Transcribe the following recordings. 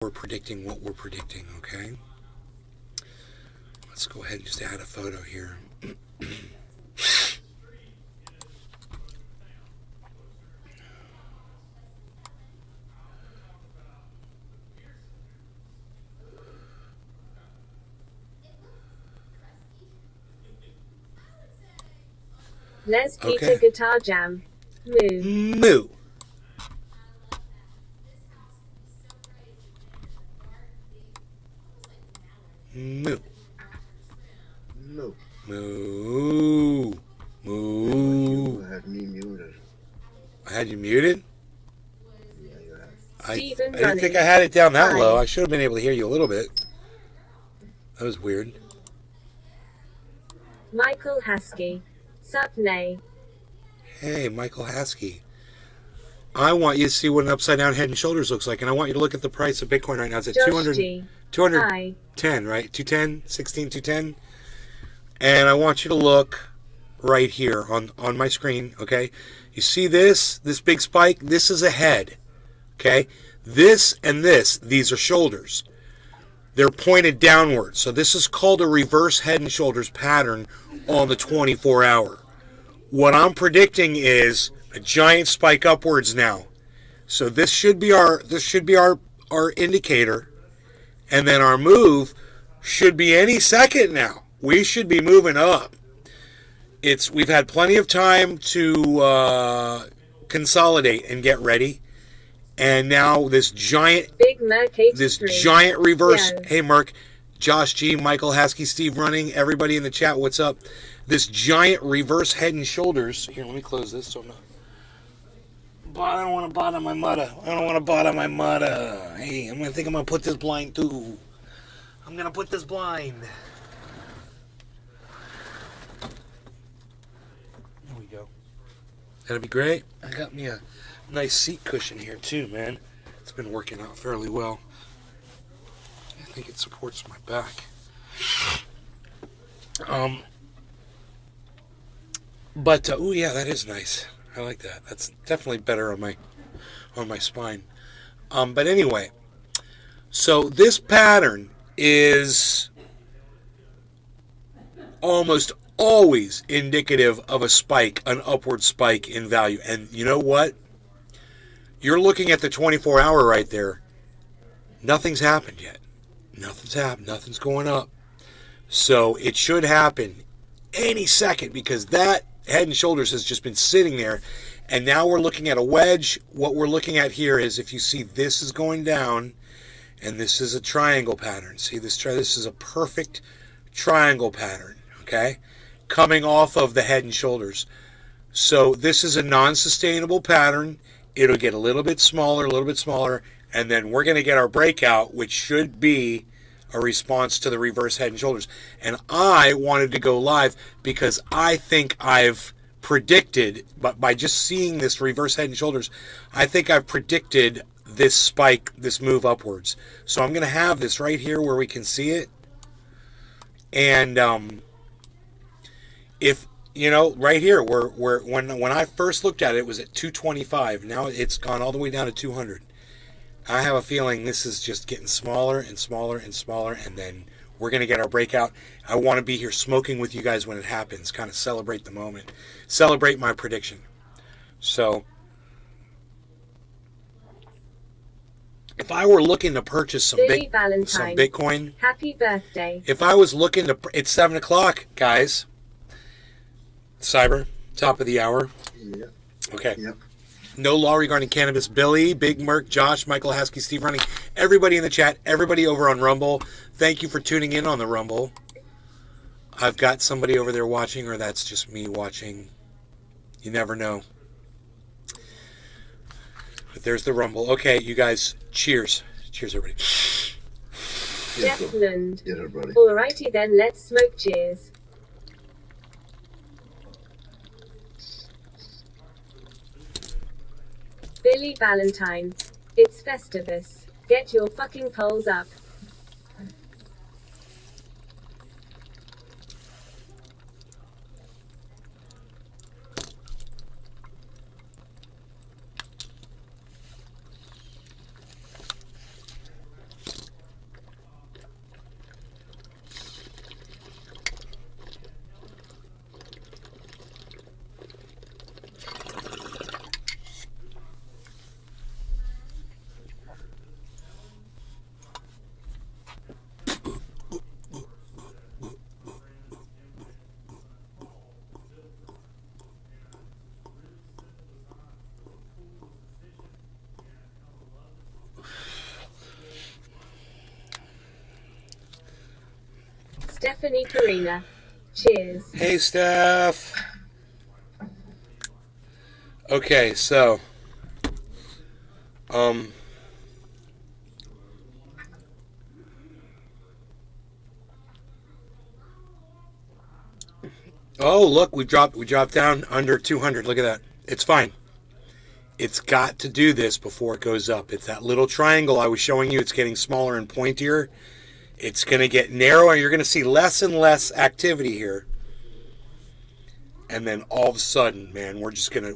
we're predicting what we're predicting, okay? Let's go ahead and just add a photo here. Les Peter Guitar Jam. Moo. Moo. Moo. No. Moo. Moo. You had me muted. I had you muted? Yeah, you had. I Stephen didn't think I Running. had it down that Hi. low. I should have been able to hear you a little bit. That was weird. Michael Haskey. Sup Nay. Hey, Michael Haskey. I want you to see what an upside down head and shoulders looks like, and I want you to look at the price of Bitcoin right now. It's at Josh 200, G. 210, right? 210, 210. And I want you to look right here on my screen, okay? You see this big spike? This is a head, okay? This and this, these are shoulders. They're pointed downward. So this is called a reverse head and shoulders pattern on the 24-hour. What I'm predicting is a giant spike upwards now. So this should be our indicator, and then our move should be any second now. We should be moving up. We've had plenty of time to consolidate and get ready, and now this giant Big Merc 83. giant reverse. Yes. Hey, Mark, Josh G, Michael Haskey, Steve Running, everybody in the chat, what's up? This giant reverse head and shoulders. Here, let me close this so I'm not. I don't want to bottom my mutta. I don't want to bottom my mutta. Hey, I'm going to put this blind too. I'm going to put this blind. There we go. That'll be great. I got me a nice seat cushion here too, man. It's been working out fairly well. I think it supports my back. But oh yeah, that is nice. I like that. That's definitely better on my spine. But anyway, so this pattern is almost always indicative of a spike, an upward spike in value. And you know what? You're looking at the 24-hour right there. Nothing's happened yet. Nothing's happened. Nothing's going up. So it should happen any second, because that head and shoulders has just been sitting there, and now we're looking at a wedge. What we're looking at here is, if you see, this is going down, and this is a triangle pattern. See, this is a perfect triangle pattern, okay, coming off of the head and shoulders. So this is a non-sustainable pattern. It'll get a little bit smaller, and then we're going to get our breakout, which should be a response to the reverse head and shoulders. And I wanted to go live because I think I've predicted, but by just seeing this reverse head and shoulders, I think I've predicted this spike, this move upwards. So I'm going to have this right here where we can see it. And if you know, right here, where when I first looked at it, it was at 225. Now it's gone all the way down to 200. I have a feeling this is just getting smaller and smaller and smaller, and then we're going to get our breakout. I want to be here smoking with you guys when it happens, kind of celebrate the moment, celebrate my prediction. So if I were looking to purchase some Bitcoin, happy birthday. If I was looking to, it's 7 o'clock, guys. Cyber, top of the hour. Yeah. Okay. Yep. No law regarding cannabis. Billy, Big Merc, Josh, Michael Haskey, Steve Running, everybody in the chat, everybody over on Rumble. Thank you for tuning in on the Rumble. I've got somebody over there watching, or that's just me watching. You never know. But there's the Rumble. Okay, you guys, cheers. Cheers, everybody. Jeff Lund. Get her, buddy. Alrighty then, let's smoke. Cheers. Billy Valentine. It's Festivus. Get your fucking polls up. Stephanie Karina. Cheers. Hey, Steph. Okay, so, oh, look, we dropped down under 200. Look at that. It's fine. It's got to do this before it goes up. It's that little triangle I was showing you. It's getting smaller and pointier. It's going to get narrower. You're going to see less and less activity here. And then all of a sudden, man, we're just gonna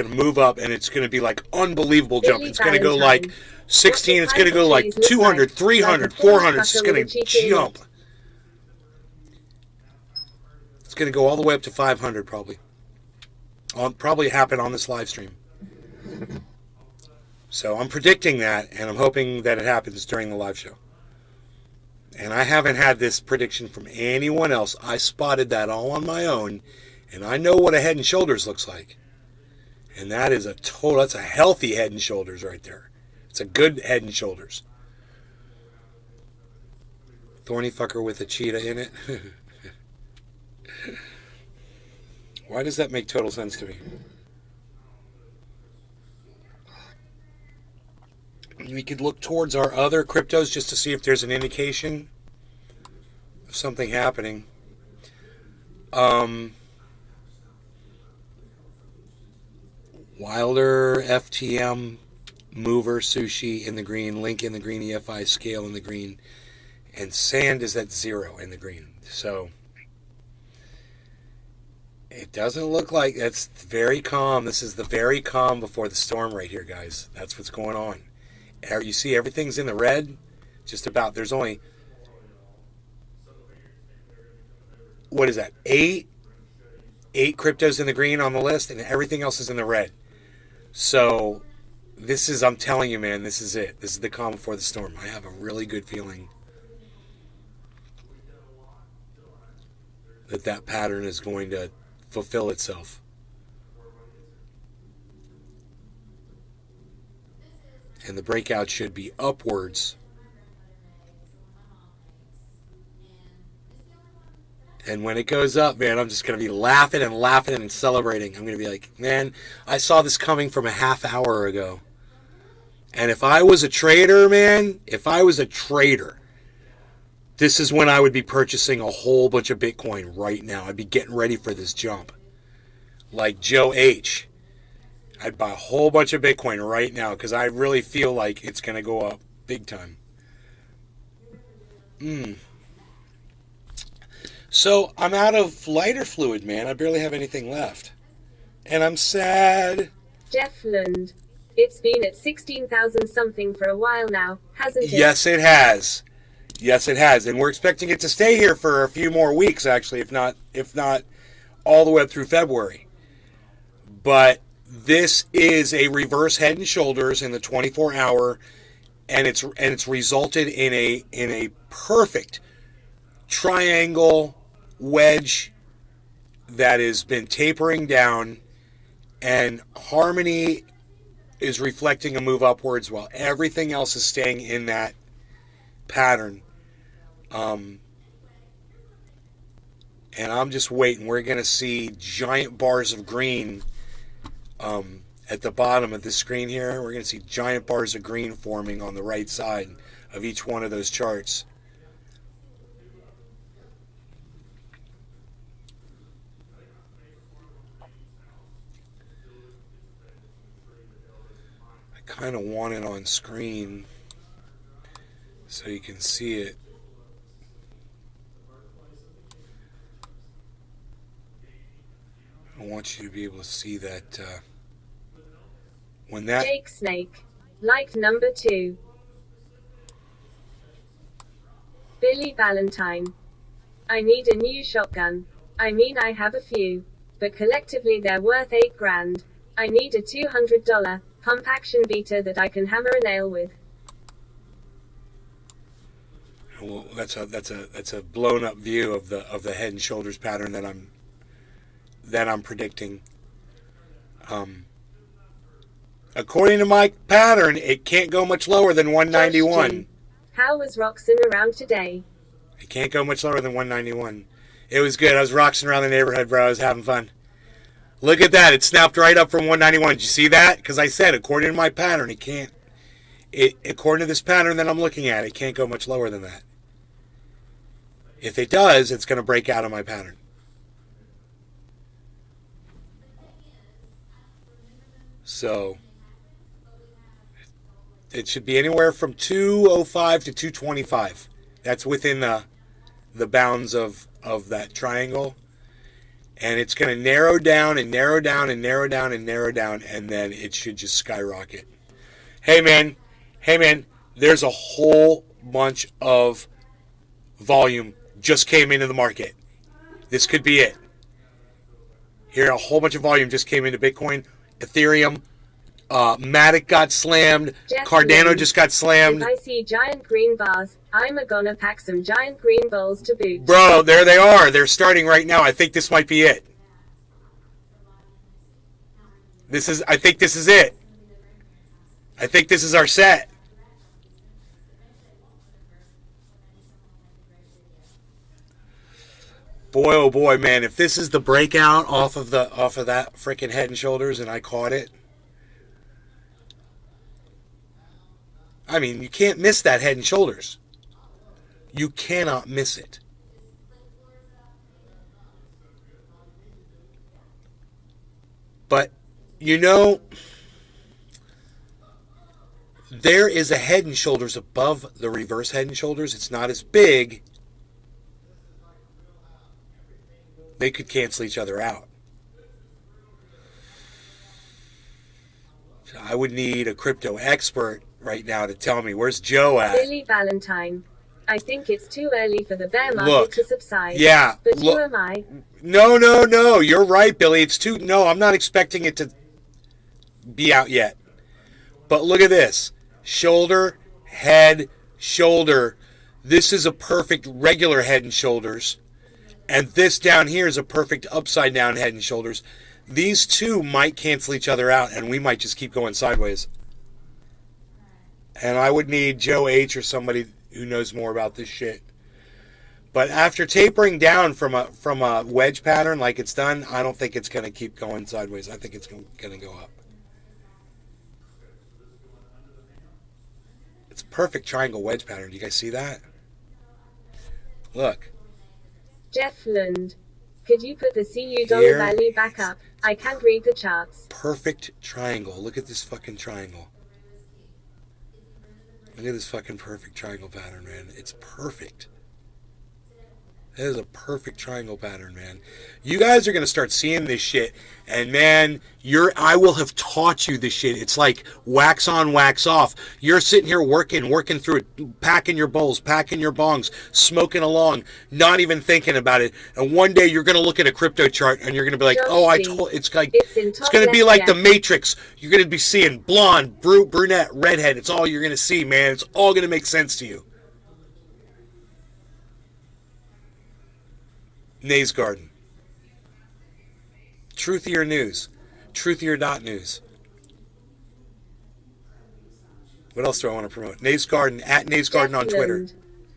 move up, and it's gonna be like unbelievable jump. It's gonna go like 16. It's gonna go like 200, 300, 400. It's just gonna jump. It's gonna go all the way up to 500 probably. Probably happen on this live stream. So I'm predicting that, and I'm hoping that it happens during the live show. And I haven't had this prediction from anyone else. I spotted that all on my own. And I know what a Head and Shoulders looks like. And that is that's a healthy Head and Shoulders right there. It's a good Head and Shoulders. Thorny fucker with a cheetah in it. Why does that make total sense to me? We could look towards our other cryptos just to see if there's an indication of something happening. Wilder, FTM, Mover, Sushi in the green, Link in the green, EFI, Scale in the green, and Sand is at 0 in the green. So it doesn't look like it's very calm. This is the very calm before the storm right here, guys. That's what's going on. You see everything's in the red. Just about. There's only, what is that, 8 cryptos in the green on the list, and everything else is in the red. So this is, I'm telling you, man, this is it. This is the calm before the storm. I have a really good feeling that pattern is going to fulfill itself. And the breakout should be upwards. And when it goes up, man, I'm just going to be laughing and celebrating. I'm going to be like, man, I saw this coming from a half hour ago. And if I was a trader, man, this is when I would be purchasing a whole bunch of Bitcoin right now. I'd be getting ready for this jump. Like Joe H. I'd buy a whole bunch of Bitcoin right now because I really feel like it's going to go up big time. So I'm out of lighter fluid, man. I barely have anything left. And I'm sad. Jeff Lund. It's been at 16,000 something for a while now, hasn't it? Yes, it has. Yes, it has. And we're expecting it to stay here for a few more weeks, actually, if not all the way up through February. But this is a reverse Head and Shoulders in the 24-hour, and it's resulted in a perfect triangle wedge that has been tapering down, and Harmony is reflecting a move upwards while everything else is staying in that pattern. And I'm just waiting. We're going to see giant bars of green at the bottom of the screen here. We're going to see giant bars of green forming on the right side of each one of those charts. I kind of want it on screen so you can see it. I want you to be able to see that when that... Jake Snake. Like number 2. Billy Valentine. I need a new shotgun. I mean, I have a few, but collectively they're worth $8,000. I need a $200 pump action beater that I can hammer a nail with. Well, that's a blown up view of the Head and Shoulders pattern that I'm predicting. According to my pattern, it can't go much lower than 191. How was Roxanne around today? It can't go much lower than 191. It was good. I was rocking around the neighborhood, bro. I was having fun. Look at that. It snapped right up from 191. Did you see that? Because I said, according to my pattern, it can't. According to this pattern that I'm looking at, it can't go much lower than that. If it does, it's going to break out of my pattern. So it should be anywhere from 205 to 225. That's within the bounds of that triangle. And it's going to narrow down and narrow down and narrow down and narrow down, and then it should just skyrocket. Hey man, there's a whole bunch of volume just came into the market. This could be it. Here, a whole bunch of volume just came into Bitcoin, Ethereum. Matic got slammed. Cardano just got slammed. If I see giant green bars, I'm gonna pack some giant green balls to boot. Bro, there they are. They're starting right now. I think this might be it. I think this is it. I think this is our set. Boy, oh boy, man! If this is the breakout off of that freaking Head and Shoulders, and I caught it, I mean, you can't miss that Head and Shoulders. You cannot miss it. But you know, there is a Head and Shoulders above the reverse Head and Shoulders. It's not as big. They could cancel each other out. I would need a crypto expert right now to tell me, where's Joe at? Billy Valentine. I think it's too early for the bear market to subside. Yeah. But who am I? No. You're right, Billy. No, I'm not expecting it to be out yet. But look at this. Shoulder, head, shoulder. This is a perfect regular Head and Shoulders. And this down here is a perfect upside down Head and Shoulders. These two might cancel each other out, and we might just keep going sideways. And I would need Joe H. or somebody who knows more about this shit. But after tapering down from a wedge pattern like it's done, I don't think it's going to keep going sideways. I think it's going to go up. It's a perfect triangle wedge pattern. Do you guys see that? Look. Jeff Lund. Could you put the CU dollar value back up? I can't read the charts. Perfect triangle. Look at this fucking triangle. Look at this fucking perfect triangle pattern, man. It's perfect. That is a perfect triangle pattern, man. You guys are going to start seeing this shit. And, man, I will have taught you this shit. It's like wax on, wax off. You're sitting here working through it, packing your bowls, packing your bongs, smoking along, not even thinking about it. And one day you're going to look at a crypto chart and you're going to be like, it's going to be like the Matrix. You're going to be seeing blonde, brunette, redhead. It's all you're going to see, man. It's all going to make sense to you. Nays Garden. Truthier News. Truthier.news. What else do I want to promote? Nays Garden. At Nays Garden on Twitter.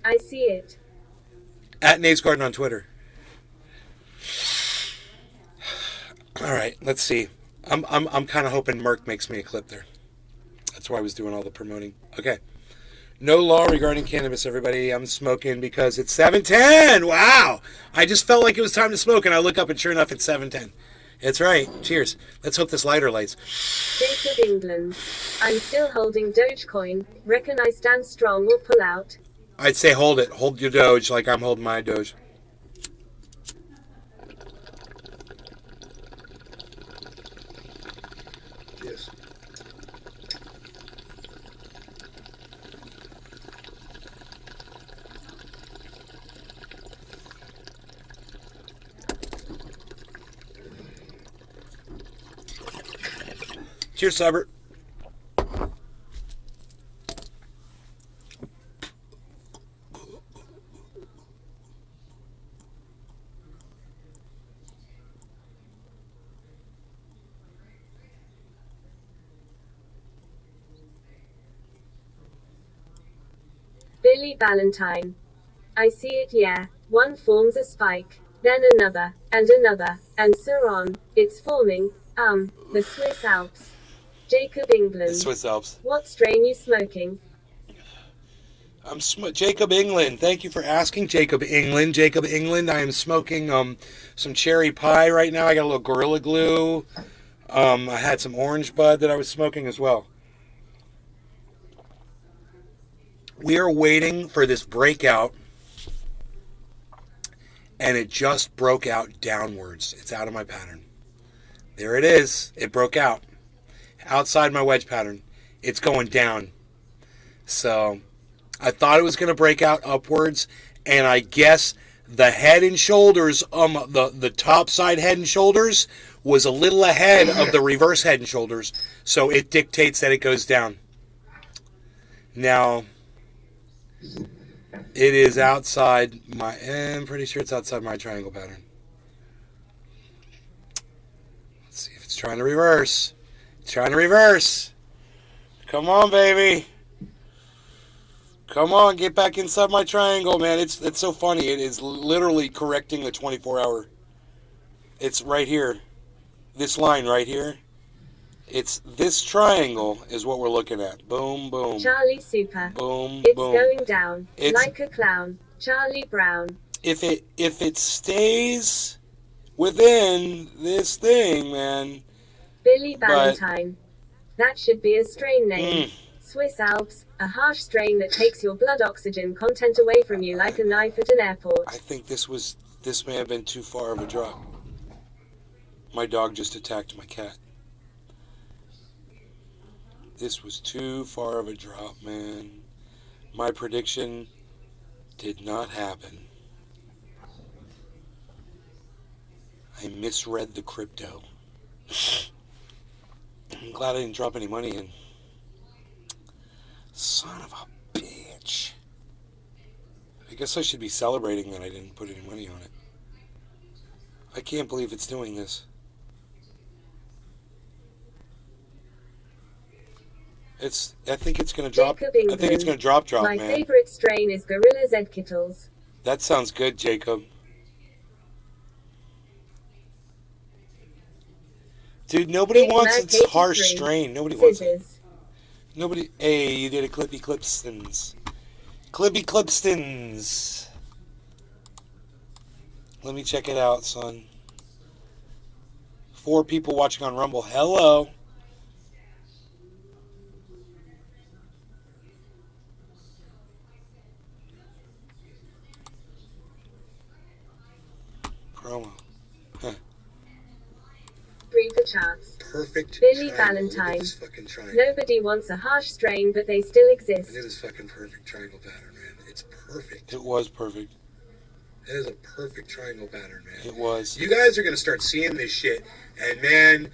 I see it. At Nays Garden on Twitter. All right, let's see. I'm kind of hoping Merck makes me a clip there. That's why I was doing all the promoting. Okay. No law regarding cannabis, everybody. I'm smoking because it's 7:10. Wow. I just felt like it was time to smoke, and I look up, and sure enough, it's 7:10. It's right. Cheers. Let's hope this lighter lights. Jacob England. I'm still holding Dogecoin. Reckon I stand strong or pull out? I'd say hold it. Hold your Doge like I'm holding my Doge. Yes. Cheers, Cybert. Billy Valentine. I see it, yeah. One forms a spike, then another, and so on. It's forming, the Swiss Alps. Jacob The England. Swiss Alps. What strain you smoking? Jacob England. Thank you for asking, Jacob England. Jacob England. I am smoking some cherry pie right now. I got a little Gorilla Glue. I had some orange bud that I was smoking as well. We are waiting for this breakout, and it just broke out downwards. It's out of my pattern. There it is. It broke out. Outside my wedge pattern. It's going down. So I thought it was going to break out upwards, and I guess the head and shoulders, the top side head and shoulders was a little ahead of the reverse head and shoulders, so it dictates that it goes down. Now, it is outside my, I'm pretty sure it's outside my triangle pattern. Let's see if it's trying to reverse. It's trying to reverse. Come on, baby. Come on, get back inside my triangle, man. It's so funny. It is literally correcting the 24-hour. It's right here. This line right here. It's this triangle is what we're looking at. Boom, boom. Charlie Super. Boom, It's boom. going down. It's, like a clown. Charlie Brown. If it stays within this thing, man. Billy Valentine. That should be a strain name. Swiss Alps, a harsh strain that takes your blood oxygen content away from you like a knife at an airport. I think this may have been too far of a drop. My dog just attacked my cat. This was too far of a drop, man. My prediction did not happen. I misread the crypto. I'm glad I didn't drop any money in. Son of a bitch. I guess I should be celebrating that I didn't put any money on it. I can't believe it's doing this. I think it's going to drop. Jacob I think it's going to drop, My man. favorite strain is Gorilla Z Kittles. That sounds good, Jacob. Dude, nobody Big wants Mac its harsh 83. strain. Nobody wants it. Scissors. Nobody. Hey, you did a Clippy Clipstons. Clippy Clipstons. Let me check it out, son. 4 people watching on Rumble. Hello. Promo. Read the charts. Perfect. Billy triangle. Valentine. Look at this fucking triangle. Nobody wants a harsh strain, but they still exist. Look at this fucking perfect triangle pattern, man. It's perfect. It was perfect. It is a perfect triangle pattern, man. It was. You guys are gonna start seeing this shit, and man,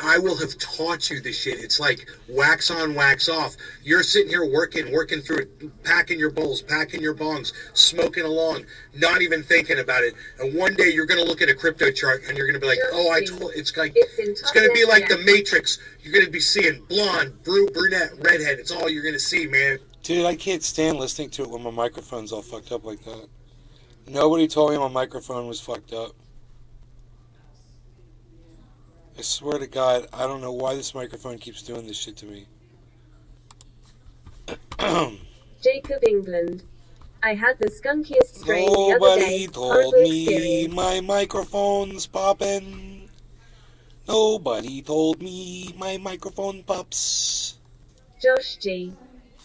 I will have taught you this shit. It's like wax on, wax off. You're sitting here working through it, packing your bowls, packing your bongs, smoking along, not even thinking about it. And one day you're gonna look at a crypto chart and you're gonna be like, oh, it's like it's gonna be like the Matrix. You're gonna be seeing blonde, brunette, redhead. It's all you're gonna see, man. Dude, I can't stand listening to it when my microphone's all fucked up like that. Nobody told me my microphone was fucked up. I swear to God, I don't know why this microphone keeps doing this shit to me. Jacob England. I had the skunkiest strain the other Nobody day. told Horrible me experience. my microphone's popping. Nobody told me my microphone pops. Josh G.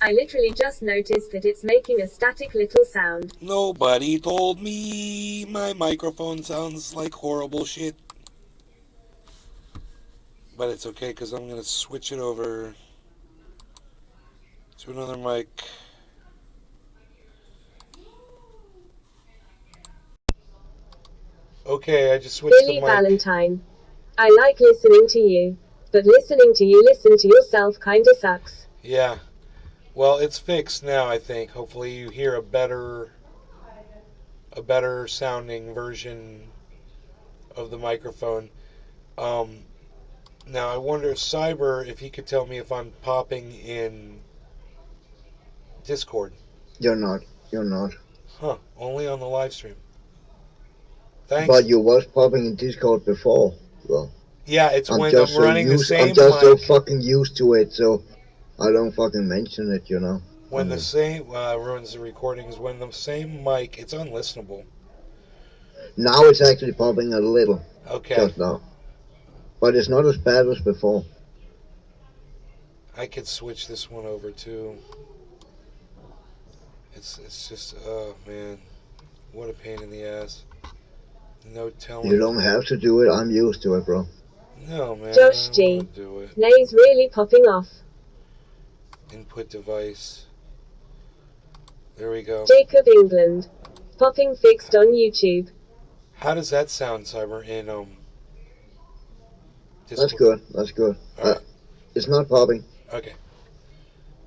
I literally just noticed that it's making a static little sound. Nobody told me my microphone sounds like horrible shit. But it's okay because I'm going to switch it over to another mic. Okay, I just switched Billy the mic. Valentine. I like listening to you, but listening to you listen to yourself kinda sucks. Yeah. Well, it's fixed now, I think. Hopefully you hear a better sounding version of the microphone. Now I wonder, Cyber, if he could tell me if I'm popping in Discord. You're not. Huh, only on the live stream. Thanks. But you was popping in Discord before. Well, Yeah, it's I'm when just I'm so running the used. I'm same just so mic. fucking used to it, so I don't fucking mention it. You know. When the same ruins the recordings, when the same mic, it's unlistenable. Now it's actually popping a little. Okay. Just now. But it's not as bad as before. I could switch this one over too. It's just, oh man, what a pain in the ass. No telling. You don't have to do it. I'm used to it, bro. No, man. Josh I G. don't want to do it. Lay's really popping off. Input device. There we go. Jacob England. Popping fixed on YouTube. How does that sound, Cyber, in That's good. That's good. All right. It's not popping. Okay.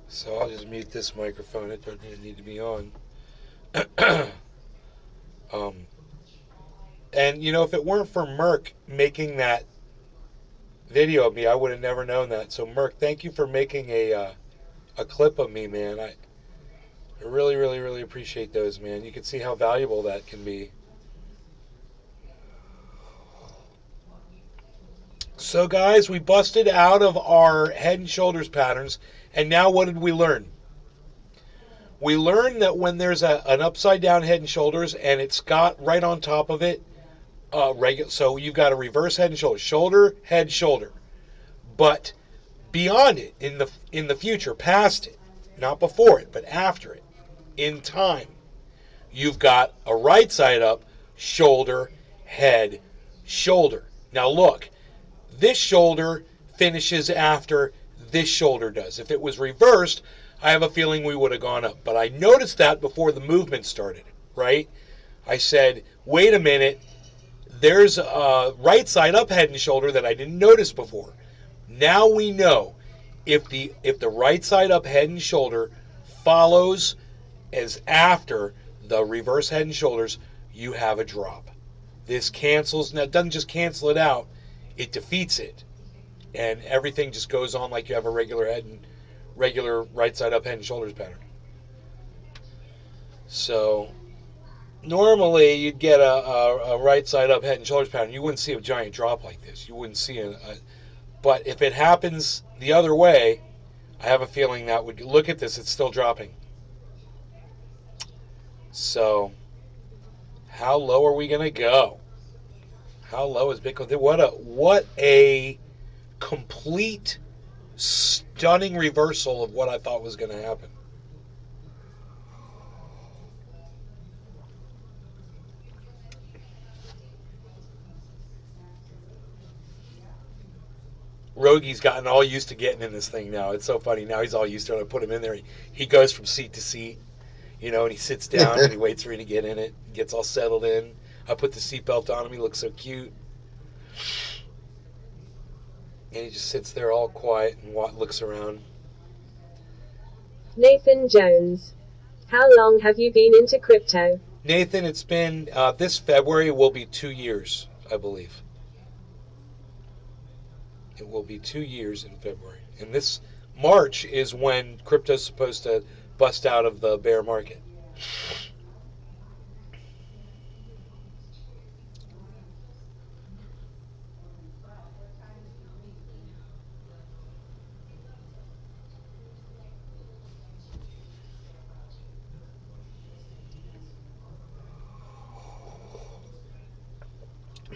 So I'll just mute this microphone. It doesn't need to be on. And you know, if it weren't for Merc making that video of me, I would have never known that. So Merc, thank you for making a clip of me, man. I really, really, really appreciate those, man. You can see how valuable that can be. So guys, we busted out of our head and shoulders patterns, and now what did we learn? We learned that when there's an upside down head and shoulders and it's got right on top of it, so you've got a reverse head and shoulders, shoulder, head, shoulder. But beyond it, in the future, past it, not before it, but after it, in time, you've got a right side up, shoulder, head, shoulder. Now look, this shoulder finishes after this shoulder does. If it was reversed, I have a feeling we would have gone up. But I noticed that before the movement started, right? I said, wait a minute, there's a right side up head and shoulder that I didn't notice before. Now we know if the right side up head and shoulder follows as after the reverse head and shoulders, you have a drop. This cancels, now it doesn't just cancel it out, it defeats it. And everything just goes on like you have a regular right side up head and shoulders pattern. So normally you'd get a right side up head and shoulders pattern. You wouldn't see a giant drop like this. You wouldn't see but if it happens the other way, I have a feeling that would, look at this, it's still dropping. So how low are we going to go? How low is Bitcoin? What a complete, stunning reversal of what I thought was going to happen. Rogi's gotten all used to getting in this thing now. It's so funny. Now he's all used to it. I put him in there. He goes from seat to seat, and he sits down and he waits for me to get in it. Gets all settled in. I put the seatbelt on him. He looks so cute. And he just sits there all quiet and looks around. Nathan Jones. How long have you been into crypto? Nathan, it's been, this February will be 2 years, I believe. It will be 2 years in February. And this March is when crypto's supposed to bust out of the bear market.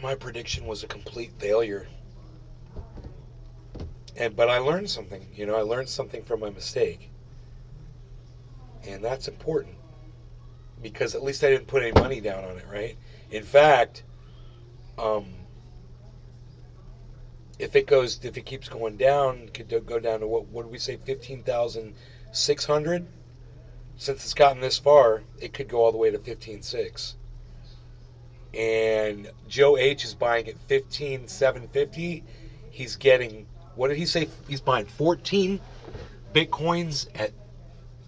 My prediction was a complete failure. But I learned something. I learned something from my mistake. And that's important. Because at least I didn't put any money down on it, right? In fact, if it keeps going down, it could go down to what did we say, 15,600? Since it's gotten this far, it could go all the way to 15,600. And Joe H is buying at 15,750. He's getting, what did he say? He's buying 14 Bitcoins at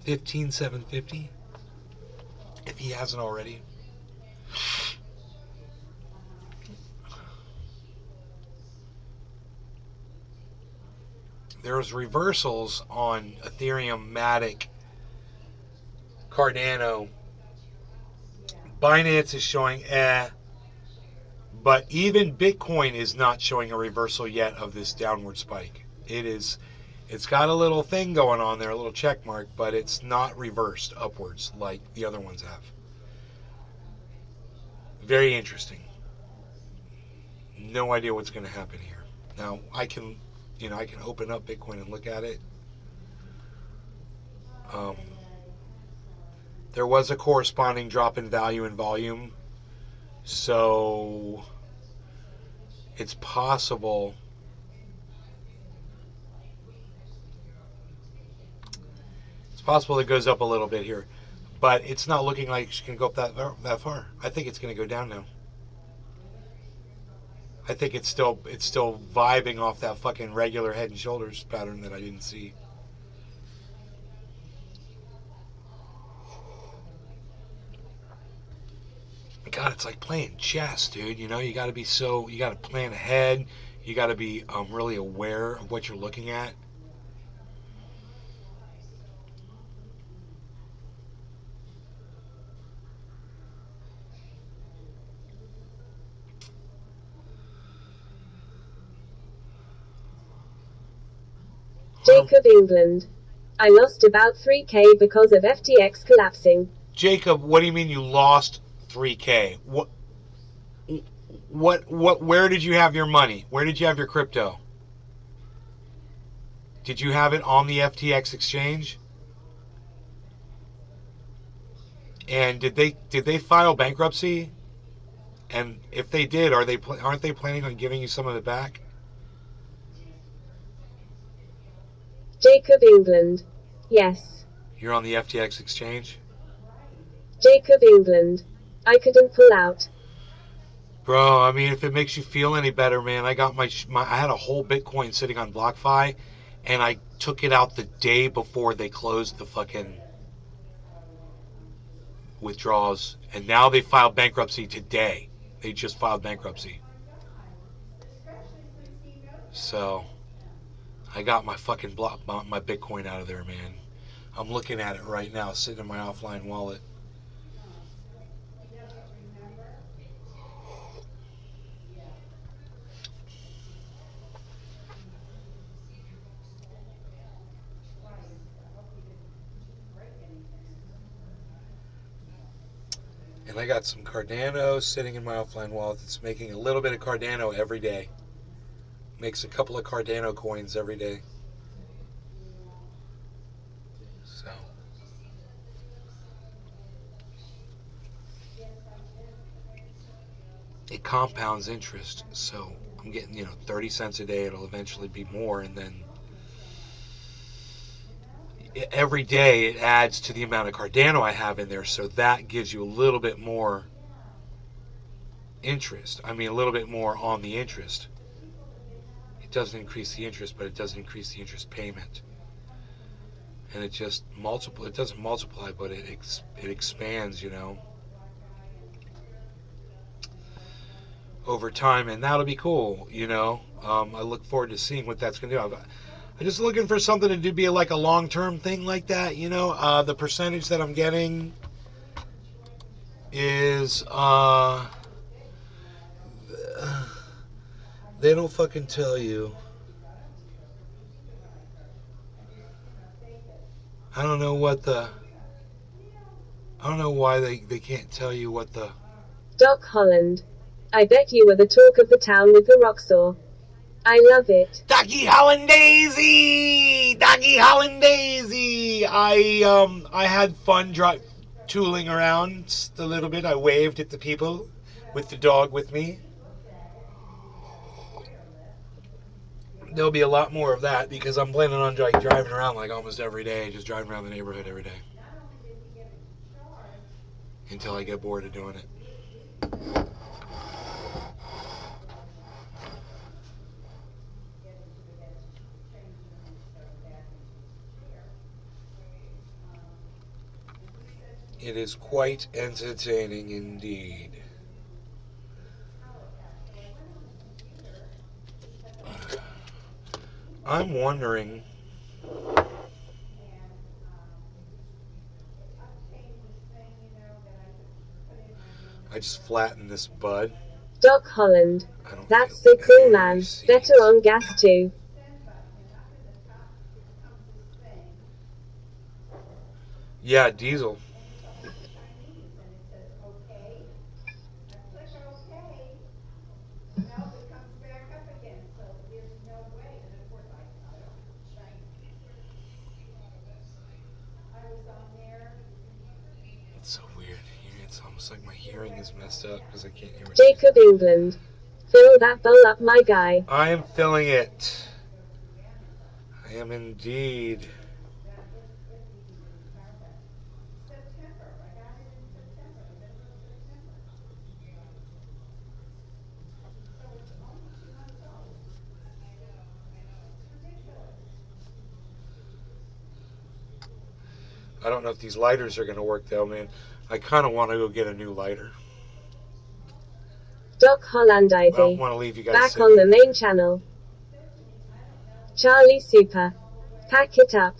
15,750. If he hasn't already. There's reversals on Ethereum, Matic, Cardano, Binance is showing but even Bitcoin is not showing a reversal yet of this downward spike. It's got a little thing going on there, a little check mark, but it's not reversed upwards like the other ones have. Very interesting. No idea what's going to happen here. Now, I can open up Bitcoin and look at it. There was a corresponding drop in value and volume. So it's possible it goes up a little bit here, but it's not looking like it's going to go up that far. I think it's going to go down now. I think it's still vibing off that fucking regular head and shoulders pattern that I didn't see. God, it's like playing chess, dude. You know, you got to plan ahead. You got to be really aware of what you're looking at. Jacob England. I lost about 3K because of FTX collapsing. Jacob, what do you mean you lost 3K? Where did you have your money? Where did you have your crypto? Did you have it on the FTX exchange? And did they file bankruptcy? And if they did, aren't they planning on giving you some of it back? Jacob England. Yes. You're on the FTX exchange? Jacob England. I couldn't pull out. Bro, I mean, if it makes you feel any better, man, I got I had a whole Bitcoin sitting on BlockFi, and I took it out the day before they closed the fucking withdrawals, and now they filed bankruptcy today. They just filed bankruptcy. So I got my fucking my Bitcoin out of there, man. I'm looking at it right now, sitting in my offline wallet. And I got some Cardano sitting in my offline wallet that's making a little bit of Cardano every day. Makes a couple of Cardano coins every day. So it compounds interest. So I'm getting, 30 cents a day. It'll eventually be more, and then every day it adds to the amount of Cardano I have in there, so that gives you a little bit more interest. I mean, a little bit more on the interest. It doesn't increase the interest, but it does increase the interest payment. And it just it doesn't multiply, but it expands, over time, and that'll be cool, I look forward to seeing what that's going to do. I'm just looking for something to be like a long-term thing like that, the percentage that I'm getting is, they don't fucking tell you. I don't know why they can't tell you what the... Doc Holland. I bet you were the talk of the town with the Roxor. I love it. Docky Hollandaise! Docky Hollandaise! I had fun tooling around just a little bit. I waved at the people with the dog with me. There'll be a lot more of that because I'm planning on driving around like almost every day, just driving around the neighborhood every day. Until I get bored of doing it. It is quite entertaining indeed. I'm wondering I just flattened this bud. Doc Holland. I don't That's feel so cool, any man. seeds. Better on gas too. Yeah, diesel. It's so weird. It's almost like my hearing is messed up because I can't hear what Jacob England. Fill that bowl up, my guy. I am filling it. I am indeed. I don't know if these lighters are going to work though, man. I kind of want to go get a new lighter. Doc Holland I don't Ivy. want to leave you guys Back sitting on the here. main channel. Charlie Super. Pack it up.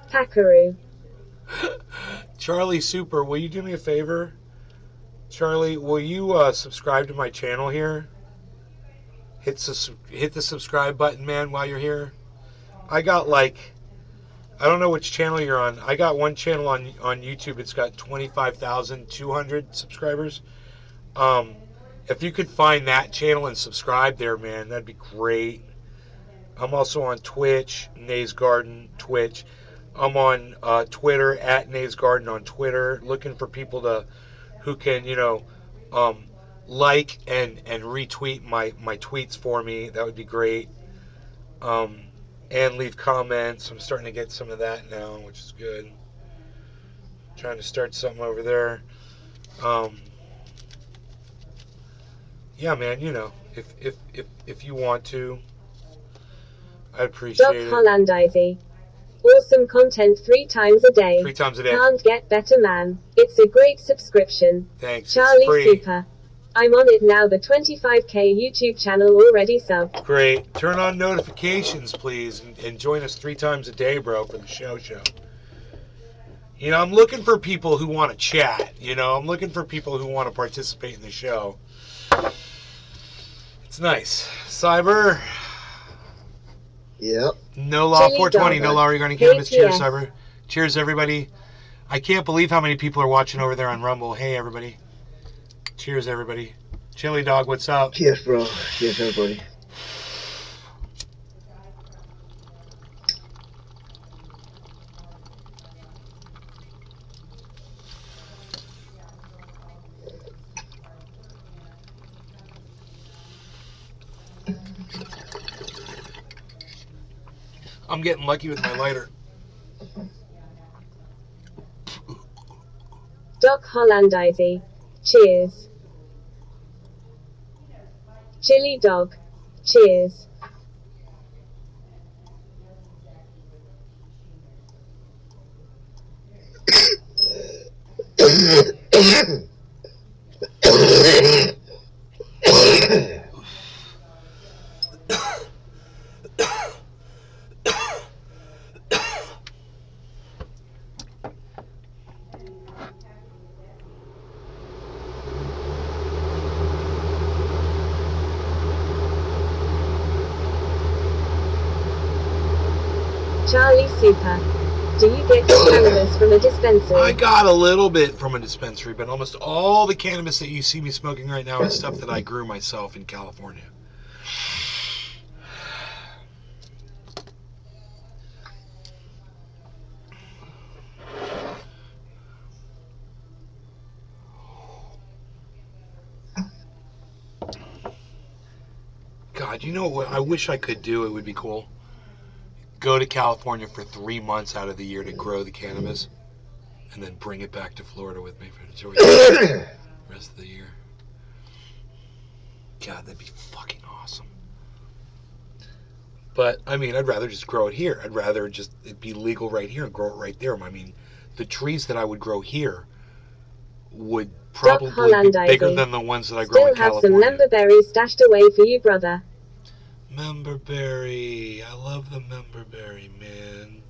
Packaroo. Charlie Super, will you do me a favor? Charlie, will you subscribe to my channel here? Hit the subscribe button, man, while you're here. I got I don't know which channel you're on. I got one channel on YouTube. It's got 25,200 subscribers. If you could find that channel and subscribe there, man, that'd be great. I'm also on Twitch, Nays Garden, Twitch. I'm on Twitter, at Nays Garden on Twitter, looking for people who can, like and retweet my tweets for me. That would be great. And leave comments. I'm starting to get some of that now, which is good. Trying to start something over there. Yeah, man, if you want to, I'd appreciate Doc it. Holland Ivy. Awesome content 3 times a day. 3 times a day. Can't get better, man. It's a great subscription. Thanks. Charlie It's free. Super. I'm on it now, the 25k YouTube channel already subbed. Great. Turn on notifications, please, and join us 3 times a day, bro, for the show. I'm looking for people who want to chat. I'm looking for people who want to participate in the show. It's nice. Cyber. Yep. No Law Chili 420. dog. No Law regarding cannabis. Cheers, KTS. Cyber. Cheers, everybody. I can't believe how many people are watching over there on Rumble. Hey, everybody. Cheers, everybody. Chili Dog, what's up? Cheers, bro. Cheers, everybody. I'm getting lucky with my lighter. Doc Holland Ivy. Cheers. Chili dog. Cheers. Charlie Super. Do you get your cannabis from a dispensary? I got a little bit from a dispensary, but almost all the cannabis that you see me smoking right now is stuff that I grew myself in California. God, you know what I wish I could do? It would be cool. Go to California for 3 months out of the year to grow the cannabis, and then bring it back to Florida with me for the rest of the year. God, that'd be fucking awesome. But, I mean, I'd rather just grow it here. I'd rather just it be legal right here and grow it right there. I mean, the trees that I would grow here would probably be bigger than the ones that I grow in Still have California. some member berries stashed away for you, brother. Memberberry. I love the memberberry, man.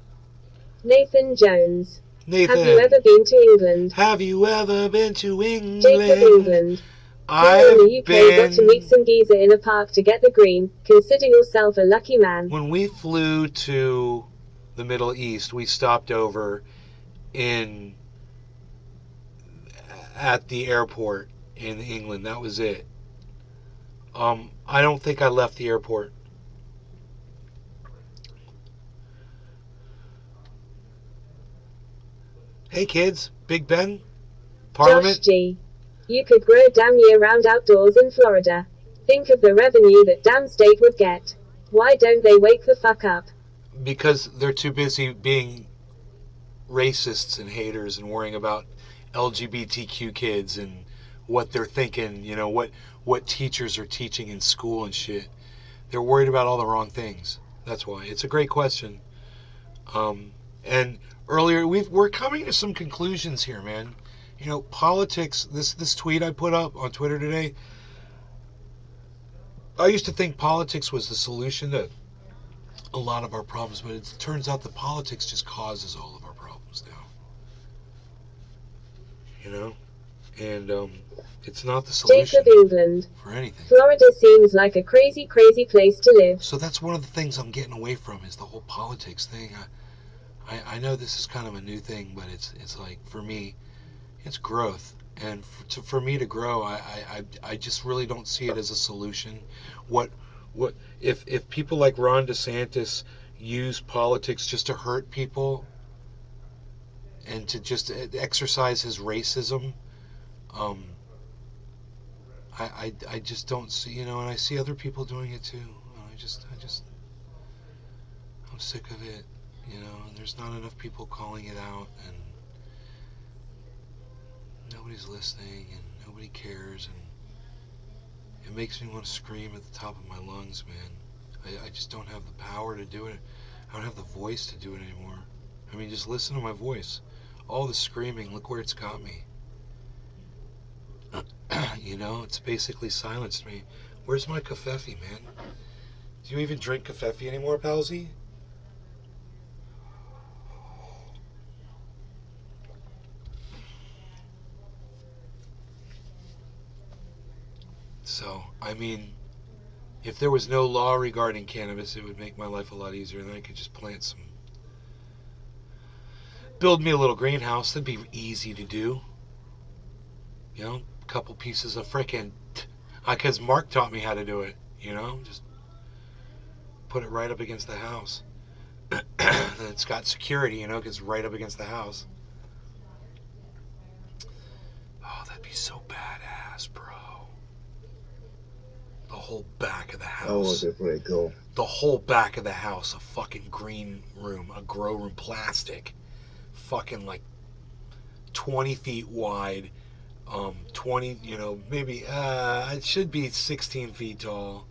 Nathan Jones. Nathan, Have you ever been to England? have you ever been to England? Jacob England. Here in the UK, got to meet some geezer in a park to get the green. Consider yourself a lucky man. When we flew to the Middle East, we stopped over at the airport in England. That was it. I don't think I left the airport. Hey kids, Big Ben, Parliament. Josh G. You could grow damn year-round outdoors in Florida. Think of the revenue that damn state would get. Why don't they wake the fuck up? Because they're too busy being racists and haters and worrying about LGBTQ kids and what they're thinking, you know, what teachers are teaching in school and shit. They're worried about all the wrong things. That's why. It's a great question. And earlier, we're coming to some conclusions here, man. You know, politics, this tweet I put up on Twitter today, I used to think politics was the solution to a lot of our problems, but it turns out that politics just causes all of our problems now. You know? And it's not the solution Jacob England. for anything. Florida seems like a crazy, crazy place to live. So that's one of the things I'm getting away from is the whole politics thing. I know this is kind of a new thing, but it's like, for me, it's growth. And for me to grow, I just really don't see it as a solution. What if people like Ron DeSantis use politics just to hurt people and to just exercise his racism, I just don't see, you know, and I see other people doing it too. I'm sick of it, you know, and there's not enough people calling it out, and nobody's listening, and nobody cares, and it makes me want to scream at the top of my lungs, man. I just don't have the power to do it. I don't have the voice to do it anymore. I mean, just listen to my voice. All the screaming, look where it's got me. You know, it's basically silenced me. Where's my kafefe, man? Do you even drink kafefe anymore, Palsy? So, I mean, if there was no law regarding cannabis, it would make my life a lot easier. Then I could just build me a little greenhouse. That'd be easy to do. You know, a couple pieces of frickin', because Mark taught me how to do it, you know, just put it right up against the house. It's got security, you know, because it's right up against the house. Oh, that'd be so badass, bro. The whole back of the house. That would be pretty cool. The whole back of the house, a fucking green room, a grow room, plastic, fucking like 20 feet wide, 20, you know, maybe, it should be 16 feet tall,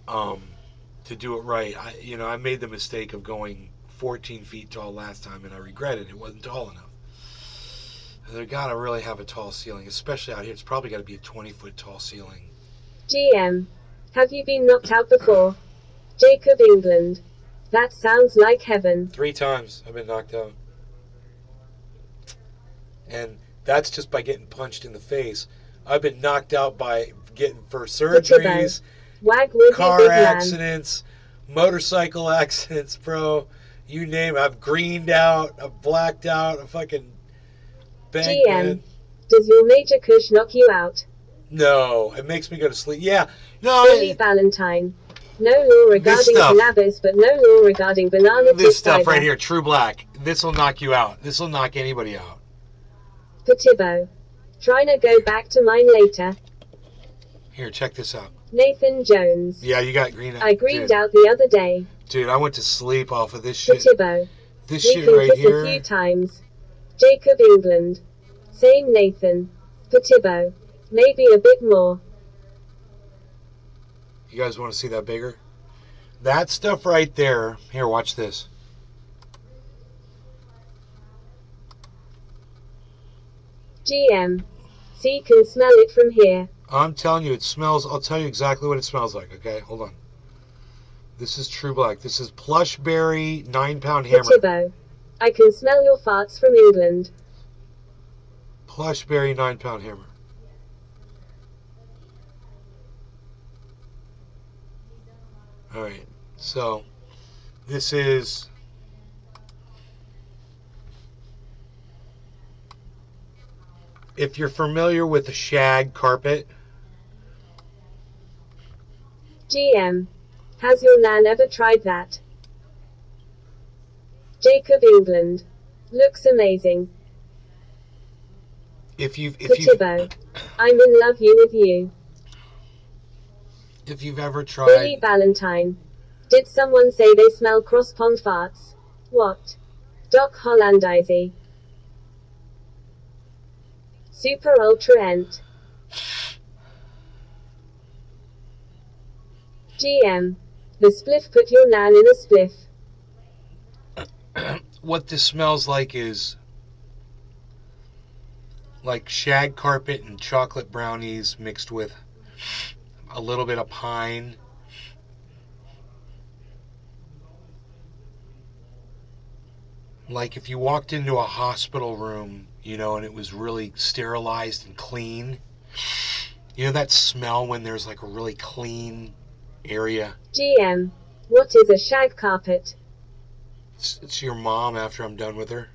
to do it right. I made the mistake of going 14 feet tall last time, and I regret it. It wasn't tall enough. They gotta really have a tall ceiling, especially out here. It's probably gotta be a 20-foot tall ceiling. GM. Have you been knocked out before? Jacob England. That sounds like heaven. 3 times I've been knocked out. And that's just by getting punched in the face. I've been knocked out for surgeries, car accidents, motorcycle accidents, bro. You name it. I've greened out, I've blacked out, I've fucking banged. GM. Does your major kush knock you out? No, it makes me go to sleep. Yeah. No. Billy Valentine. No law regarding cannabis, but no law regarding banana. This stuff right here, True Black. This will knock you out. This will knock anybody out. Patibo. Trying to go back to mine later. Here, check this out. Nathan Jones. Yeah, you got green out. I greened out the other day. Dude, I went to sleep off of this shit. Patibo. This We shit can right kiss here. a few times. Jacob England. Same Nathan. Patibo. Maybe a bit more. You guys want to see that bigger? That stuff right there. Here, watch this. GM. See, can smell it from here. I'm telling you, it smells. I'll tell you exactly what it smells like, okay? Hold on. This is True Black. This is Plush Berry 9-pound hammer. Patibo. I can smell your farts from England. Plushberry 9-pound hammer. Alright, so this is if you're familiar with the shag carpet. GM. Has your nan ever tried that? Jacob England. Looks amazing. If you've Katibo. I'm in love with you. If you've ever Billy tried Valentine. Did someone say they smell cross-pond farts? What? Doc Hollandizy. Super Ultra Ent. GM. The spliff put your nan in a spliff. what this smells like is like shag carpet and chocolate brownies mixed with a little bit of pine. Like if you walked into a hospital room, you know, and it was really sterilized and clean. You know that smell when there's like a really clean area? GM. What is a shag carpet? It's your mom after I'm done with her.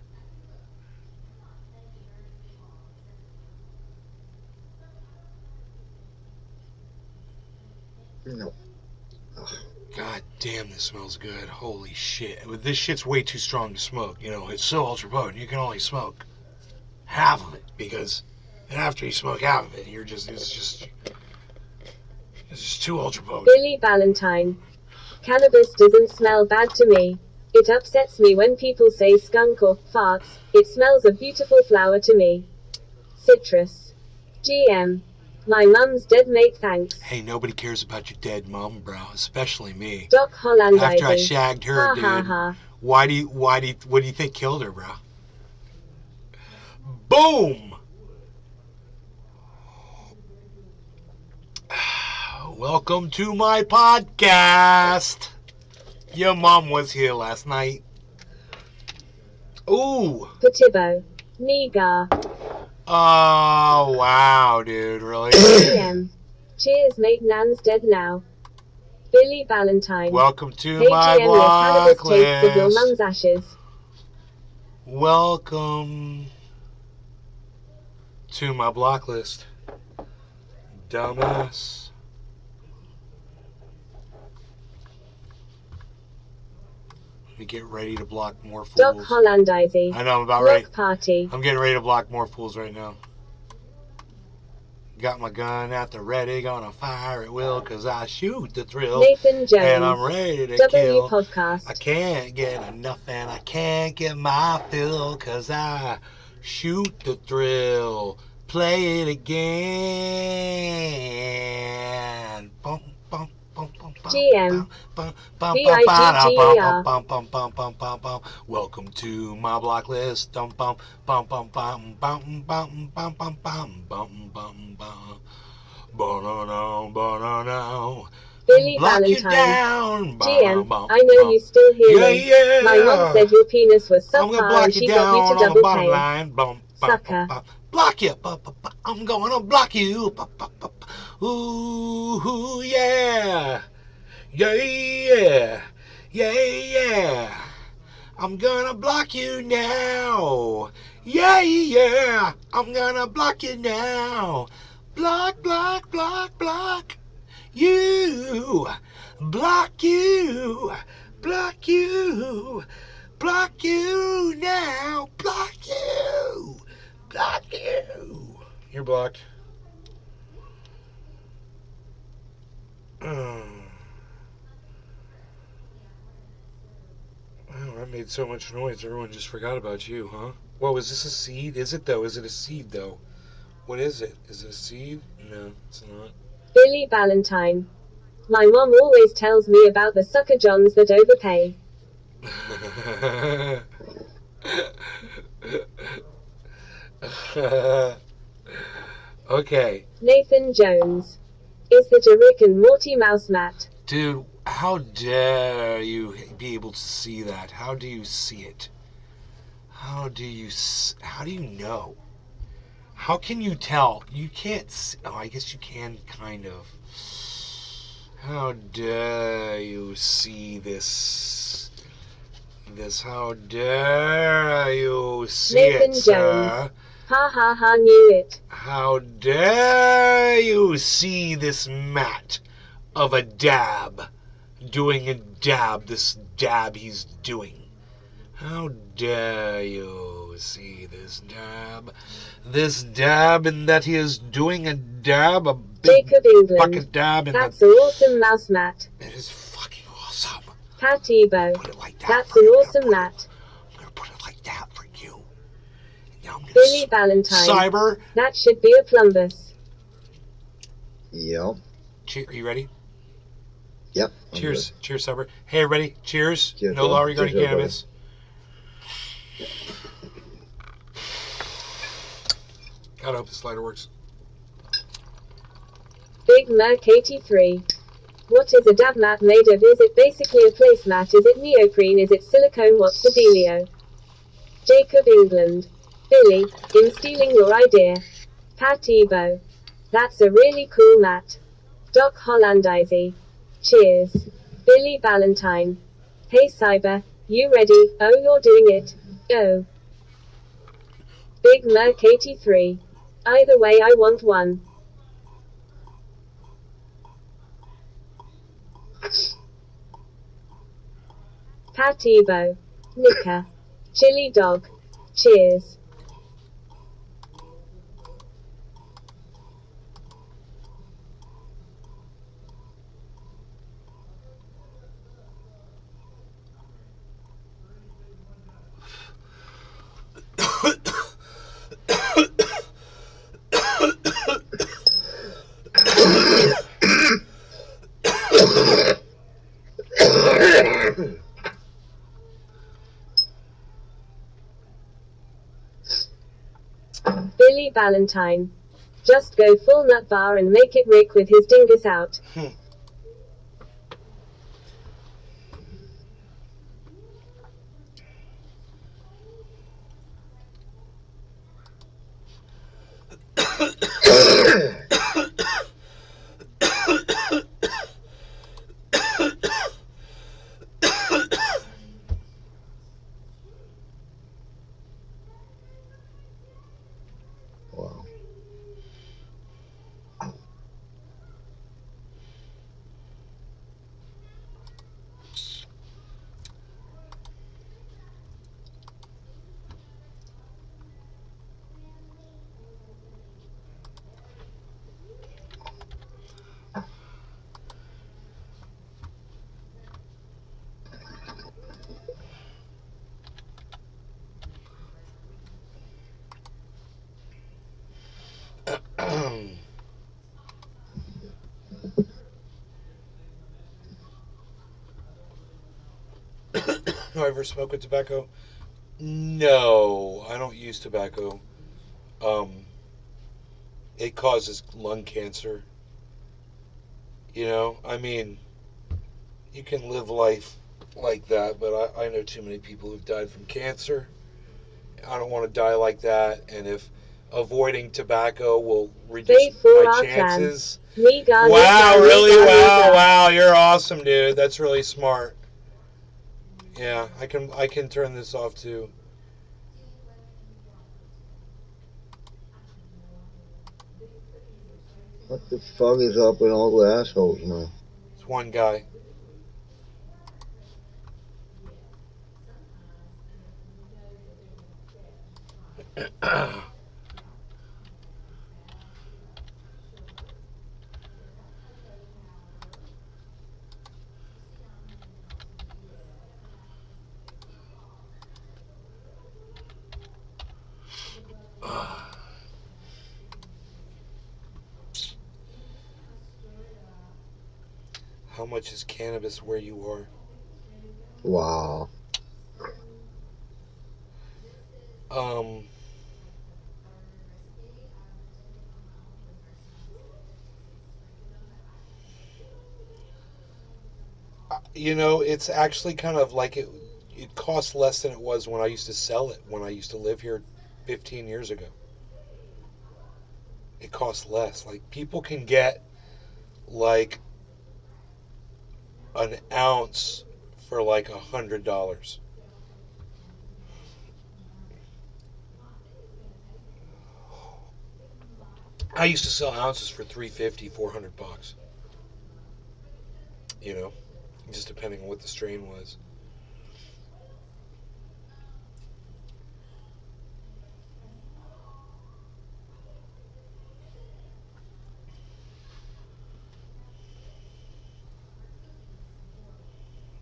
No. God damn, this smells good. Holy shit. This shit's way too strong to smoke. You know, it's so ultra potent. You can only smoke half of it because after you smoke half of it, it's just too ultra potent. Billy Valentine. Cannabis doesn't smell bad to me. It upsets me when people say skunk or farts. It smells a beautiful flower to me. Citrus. GM. My mum's dead, mate, thanks. Hey, nobody cares about your dead mom, bro. Especially me. Doc Hollandizy. After I shagged her, ha, dude. Ha, ha. What do you think killed her, bro? Boom! Welcome to my podcast. Your mom was here last night. Ooh. Katibo. Nigar. Oh, wow, dude. Really? GM. Cheers, mate, nan's dead now. Billy Valentine. Welcome to hey, my GM, your cannabis block tastes of your list. mum's ashes. Welcome to my block list. Dumbass. Let me get ready to block more fools. Doc Hollandizy. I know, I'm about Block ready. party. I'm getting ready to block more fools right now. Got my gun at the ready, gonna fire at will, cause I shoot the thrill. Nathan Jones. And I'm ready to W kill. Podcast. I can't get enough and I can't get my fill, cause I shoot the thrill. Play it again. Bum, bum, bum, bum, bum, GM. bum, bum, VIGGER. bum, bum, bum, bum, bum, bum. Welcome to my block list. Bum, bum, bum, bum, bum, bum, bum, bum, bum, bum, bum, bum, bum. Ba-na-na, ba-na-na. Billy Block you Valentine. down. GM. Bum, I know bum. you still hear Yeah, me. yeah. My mom said your penis was I'm gonna subpar block and you she down got you to on the double bottom pay. line. Bum, bum, Sucker. bum, bum. Block you. I'm gonna block you. Ooh, yeah. Yeah, yeah. Yeah, yeah. I'm gonna block you now. Yeah, yeah. I'm gonna block you now. Block, block, block, block. You. Block you. Block you. Block you now. Block you. Block you. You're blocked. Oh, that made so much noise. Everyone just forgot about you, huh? Whoa, is this a seed? Is it, though? Is it a seed, though? What is it? Is it a seed? No, it's not. Billy Valentine. My mom always tells me about the sucker johns that overpay. Okay. Nathan Jones. Is that a Rick and Morty mouse mat? Dude, how dare you be able to see that? How do you see it? How do you know? How can you tell? You can't see. Oh, I guess you can kind of. How dare you see this? How dare you see Nathan it, sir? Jones. Ha ha ha, knew it. How dare you see this mat of a dab doing a dab, this dab he's doing? How dare you see this dab? This dab, in that he is doing a dab, a big Jacob England. bucket dab in That's an awesome mouse mat. It is fucking awesome. Pat Tebow. Put it like that. That's an awesome mat. I'm gonna put it like that for you. Now I'm gonna Billy Valentine. Cyber. That should be a plumbus. Yep. Are you ready? Yep. Cheers. Cheers, Cyber. Hey, everybody. Cheers. Cheers, No law bro. regarding Cheers, cannabis. God, I hope this lighter works. Big Merc 83. What is a dab mat made of? Is it basically a placemat? Is it neoprene? Is it silicone? What's the dealio? Jacob England. Billy, in stealing your idea. Pat Tebow. That's a really cool mat. Doc Hollandizy. Cheers. Billy Valentine. Hey Cyber, you ready? Oh, you're doing it. Oh. Big Merc 83. Either way, I want one. Pat Tebow. Nika. Chili dog. Cheers. Billy Valentine. Just go full nut bar and make it Rick with his dingus out. Wow. Do I ever smoke with tobacco? No, I don't use tobacco. It causes lung cancer. You know, I mean, you can live life like that, but I know too many people who've died from cancer. I don't want to die like that, and if avoiding tobacco will reduce my chances. Wow, really? Wow, you're awesome, dude. That's really smart. Yeah, I can turn this off too. What the fuck is up with all the assholes, man? It's one guy. How much is cannabis where you are? Wow. Um, you know, it's actually kind of like it. It costs less than it was when I used to sell it, when I used to live here 15 years ago. It costs less. Like, people can get like an ounce for like $100. I used to sell ounces for 350, 400 bucks. You know, just depending on what the strain was.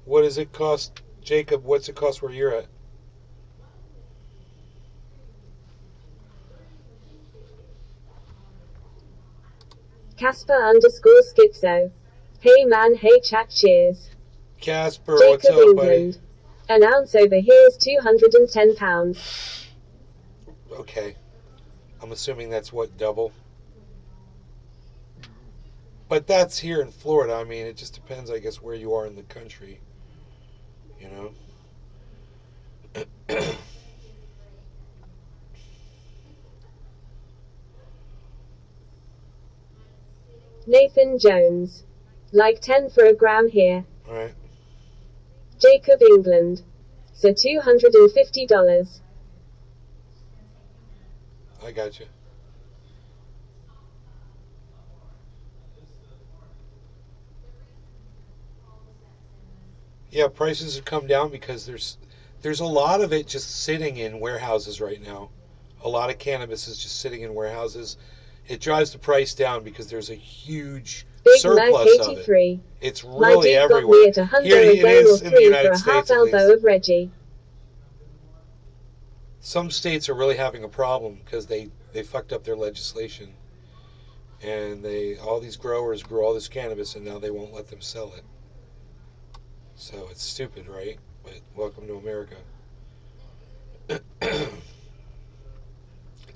What does it cost, Jacob? What's it cost where you're at? Casper_Schizo. Hey man, hey chat, cheers. Casper, what's Jacob, up, buddy? England. An ounce over here is £210. Okay. I'm assuming that's what, double? But that's here in Florida. I mean, it just depends, I guess, where you are in the country. You know? Nathan Jones. Like 10 for a gram here. All right. Jacob, England. So $250. I got you. Yeah, prices have come down because there's a lot of it just sitting in warehouses right now. A lot of cannabis is just sitting in warehouses. It drives the price down because there's a huge Big Mac surplus of it. 83. It's My really Jeep got me everywhere. at a hundo Here a it game or is in the three for United a half States, at elbow least. of Reggie. Some states are really having a problem because they fucked up their legislation, and all these growers grew all this cannabis, and now they won't let them sell it. So it's stupid, right? But welcome to America.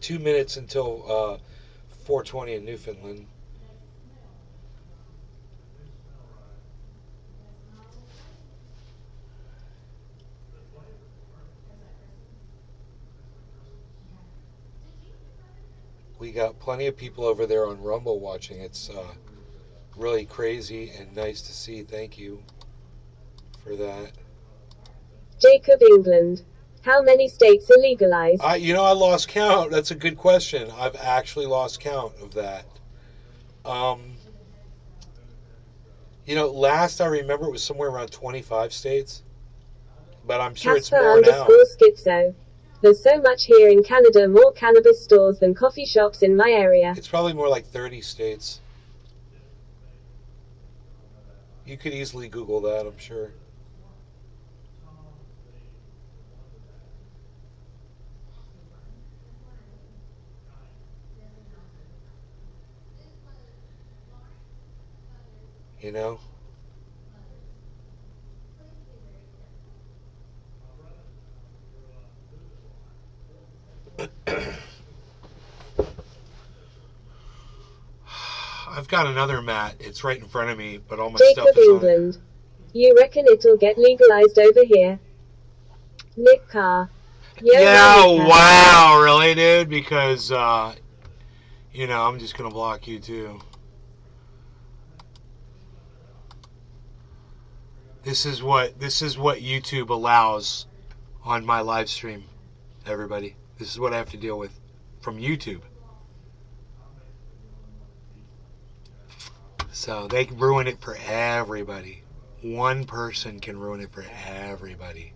2 minutes until 4:20 in Newfoundland. We got plenty of people over there on Rumble watching. It's really crazy and nice to see. Thank you for that. Jacob, England. How many states are legalized? I lost count. That's a good question. I've actually lost count of that. Um, last I remember it was somewhere around 25 states, but I'm sure it's more now. Casper_Schizo. There's so much here in Canada, more cannabis stores than coffee shops in my area. It's probably more like 30 states. You could easily Google that, I'm sure. You know? I've got another mat. It's right in front of me, but all my Jacob, stuff is England. on it. You reckon it'll get legalized over here? Nick Carr. Yo, Yeah, Monica. wow, really, dude? Because, I'm just going to block you, too. This is what YouTube allows on my live stream, everybody. This is what I have to deal with from YouTube. So they can ruin it for everybody. One person can ruin it for everybody.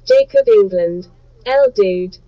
Jacob, England. L dude.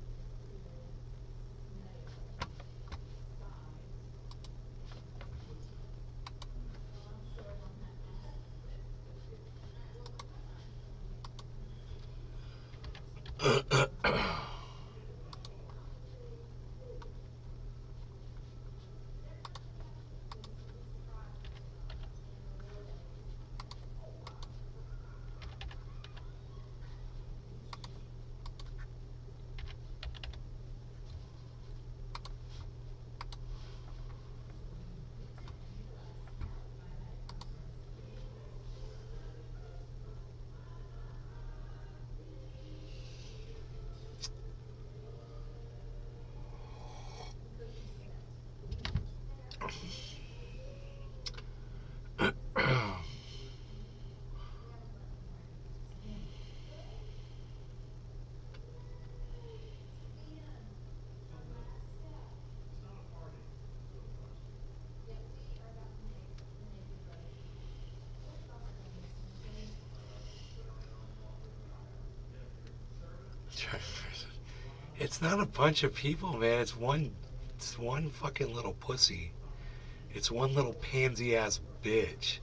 It's not a bunch of people, man. It's one fucking little pussy. It's one little pansy ass bitch.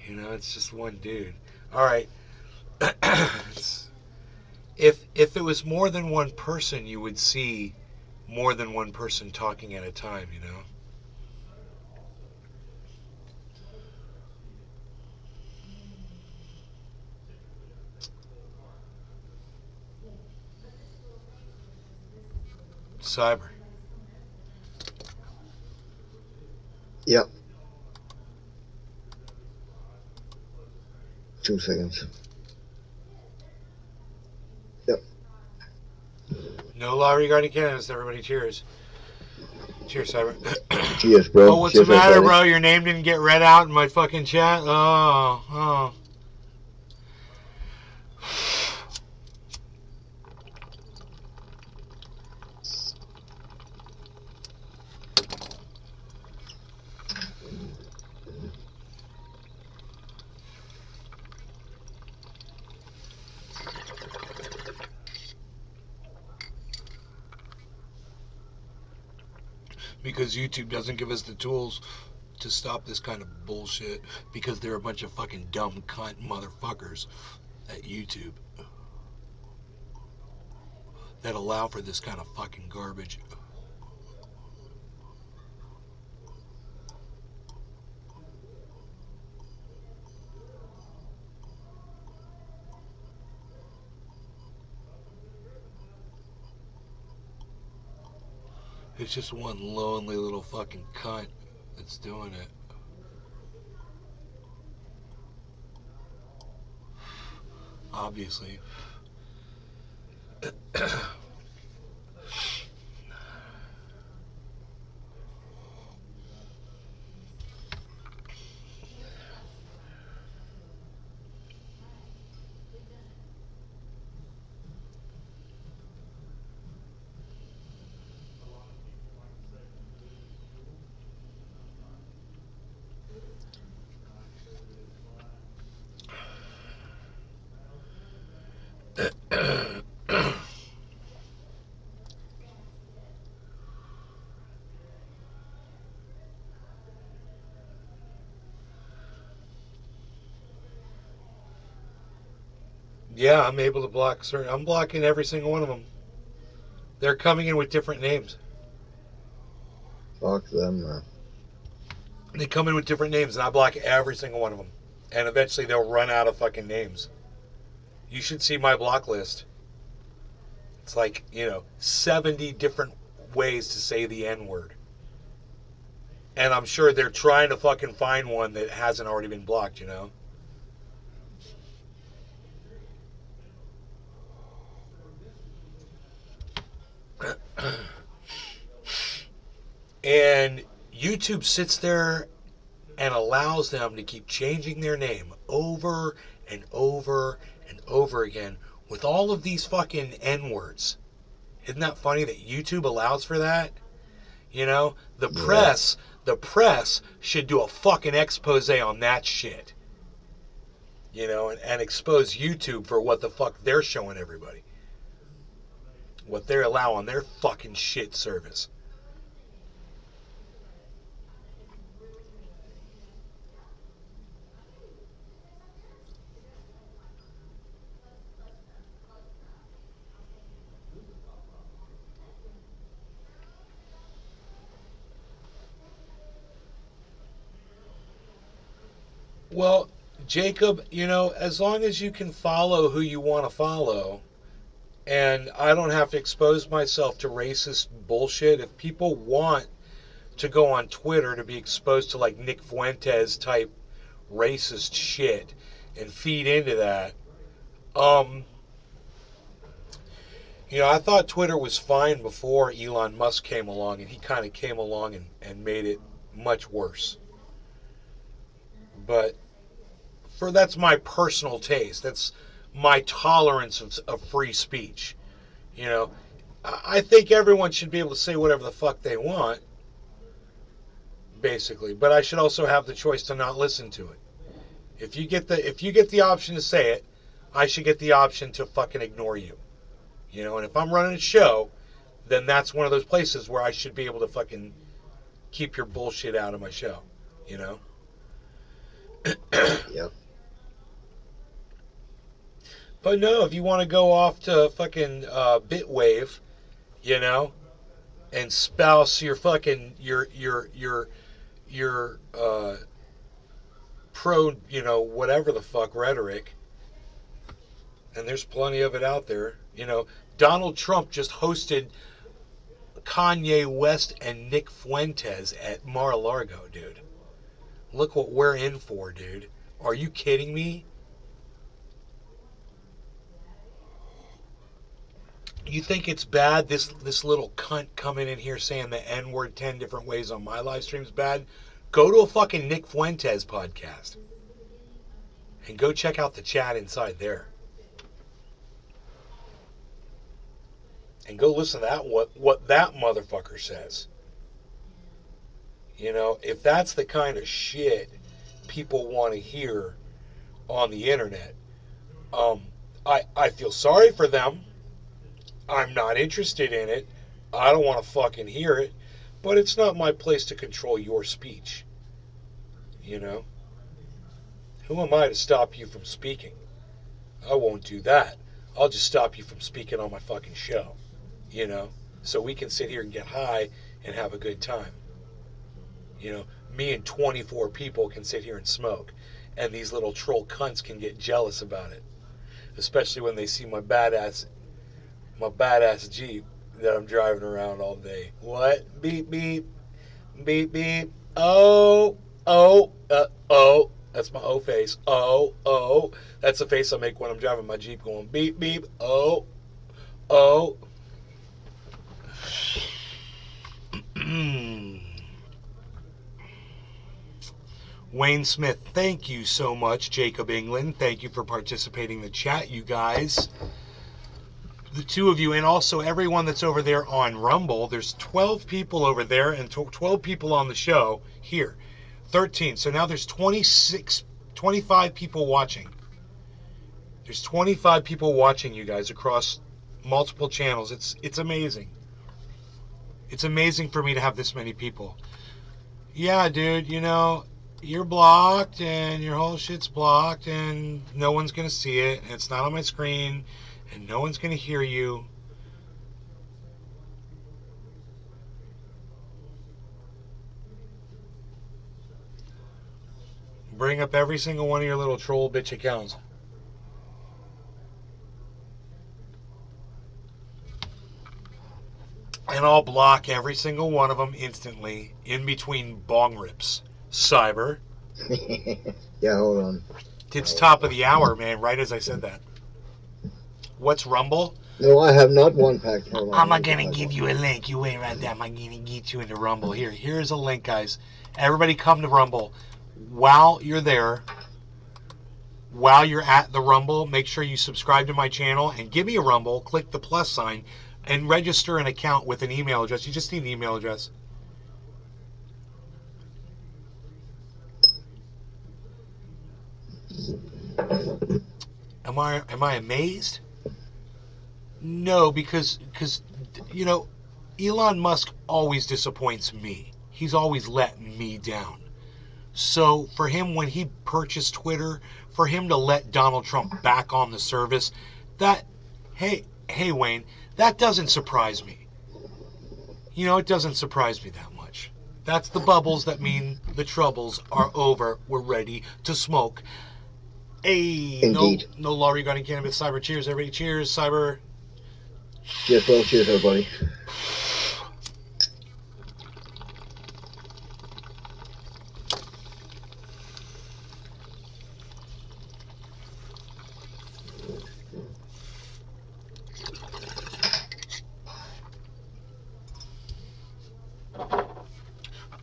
You know, it's just one dude. All right. If it was more than one person, you would see more than one person talking at a time, you know? Cyber. Yep. 2 seconds. Yep. No law regarding cannabis. Everybody cheers. Cheers, Cyber. Cheers, bro. Oh, what's Cheers, the matter, everybody. bro? Your name didn't get read out in my fucking chat? Oh. Because YouTube doesn't give us the tools to stop this kind of bullshit, because they're a bunch of fucking dumb cunt motherfuckers at YouTube that allow for this kind of fucking garbage. It's just one lonely little fucking cunt that's doing it. Obviously. Yeah, I'm able to block certain. I'm blocking every single one of them. They're coming in with different names. Fuck them, man. They come in with different names, and I block every single one of them. And eventually they'll run out of fucking names. You should see my block list. It's like, 70 different ways to say the N-word. And I'm sure they're trying to fucking find one that hasn't already been blocked, you know? And YouTube sits there and allows them to keep changing their name over and over and over again with all of these fucking N-words. Isn't that funny that YouTube allows for that? You know, the press should do a fucking expose on that shit. You know, and expose YouTube for what the fuck they're showing everybody. What they allow on their fucking shit service. Well, Jacob, as long as you can follow who you want to follow, and I don't have to expose myself to racist bullshit, if people want to go on Twitter to be exposed to like Nick Fuentes type racist shit and feed into that, I thought Twitter was fine before Elon Musk came along, and he kind of came along and made it much worse. But that's my personal taste. That's my tolerance of free speech. I think everyone should be able to say whatever the fuck they want, basically. But I should also have the choice to not listen to it. If you get the option to say it, I should get the option to fucking ignore you. You know, and if I'm running a show, then that's one of those places where I should be able to fucking keep your bullshit out of my show. You know? Yep. But no, if you want to go off to fucking Bitwave, you know, and spouse your fucking your pro, you know, whatever the fuck rhetoric, and there's plenty of it out there. You know, Donald Trump just hosted Kanye West and Nick Fuentes at Mar-a-Lago, dude. Look what we're in for, dude. Are you kidding me? You think it's bad this little cunt coming in here saying the N-word 10 different ways on my live stream's bad? Go to a fucking Nick Fuentes podcast and go check out the chat inside there. And go listen to that what that motherfucker says. You know, if that's the kind of shit people want to hear on the internet, I feel sorry for them. I'm not interested in it. I don't want to fucking hear it. But it's not my place to control your speech. You know? Who am I to stop you from speaking? I won't do that. I'll just stop you from speaking on my fucking show. You know? So we can sit here and get high and have a good time. You know? Me and 24 people can sit here and smoke. And these little troll cunts can get jealous about it. Especially when they see my badass Jeep that I'm driving around all day. What? Beep, beep. Beep, beep. Oh. That's my O face. Oh. That's the face I make when I'm driving my Jeep going beep, beep. Oh. Wayne Smith, thank you so much. Jacob England, thank you for participating in the chat, you guys. The two of you, and also everyone that's over there on Rumble. There's 12 people over there and 12 people on the show here. 13. So now there's 25 people watching. There's 25 people watching, you guys, across multiple channels. It's amazing. It's amazing for me to have this many people. Yeah, dude, you know, you're blocked and your whole shit's blocked and no one's going to see it. And it's not on my screen. And no one's going to hear you. Bring up every single one of your little troll bitch accounts. And I'll block every single one of them instantly in between bong rips. Cyber. Yeah, hold on. It's top of the hour, man, right as I said that. What's Rumble? No, I have not one pack. Hold on. I'm going to give you a link. You wait right there. I'm going to get you into Rumble. Here's a link, guys. Everybody come to Rumble. While you're there, while you're at the Rumble, make sure you subscribe to my channel and give me a Rumble. Click the plus sign and register an account with an email address. You just need an email address. Am I amazed? No, because you know, Elon Musk always disappoints me. He's always let me down. So for him, when he purchased Twitter, for him to let Donald Trump back on the service, that, hey Wayne, that doesn't surprise me. You know, it doesn't surprise me that much. That's the bubbles that mean the troubles are over. We're ready to smoke. Hey, Indeed. no law regarding cannabis. Cyber, cheers, everybody. Cheers, Cyber. Cheers, bro. Cheers, everybody.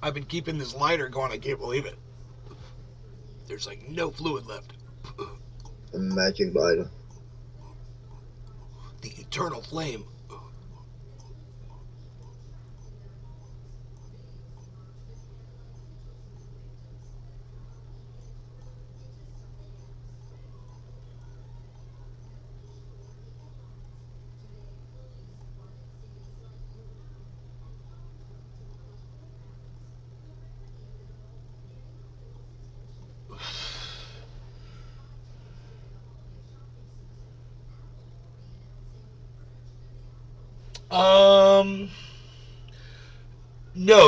I've been keeping this lighter going. I can't believe it. There's like no fluid left. The magic lighter. The eternal flame. No,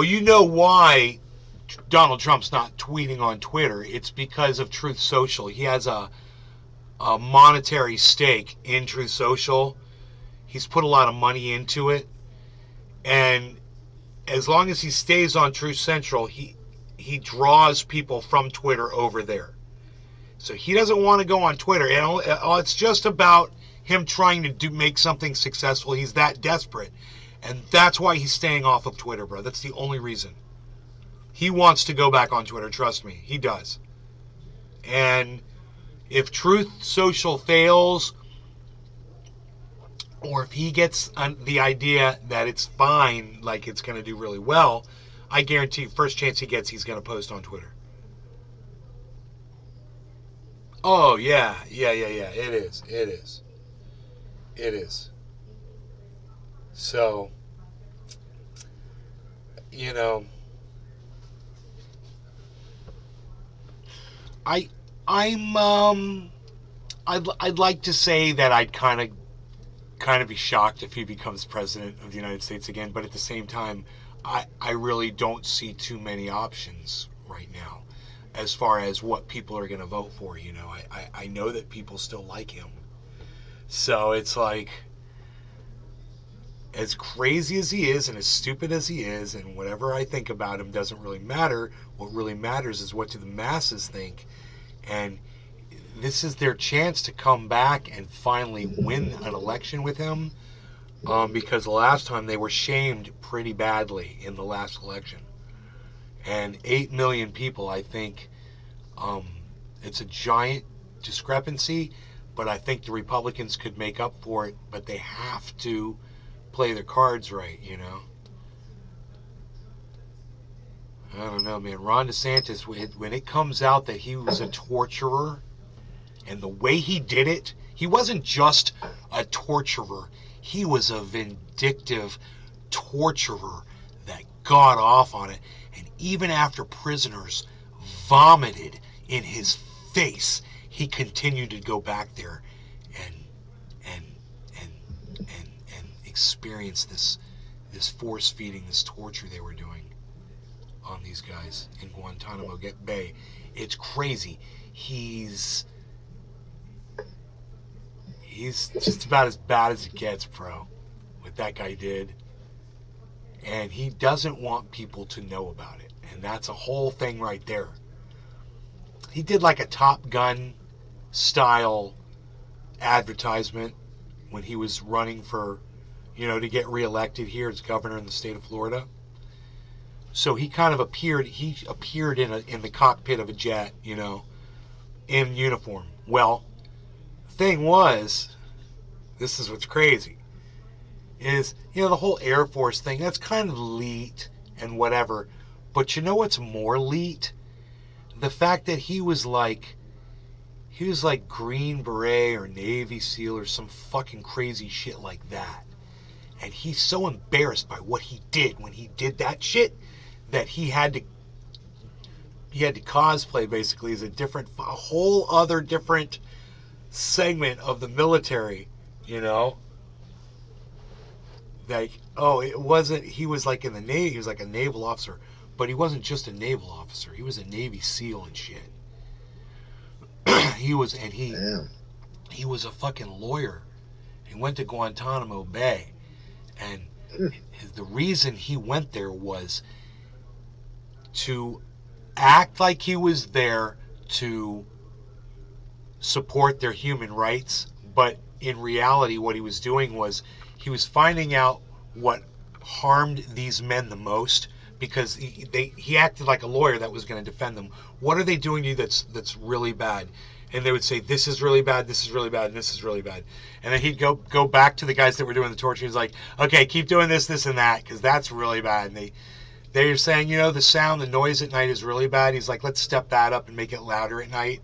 you know why Donald Trump's not tweeting on Twitter. It's because of Truth Social. He has a monetary stake in Truth Social. He's put a lot of money into it. And as long as he stays on Truth Central, he draws people from Twitter over there. So he doesn't want to go on Twitter. It's just about him trying to make something successful. He's that desperate. And that's why he's staying off of Twitter, bro. That's the only reason. He wants to go back on Twitter, trust me. He does. And if Truth Social fails, or if he gets the idea that it's fine, like it's going to do really well, I guarantee first chance he gets, he's going to post on Twitter. Oh, yeah. It is. So, you know, I'd like to say that I'd kind of be shocked if he becomes president of the United States again, but at the same time, I really don't see too many options right now as far as what people are going to vote for. You know, I know that people still like him. So it's like, as crazy as he is and as stupid as he is, and whatever I think about him doesn't really matter. What really matters is what do the masses think. And this is their chance to come back and finally win an election with him, because the last time they were shamed pretty badly in the last election. And 8 million people, I think, it's a giant discrepancy, but I think the Republicans could make up for it, but they have to play their cards right, you know. I don't know, man. Ron DeSantis, when it comes out that he was a torturer, and the way he did it, he wasn't just a torturer. He was a vindictive torturer that got off on it. And even after prisoners vomited in his face, he continued to go back there and experience this force feeding, this torture they were doing on these guys in Guantanamo Bay. It's crazy. He's just about as bad as it gets, bro, what that guy did. And he doesn't want people to know about it. And that's a whole thing right there. He did like a Top Gun style advertisement when he was running for, to get reelected here as governor in the state of Florida. So he kind of appeared in the cockpit of a jet, in uniform. Well, thing was, this is what's crazy, is, the whole Air Force thing, that's kind of elite and whatever. But you know what's more elite? The fact that he was like Green Beret or Navy SEAL or some fucking crazy shit like that. And he's so embarrassed by what he did when he did that shit that he had to cosplay basically as a whole other different segment of the military, Like, it wasn't, he was like in the Navy, he was like a naval officer, but he wasn't just a naval officer, he was a Navy SEAL and shit. He was a fucking lawyer. He went to Guantanamo Bay, and the reason he went there was to act like he was there to support their human rights, but in reality what he was doing was he was finding out what harmed these men the most, because he acted like a lawyer that was going to defend them. What are they doing to you that's really bad? And they would say, this is really bad, this is really bad, and this is really bad. And then he'd go back to the guys that were doing the torture. He's like, okay, keep doing this, this, and that, because that's really bad. And they're saying, the noise at night is really bad. He's like, let's step that up and make it louder at night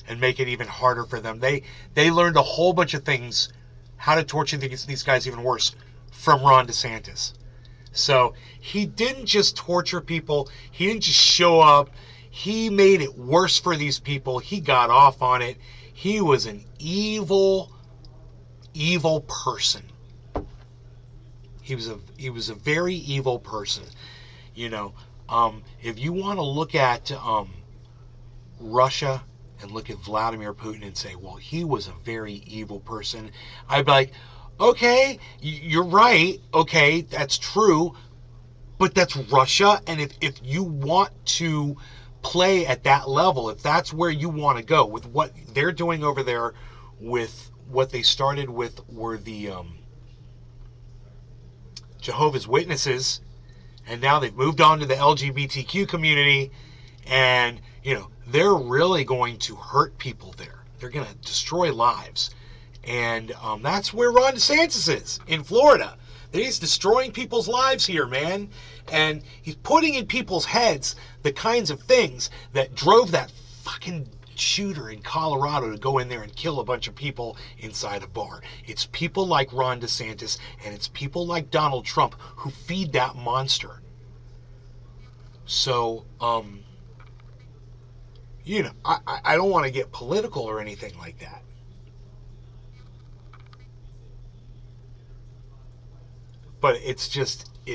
and make it even harder for them. They learned a whole bunch of things, how to torture these guys even worse, from Ron DeSantis. So he didn't just torture people. He didn't just show up. He made it worse for these people. He got off on it. He was an evil, evil person. He was a very evil person. You know, if you want to look at Russia and look at Vladimir Putin and say, well, he was a very evil person, I'd be like, okay, you're right. Okay, that's true. But that's Russia. And if you want to play at that level, if that's where you want to go with what they're doing over there, with what they started with were the Jehovah's Witnesses, and now they've moved on to the LGBTQ community, and they're really going to hurt people there. They're going to destroy lives, and that's where Ron DeSantis is in Florida. He's destroying people's lives here, man, and he's putting in people's heads the kinds of things that drove that fucking shooter in Colorado to go in there and kill a bunch of people inside a bar. It's people like Ron DeSantis and it's people like Donald Trump who feed that monster. So, I don't want to get political or anything like that. But it's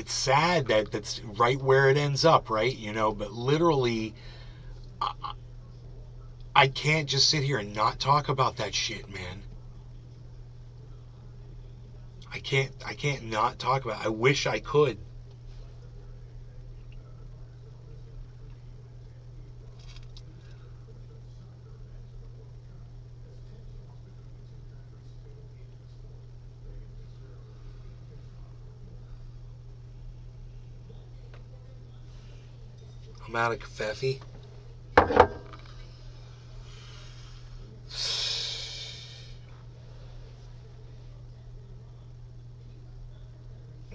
sad that that's right where it ends up, right? But literally, I can't just sit here and not talk about that shit, man. I can't not talk about it. I wish I could. I'm out of Covfefe.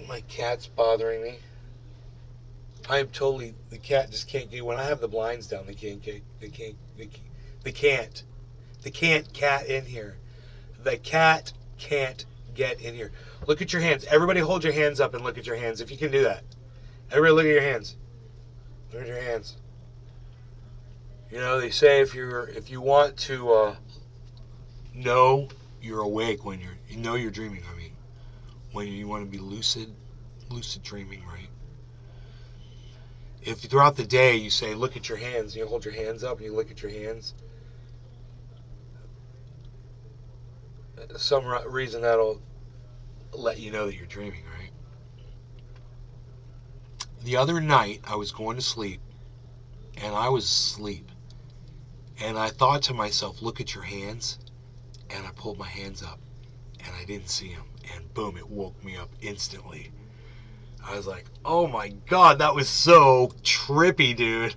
My cat's bothering me. I am totally, the cat just can't get, when I have the blinds down, they can't cat in here. The cat can't get in here. Look at your hands. Everybody hold your hands up and look at your hands if you can do that. Everybody look at your hands. Look at your hands. They say if you want to know you're awake when you're dreaming, I mean, when you want to be lucid dreaming, right? If throughout the day you say, look at your hands, you hold your hands up and you look at your hands, some reason that'll let you know that you're dreaming, right? The other night I was going to sleep and I was asleep and I thought to myself, look at your hands, and I pulled my hands up and I didn't see them, and boom, it woke me up instantly. I was like, oh my god, that was so trippy, dude.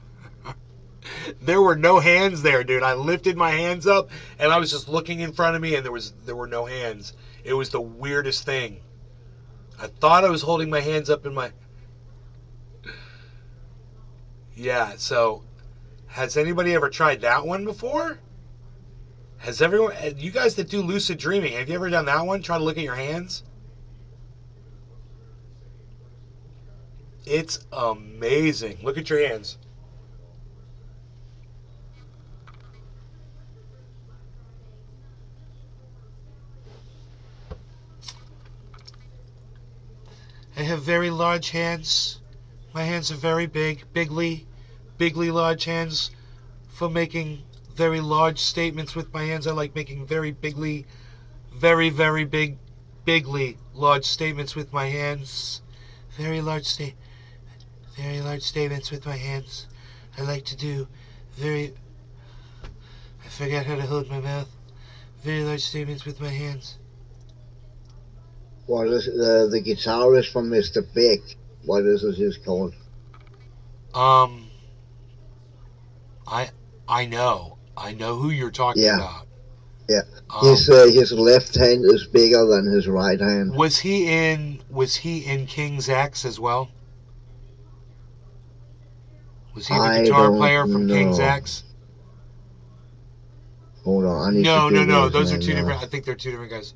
There were no hands there, dude. I lifted my hands up and I was just looking in front of me and there were no hands. It was the weirdest thing. I thought I was holding my hands up in my... Yeah, so has anybody ever tried that one before? Has everyone, you guys that do lucid dreaming, have you ever done that one? Try to look at your hands? It's amazing. Look at your hands. I have very large hands. My hands are very bigly large hands for making very large statements with my hands. I like making very bigly large statements with my hands. Very large statements with my hands. I like to do I forget how to hold my mouth. Very large statements with my hands. What is the guitarist from Mr. Big? What is his called? I know who you're talking about. Yeah. His left hand is bigger than his right hand. Was he in King's X as well? Was he the guitar player from King's X? Hold on. No. Those are two different. I think they're two different guys.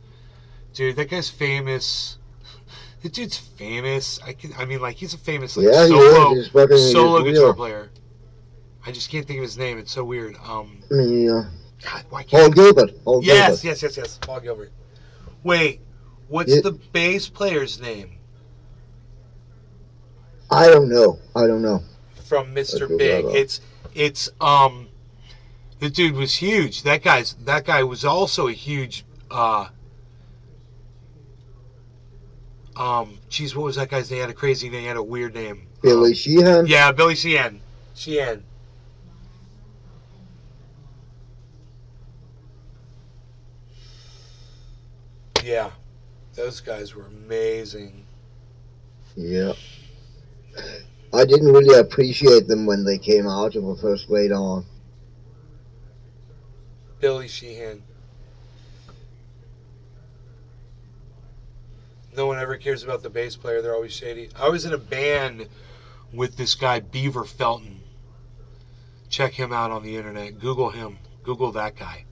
Dude, that guy's famous. The dude's famous. He's a famous solo guitar player. I just can't think of his name. It's so weird. God, why can't Paul Gilbert. Yes. Paul Gilbert. Wait, what's the bass player's name? I don't know. I don't know. From Let's Mr. look Big. that up. It's the dude was huge. That guy was also a huge geez, what was that guy's name? He had a crazy name, he had a weird name. Billy Sheehan. Yeah, Billy Sheehan. Sheehan. Yeah. Those guys were amazing. Yeah. I didn't really appreciate them when they came out of the first grade on. Billy Sheehan. No one ever cares about the bass player. They're always shady. I was in a band with this guy, Beaver Felton. Check him out on the internet. Google him. Google that guy.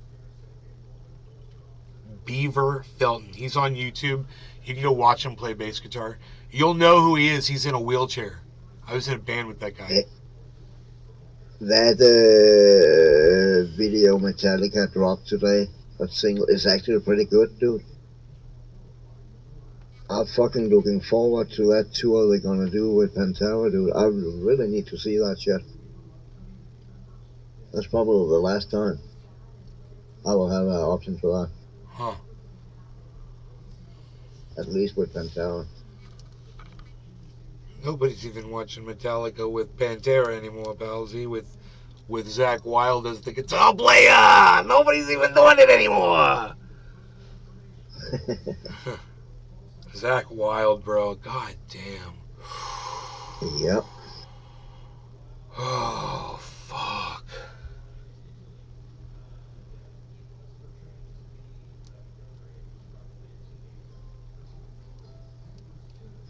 Beaver Felton. He's on YouTube. You can go watch him play bass guitar. You'll know who he is. He's in a wheelchair. I was in a band with that guy. That video Metallica dropped today, that single, is actually pretty good, dude. I'm fucking looking forward to that tour they're gonna do with Pantera, dude. I really need to see that shit. That's probably the last time I will have an option for that. Huh. At least with Pantera. Nobody's even watching Metallica with Pantera anymore, Palsy. With Zakk Wylde as the guitar player. Nobody's even doing it anymore. Zakk Wylde, bro. God damn. Yep. Oh, fuck.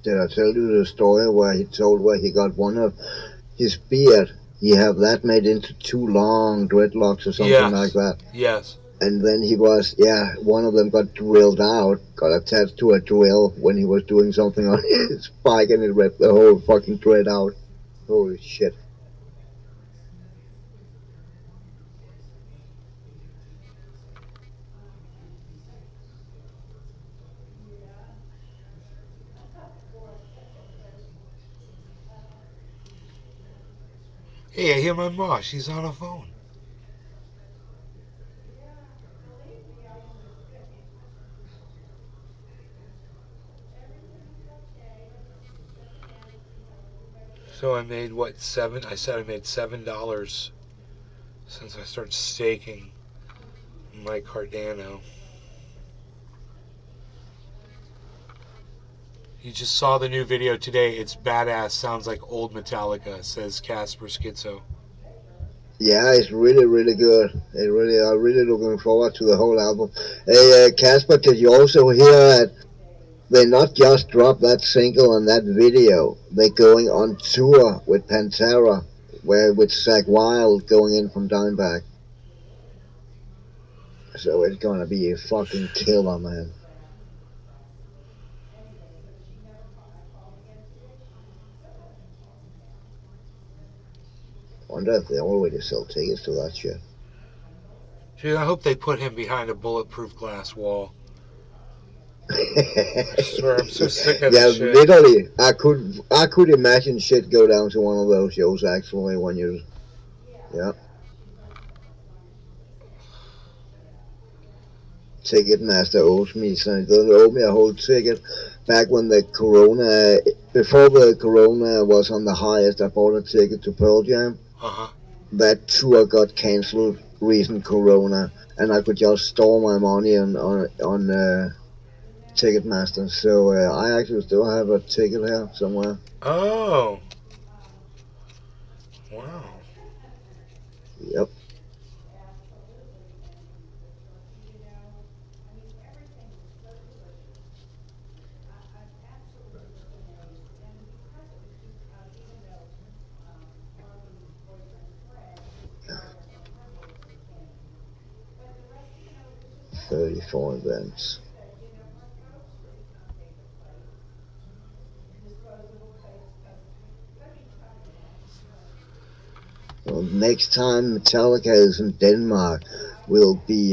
Did I tell you the story where he told where he got one of his beard? He have that made into 2 long dreadlocks or something like that. Yes. And then he was, one of them got drilled out, got attached to a drill when he was doing something on his bike, and it ripped the whole fucking dread out. Holy shit. Hey, I hear my ma. She's on the phone. So I made what, $7? I said I made $7 since I started staking my Cardano. You just saw the new video today. It's badass. Sounds like old Metallica, says Casper Schizo. Yeah, it's really, really good. I'm really looking forward to the whole album. Hey, Casper, did you also hear that they not just dropped that single and that video? They're going on tour with Pantera, with Zakk Wylde going in from Dimebag. So it's gonna be a fucking killer, man. Wonder if they already sell tickets to that shit. Dude, I hope they put him behind a bulletproof glass wall. I swear, I'm so sick of this shit. Literally, I could imagine shit go down to one of those shows actually when you, yeah. Ticketmaster owes me something. They owe me a whole ticket. Back when before the Corona was on the highest, I bought a ticket to Pearl Jam. That tour got cancelled recent Corona, and I could just store my money on Ticketmaster. So I actually still have a ticket here somewhere. Oh. Wow. Yep. $34 events. Well, next time Metallica is in Denmark will be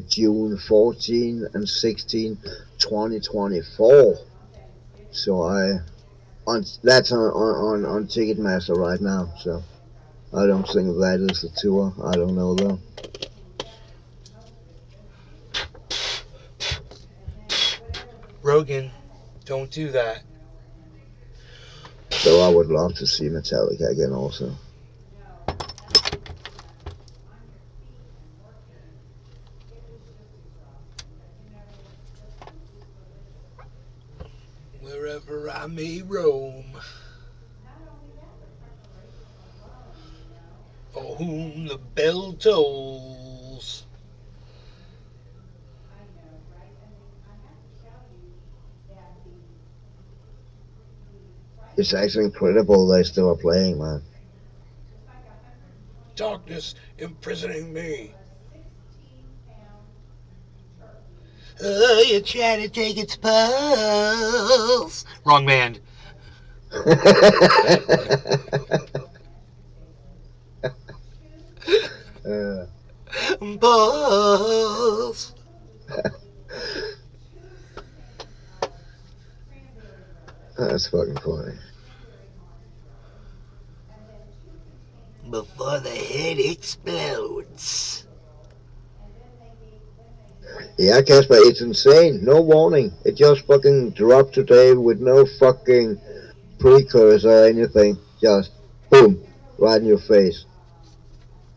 June 14 and 16, 2024. So That's on Ticketmaster right now. So I don't think that is the tour. I don't know though. Rogan, don't do that. So I would love to see Metallica again also. Wherever I may roam. For whom the bell tolls. It's actually incredible they still are playing, man. Darkness imprisoning me. Oh, you're trying to take its pulse. Wrong band. Pulse. That's fucking funny. Before the head explodes. Yeah, Casper, it's insane. No warning. It just fucking dropped today with no fucking precursor or anything. Just boom, right in your face.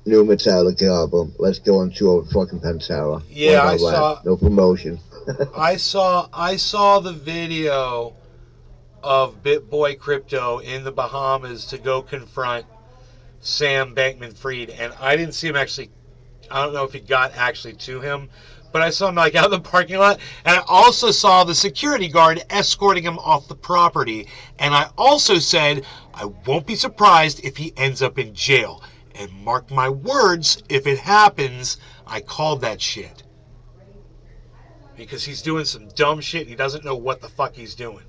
New Metallica album. Let's go on tour with fucking Pantera. Yeah, I What about saw. that? No promotion. I saw the video of BitBoy Crypto in the Bahamas to go confront Sam Bankman-Fried, and I didn't see him actually. I don't know if he got actually to him, but I saw him like out in the parking lot, and I also saw the security guard escorting him off the property. And I also said I won't be surprised if he ends up in jail. And mark my words, if it happens, I called that shit. Because he's doing some dumb shit. He doesn't know what the fuck he's doing.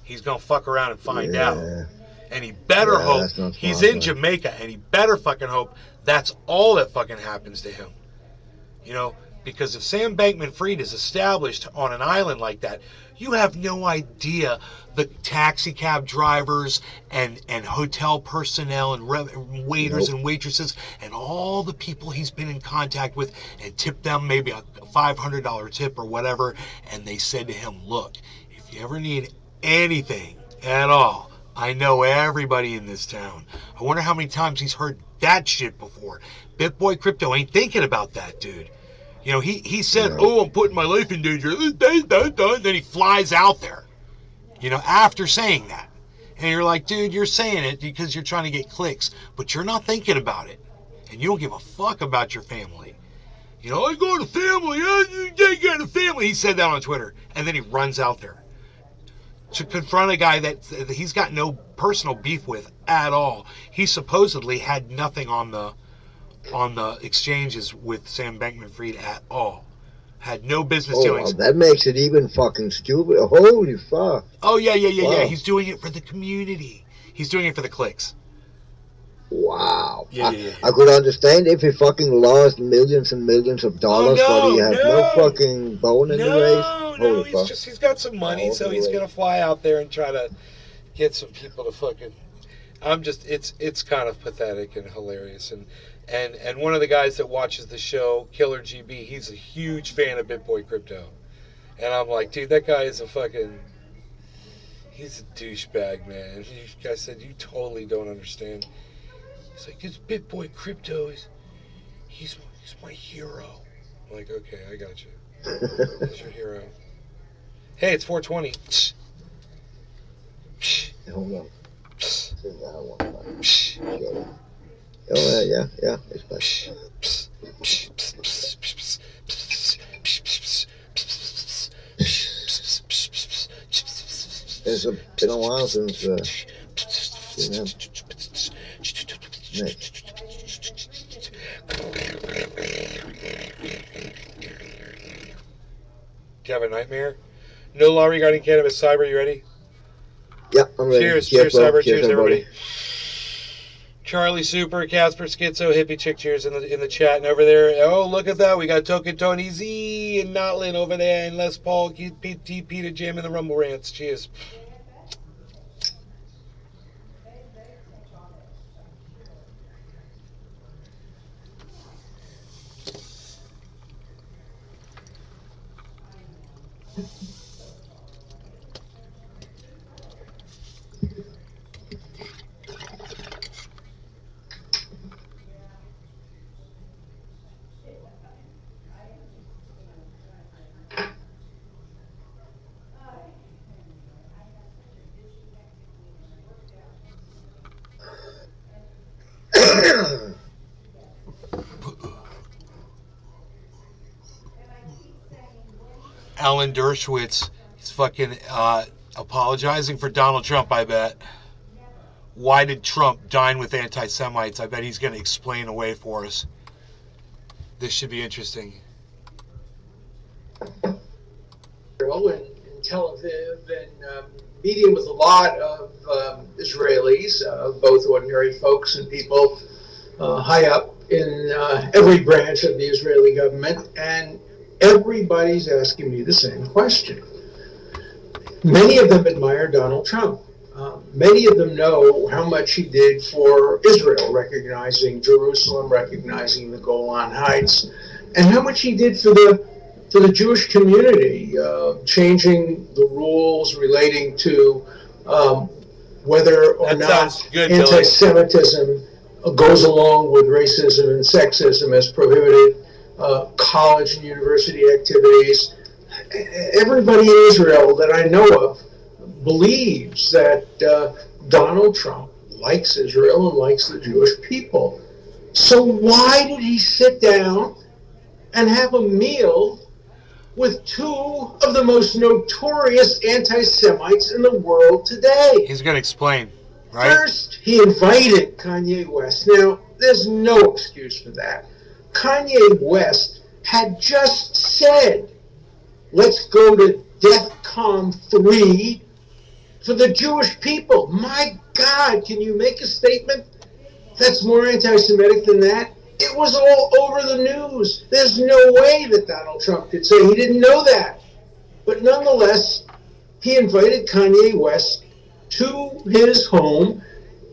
He's going to fuck around and find out. And he better hope he's in Jamaica, and he better fucking hope that's all that fucking happens to him. You know, because if Sam Bankman-Fried is established on an island like that, you have no idea the taxi cab drivers and hotel personnel and waiters and waitresses and all the people he's been in contact with and tipped them maybe a $500 tip or whatever. And they said to him, look, if you ever need anything at all, I know everybody in this town. I wonder how many times he's heard that shit before. BitBoy Crypto ain't thinking about that, dude. You know, he said, oh, I'm putting my life in danger. Then he flies out there, you know, after saying that. And you're like, dude, you're saying it because you're trying to get clicks, but you're not thinking about it. And you don't give a fuck about your family. You know, I got a family. I got a family. He said that on Twitter. And then he runs out there to confront a guy that he's got no personal beef with at all. He supposedly had nothing on the exchanges with Sam Bankman-Fried at all. Had no business dealings. That makes it even fucking stupid. Holy fuck. Oh, yeah. He's doing it for the community. He's doing it for the clicks. Wow. Yeah. I could understand if he fucking lost millions and millions of dollars, but he has no fucking bone in the race. No, he's got some money, so he's going to fly out there and try to get some people to fucking... it's kind of pathetic and hilarious. And one of the guys that watches the show, Killer GB, he's a huge fan of BitBoy Crypto. And I'm like, dude, that guy is he's a douchebag, man. I said, you totally don't understand. He's like, this BitBoy Crypto he's my hero. I'm like, okay, I got you. He's your hero. Hey, it's 420. Hold on. Oh, yeah, it's back. It's been a while since, Do you have a nightmare? No law regarding cannabis. Cyber, you ready? Yeah, I'm ready. Cheers, Cyber. Cheers, everybody. Charlie Super, Casper Schizo, Hippie Chick, cheers in the chat. And over there, oh, look at that. We got Token Tony Z and Notlin over there, and Les Paul, TP to Jam in the Rumble Rants. Cheers. Alan Dershowitz is fucking apologizing for Donald Trump, I bet. Why did Trump dine with anti-Semites? I bet he's going to explain away for us. This should be interesting. And Tel Aviv and meeting with a lot of Israelis, both ordinary folks and people high up in every branch of the Israeli government, and everybody's asking me the same question. Many of them admire Donald Trump. Many of them know how much he did for Israel, recognizing Jerusalem, recognizing the Golan Heights, and how much he did for the Jewish community, changing the rules relating to whether or not anti-Semitism goes along with racism and sexism as prohibited, college and university activities. Everybody in Israel that I know of believes that Donald Trump likes Israel and likes the Jewish people. So why did he sit down and have a meal with two of the most notorious anti-Semites in the world today? He's going to explain, right? First, he invited Kanye West. Now, there's no excuse for that. Kanye West had just said, let's go to DEFCON 3 for the Jewish people. My God, can you make a statement that's more anti-Semitic than that? It was all over the news. There's no way that Donald Trump could say he didn't know that. But nonetheless, he invited Kanye West to his home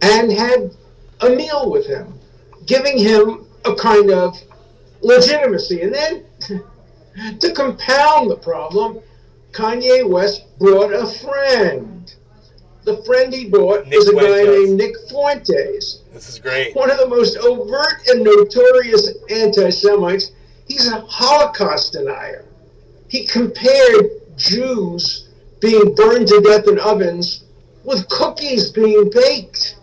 and had a meal with him, giving him a kind of legitimacy. And then, to compound the problem, Kanye West brought a friend. The friend he brought was a guy named Nick Fuentes. This is great. One of the most overt and notorious anti-Semites. He's a Holocaust denier. He compared Jews being burned to death in ovens with cookies being baked.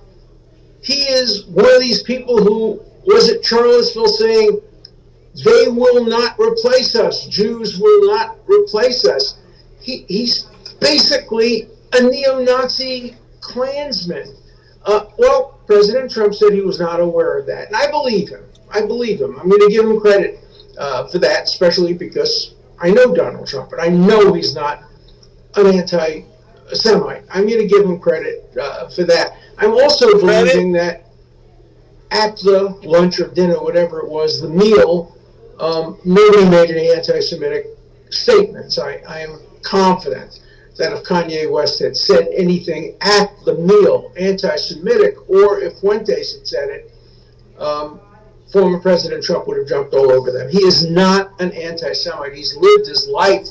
He is one of these people who was at Charlottesville saying, they will not replace us. Jews will not replace us. He's basically a neo-Nazi Klansman. Well, President Trump said he was not aware of that. And I believe him. I'm going to give him credit for that, especially because I know Donald Trump, and I know he's not an anti-Semite. I'm going to give him credit for that. I'm also believing that at the lunch or dinner, whatever it was, the meal, nobody made any anti-Semitic statements. I am confident that if Kanye West had said anything at the meal anti-Semitic, or if Fuentes had said it, former President Trump would have jumped all over them. He is not an anti-Semite. He's lived his life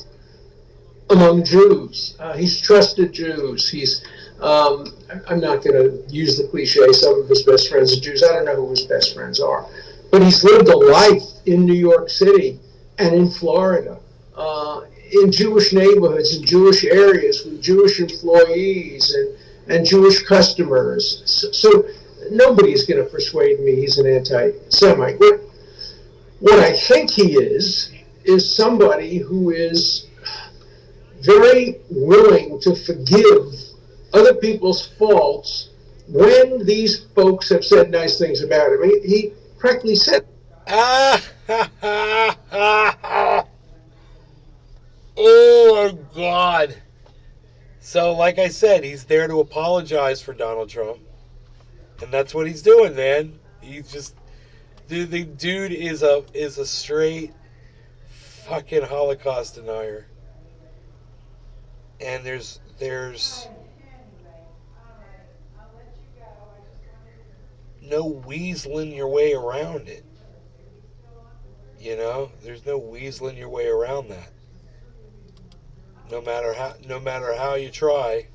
among Jews. He's trusted Jews. I'm not going to use the cliche, some of his best friends are Jews. I don't know who his best friends are. But he's lived a life in New York City and in Florida, in Jewish neighborhoods, in Jewish areas, with Jewish employees and Jewish customers. So nobody's going to persuade me he's an anti-Semite. What I think he is somebody who is very willing to forgive other people's faults when these folks have said nice things about him. He practically said, oh, my God. So, like I said, he's there to apologize for Donald Trump. And that's what he's doing, man. He's just... Dude, the dude is a straight fucking Holocaust denier. And there's no weaseling your way around it. You know? There's no weaseling your way around that. No matter how you try.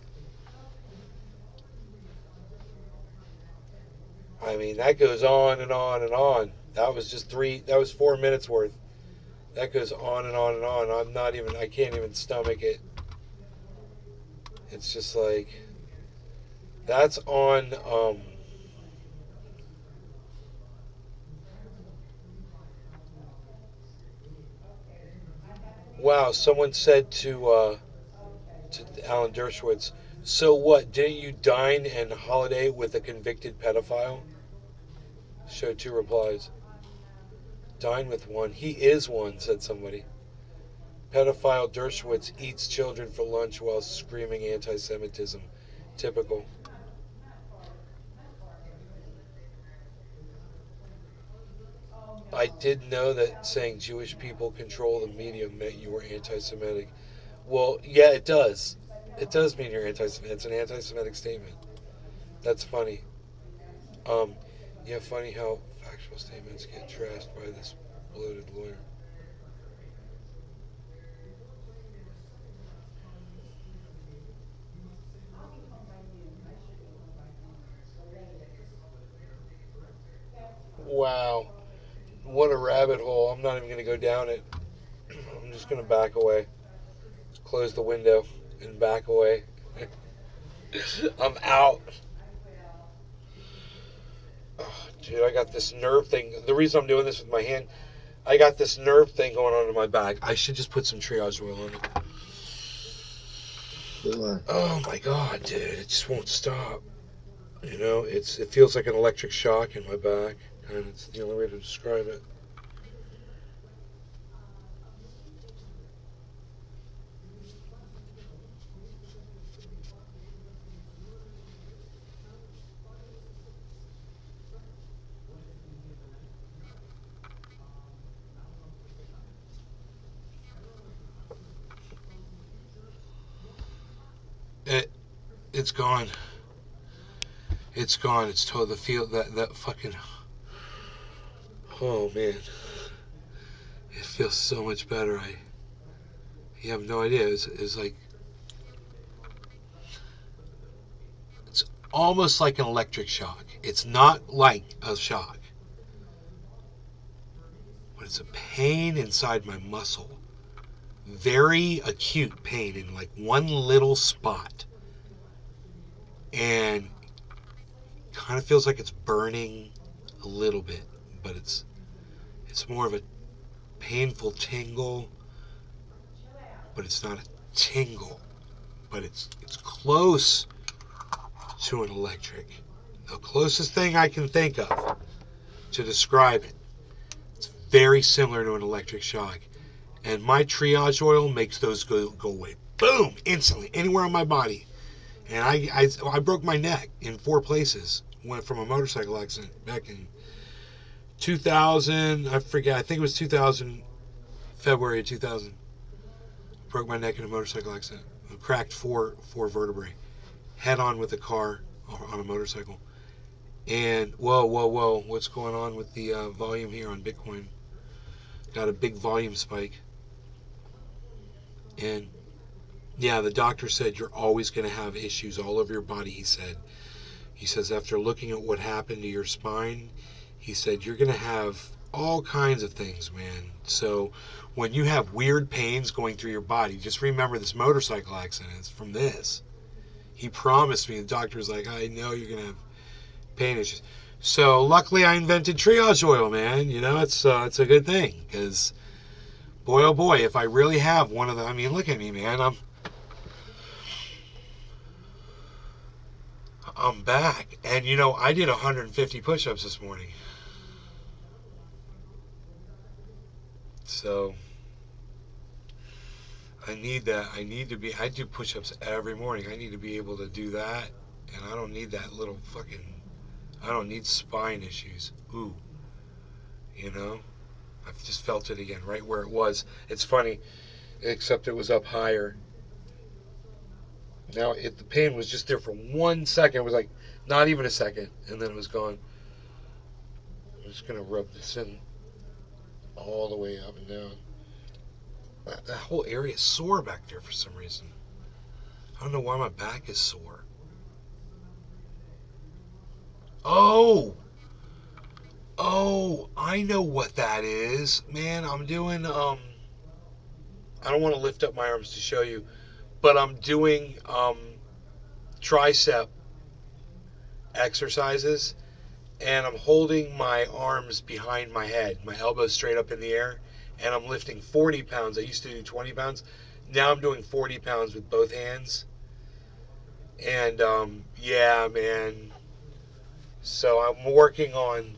I mean, that goes on and on and on. That was 4 minutes worth. That goes on and on and on. I can't even stomach it. It's just like, that's on, wow, someone said to Alan Dershowitz, so what, didn't you dine and holiday with a convicted pedophile? Show 2 replies. Dine with one. He is one, said somebody. Pedophile Dershowitz eats children for lunch while screaming anti-Semitism. Typical. I did know that saying Jewish people control the media meant you were anti-Semitic. Well, yeah, it does. It does mean you're anti-Semitic. It's an anti-Semitic statement. That's funny. Um, yeah, funny how factual statements get trashed by this bloated lawyer. Wow. What a rabbit hole. I'm not even going to go down it. I'm just going to back away. Close the window and back away. I'm out. Oh, dude, I got this nerve thing. The reason I'm doing this with my hand, I got this nerve thing going on in my back. I should just put some triage oil on it. Oh my god, dude, it just won't stop. You know, it feels like an electric shock in my back, and it's the only way to describe it. It's gone. It's gone. It's total. The feel that fucking. Oh man, it feels so much better. You have no idea. It's like, it's almost like an electric shock. It's not like a shock, but it's a pain inside my muscle. Very acute pain in like one little spot, and kind of feels like it's burning a little bit, but it's more of a painful tingle, but it's not a tingle, but it's close to an electric. The closest thing I can think of to describe it. It's very similar to an electric shock, and my triage oil makes those go away. Boom, instantly, anywhere on my body. And I broke my neck in 4 places. Went from a motorcycle accident back in 2000. I forget. I think it was 2000, February of 2000. Broke my neck in a motorcycle accident. I cracked four vertebrae, head on with a car on a motorcycle. And whoa, what's going on with the volume here on Bitcoin? Got a big volume spike. And yeah, the doctor said you're always going to have issues all over your body, he said. He says after looking at what happened to your spine, he said you're going to have all kinds of things, man. So when you have weird pains going through your body, just remember this motorcycle accident is from this. He promised me, the doctor was like, I know you're going to have pain issues. So luckily I invented triage oil, man. You know, it's a good thing, because boy, oh boy, if I really have one of the, I mean, look at me, man. I'm back. And you know, I did 150 push-ups this morning. So I need that. I do push-ups every morning. I need to be able to do that. And I don't need that little fucking, I don't need spine issues. Ooh. You know? I've just felt it again, right where it was. It's funny, except it was up higher. Now, the pain was just there for 1 second. It was like, not even a second. And then it was gone. I'm just going to rub this in all the way up and down. That whole area is sore back there for some reason. I don't know why my back is sore. Oh! Oh, I know what that is. Man, I'm doing, I don't want to lift up my arms to show you, but I'm doing, tricep exercises, and I'm holding my arms behind my head, my elbows straight up in the air, and I'm lifting 40 pounds. I used to do 20 pounds. Now I'm doing 40 pounds with both hands. And, yeah, man. So I'm working on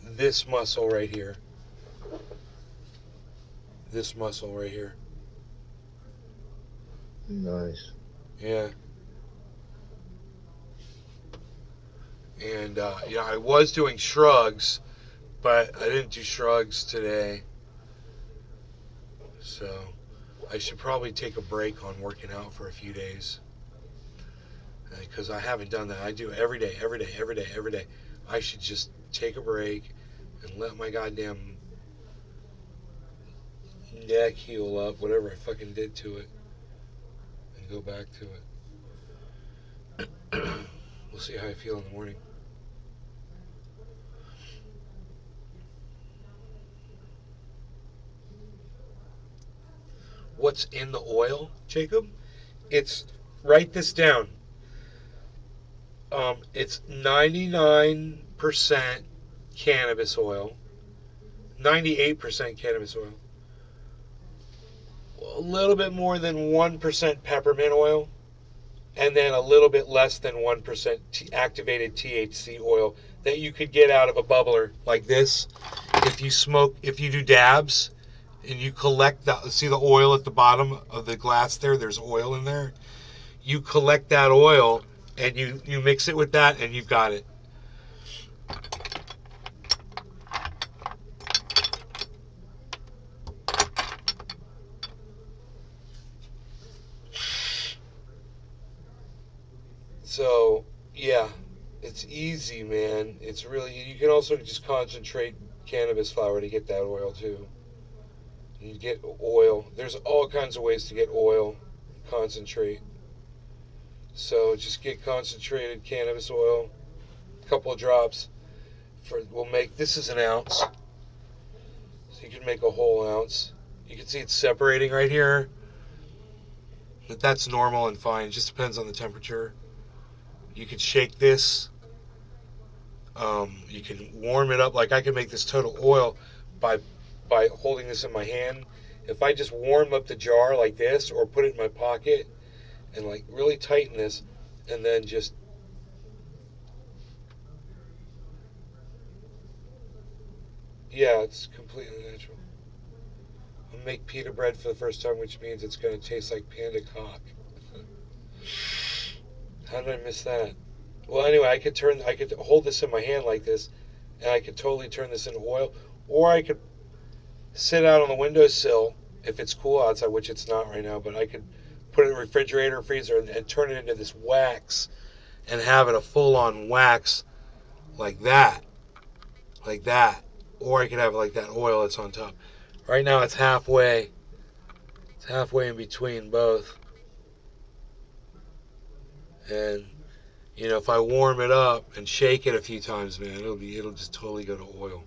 this muscle right here. This muscle right here. Nice. Yeah. And, I was doing shrugs, but I didn't do shrugs today. So I should probably take a break on working out for a few days. Because I haven't done that. I do every day, every day, every day, every day. I should just take a break and let my goddamn neck heal up, whatever I fucking did to it, and go back to it. We'll see how I feel in the morning. What's in the oil, Jacob? It's, write this down. It's 99% cannabis oil, 98% cannabis oil, a little bit more than 1% peppermint oil, and then a little bit less than 1% activated THC oil that you could get out of a bubbler like this. If you do dabs and you collect see the oil at the bottom of the glass there, there's oil in there. You collect that oil and you mix it with that and you've got it. So, yeah, it's easy, man. It's really, you can also just concentrate cannabis flower to get that oil too. You get oil. There's all kinds of ways to get oil, concentrate. So just get concentrated cannabis oil, a couple of drops. This is an ounce. So you can make a whole ounce. You can see it's separating right here. But that's normal and fine. It just depends on the temperature. You could shake this. You can warm it up. Like I can make this total oil by holding this in my hand. If I just warm up the jar like this or put it in my pocket and like really tighten this and then just it's completely natural. I'm gonna make pita bread for the first time, which means it's gonna taste like panda cock. How did I miss that? Well, anyway, I could hold this in my hand like this, and I could totally turn this into oil, or I could sit out on the windowsill if it's cool outside, which it's not right now. But I could put it in the refrigerator, freezer, and turn it into this wax, and have it a full-on wax like that, or I could have it like that oil that's on top. Right now, it's halfway. It's halfway in between both, and if I warm it up and shake it a few times, man, it'll just totally go to oil.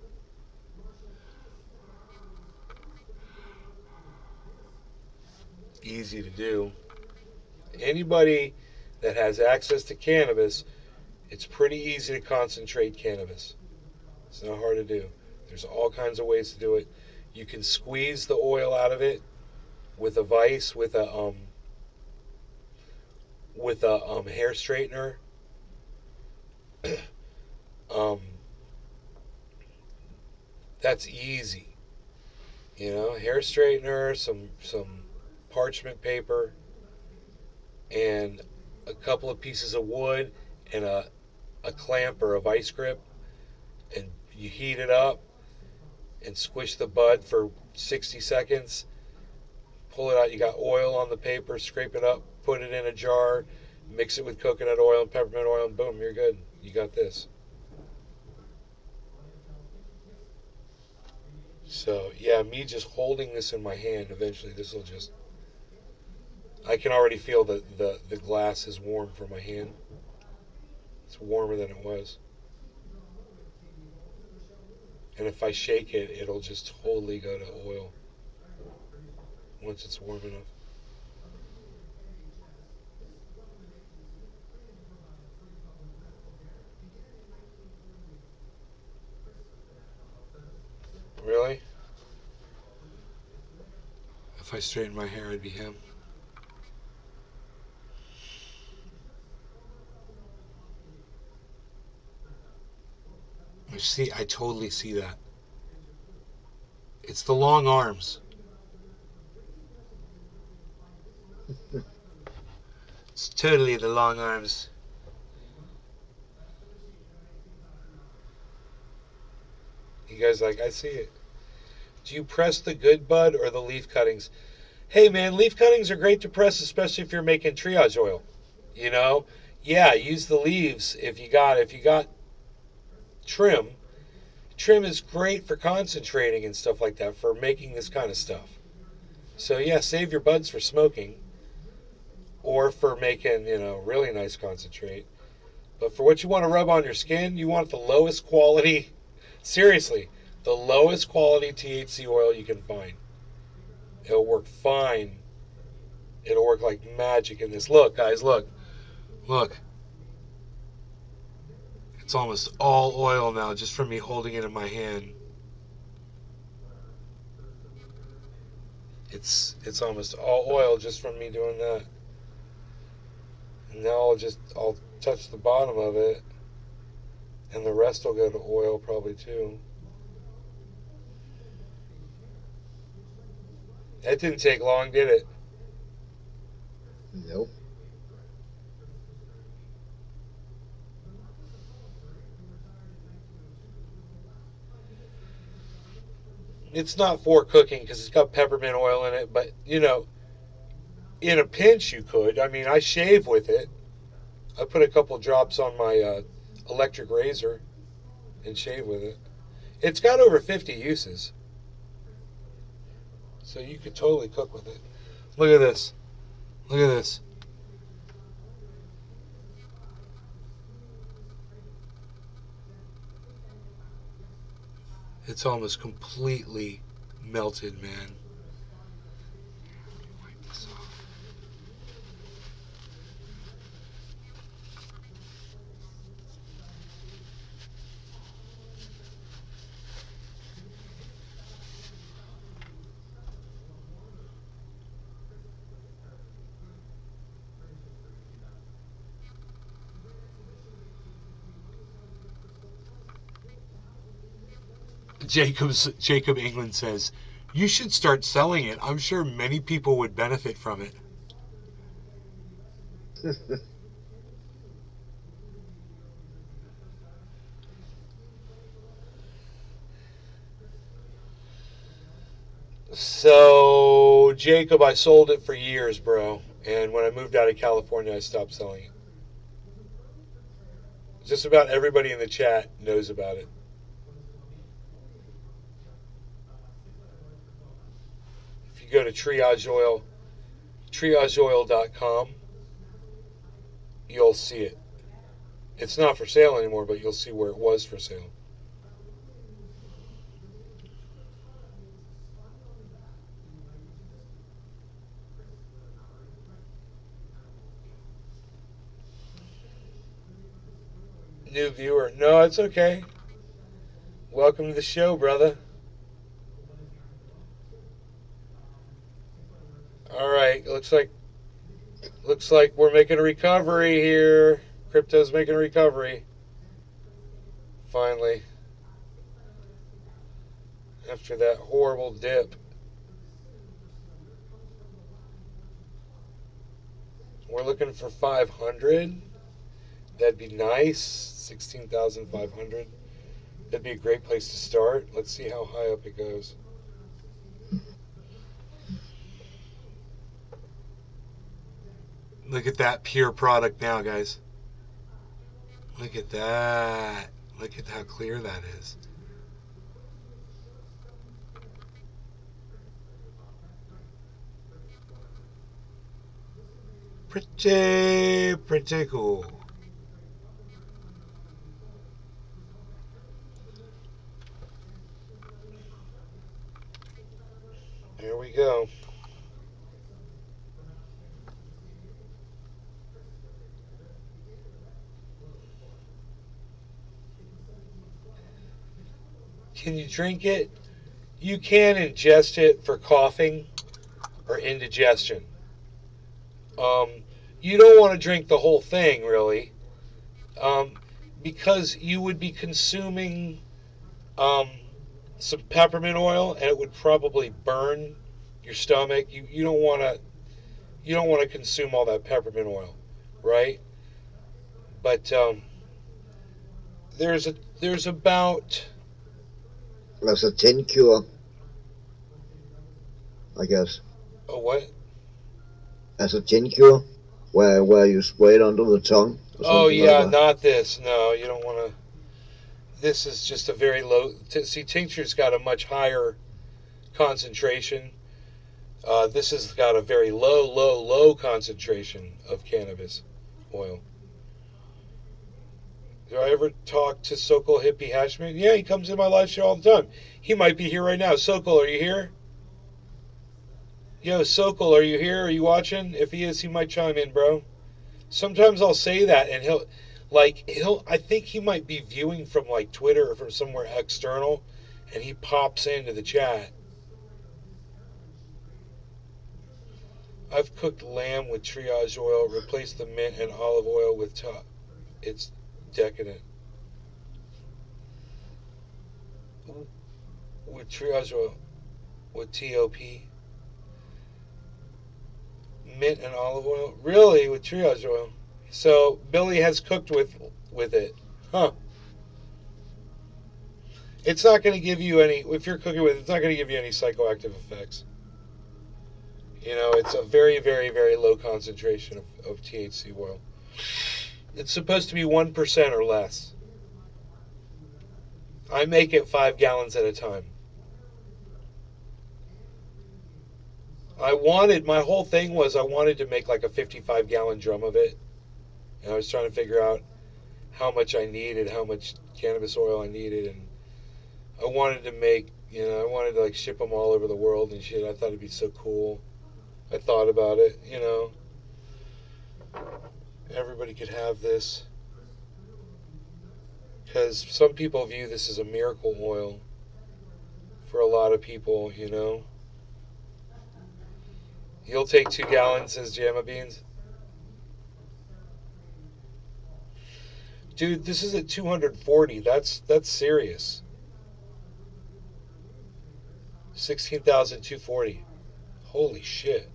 Easy to do. Anybody that has access to cannabis, it's pretty easy to concentrate cannabis. It's not hard to do. There's all kinds of ways to do it. You can squeeze the oil out of it with a vise, with a hair straightener. That's easy. Hair straightener, some parchment paper, and a couple of pieces of wood, and a clamp or a vice grip, and you heat it up and squish the bud for 60 seconds. Pull it out. You got oil on the paper. Scrape it up. Put it in a jar. Mix it with coconut oil and peppermint oil, and boom, you're good. You got this. So, yeah, me just holding this in my hand, eventually this will just... I can already feel that the glass is warm from my hand. It's warmer than it was. And if I shake it, it'll just totally go to oil once it's warm enough. Really? If I straightened my hair, I'd be him. See, I totally see that. It's the long arms. It's totally the long arms. You guys like, I see it. Do you press the good bud or the leaf cuttings? Hey man, leaf cuttings are great to press, especially if you're making triage oil. You know? Yeah, use the leaves if you got trim. Trim is great for concentrating and stuff like that, for making this kind of stuff. So yeah, save your buds for smoking or for making, really nice concentrate. But for what you want to rub on your skin, you want the lowest quality, seriously, the lowest quality THC oil you can find. It'll work fine. It'll work like magic in this. Look, guys, look. Look. It's almost all oil now just from me holding it in my hand. It's almost all oil just from me doing that. And now I'll touch the bottom of it, and the rest will go to oil probably too. That didn't take long, did it? Nope. It's not for cooking because it's got peppermint oil in it, but in a pinch you could. I mean, I shave with it. I put a couple drops on my electric razor and shave with it. It's got over 50 uses. So you could totally cook with it. Look at this. Look at this. It's almost completely melted, man. Wipe this off. Jacob England says, you should start selling it. I'm sure many people would benefit from it. So, Jacob, I sold it for years, bro. And when I moved out of California, I stopped selling it. Just about everybody in the chat knows about it. If you go to triageoil.com, you'll see it. It's not for sale anymore, but you'll see where it was for sale. New viewer. No, it's okay. Welcome to the show, brother. All right, looks like we're making a recovery here. Crypto's making a recovery. Finally. After that horrible dip. We're looking for 500. That'd be nice. 16,500. That'd be a great place to start. Let's see how high up it goes. Look at that pure product now, guys. Look at that. Look at how clear that is. Pretty cool. Here we go. Can you drink it? You can ingest it for coughing or indigestion. Um, you don't want to drink the whole thing, really, um, because you would be consuming um, some peppermint oil, and it would probably burn your stomach. You don't want to consume all that peppermint oil, right? But there's about As a tin cure, I guess. a what? As a tin cure, where you spray it under the tongue or Oh something like yeah, that. not this. No, you don't want to. This is just a very low. See, tincture's got a much higher concentration. This has got a very low concentration of cannabis oil. Do I ever talk to Sokol Hippie Hashman? Yeah, he comes in my live show all the time. He might be here right now. Sokol, are you here? Yo, Sokol, are you here? Are you watching? If he is, he might chime in, bro. Sometimes I'll say that, and I think he might be viewing from like Twitter or from somewhere external, and he pops into the chat. I've cooked lamb with triage oil, replaced the mint and olive oil with top. It's decadent. With triage oil, with TOP, mint and olive oil. Really, with triage oil. So Billy has cooked with it, huh? It's not going to give you any. If you're cooking with it, it's not going to give you any psychoactive effects. You know, it's a very low concentration of THC oil. It's supposed to be 1% or less. I make it 5 gallons at a time. My whole thing was I wanted to make like a 55-gallon drum of it. And I was trying to figure out how much I needed, how much cannabis oil I needed. And I wanted to I wanted to like ship them all over the world and shit. I thought it'd be so cool. I thought about it, everybody could have this. Because some people view this as a miracle oil for a lot of people. You'll take 2 gallons, says Jamma Beans. Dude, this is at 240. That's serious. 16,240. Holy shit.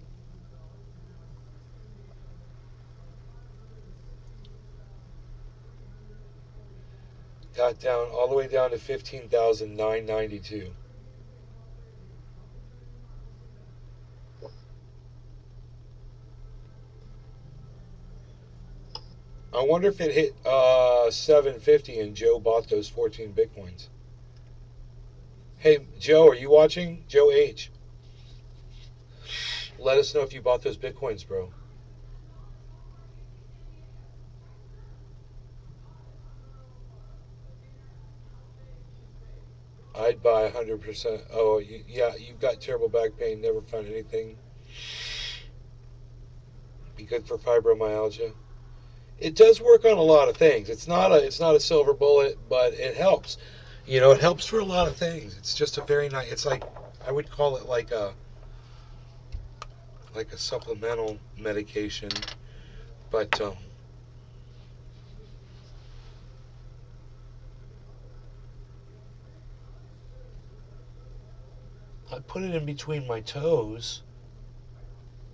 Got down all the way down to 15,992. I wonder if it hit 750 and Joe bought those 14 Bitcoins. Hey, Joe, are you watching? Joe H. Let us know if you bought those Bitcoins, bro. I'd buy 100%. Oh, yeah, you've got terrible back pain, never found anything. Be good for fibromyalgia. It does work on a lot of things. It's not a silver bullet, but it helps. It helps for a lot of things. It's just a very nice. It's like I would call it like a supplemental medication, but I put it in between my toes.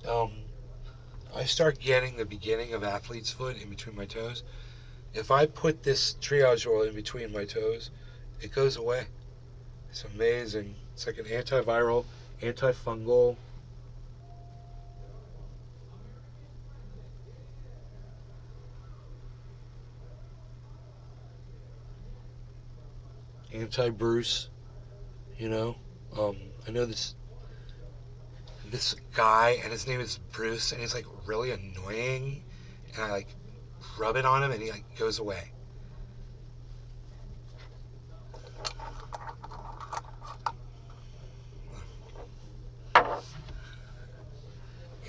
Um, I start getting the beginning of athlete's foot in between my toes. If I put this triage oil in between my toes, it goes away. It's amazing. It's like an antiviral, antifungal. Anti-Bruce, you know. I know this. this guy, and his name is Bruce, and he's like really annoying, and I like rub it on him, and he like goes away.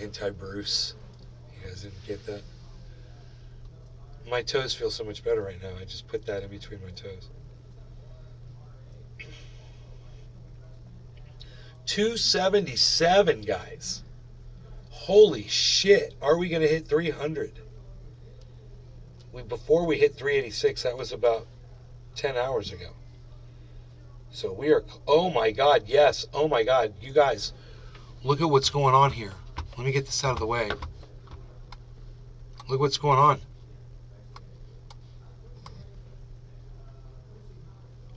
Anti-Bruce. You guys didn't get that? My toes feel so much better right now. I just put that in between my toes. 277, guys. Holy shit. Are we going to hit 300? Before we hit 386, that was about 10 hours ago. So we are, oh my God, yes. Oh my God. You guys, look at what's going on here. Let me get this out of the way. Look what's going on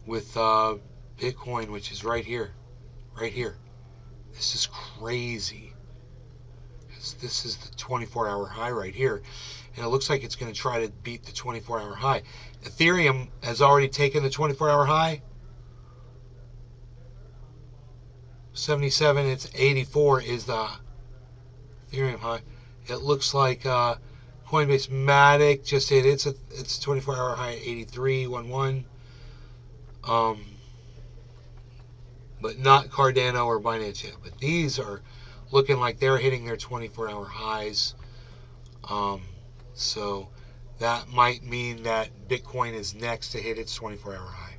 with Bitcoin, which is right here. Right here. This is crazy. This is the 24-hour high right here. And it looks like it's going to try to beat the 24-hour high. Ethereum has already taken the 24-hour high. 77, it's 84 is the Ethereum high. It looks like Coinbase Matic just hit it's 24-hour high at 83.11. But not Cardano or Binance yet. But these are looking like they're hitting their 24-hour highs. So that might mean that Bitcoin is next to hit its 24-hour high.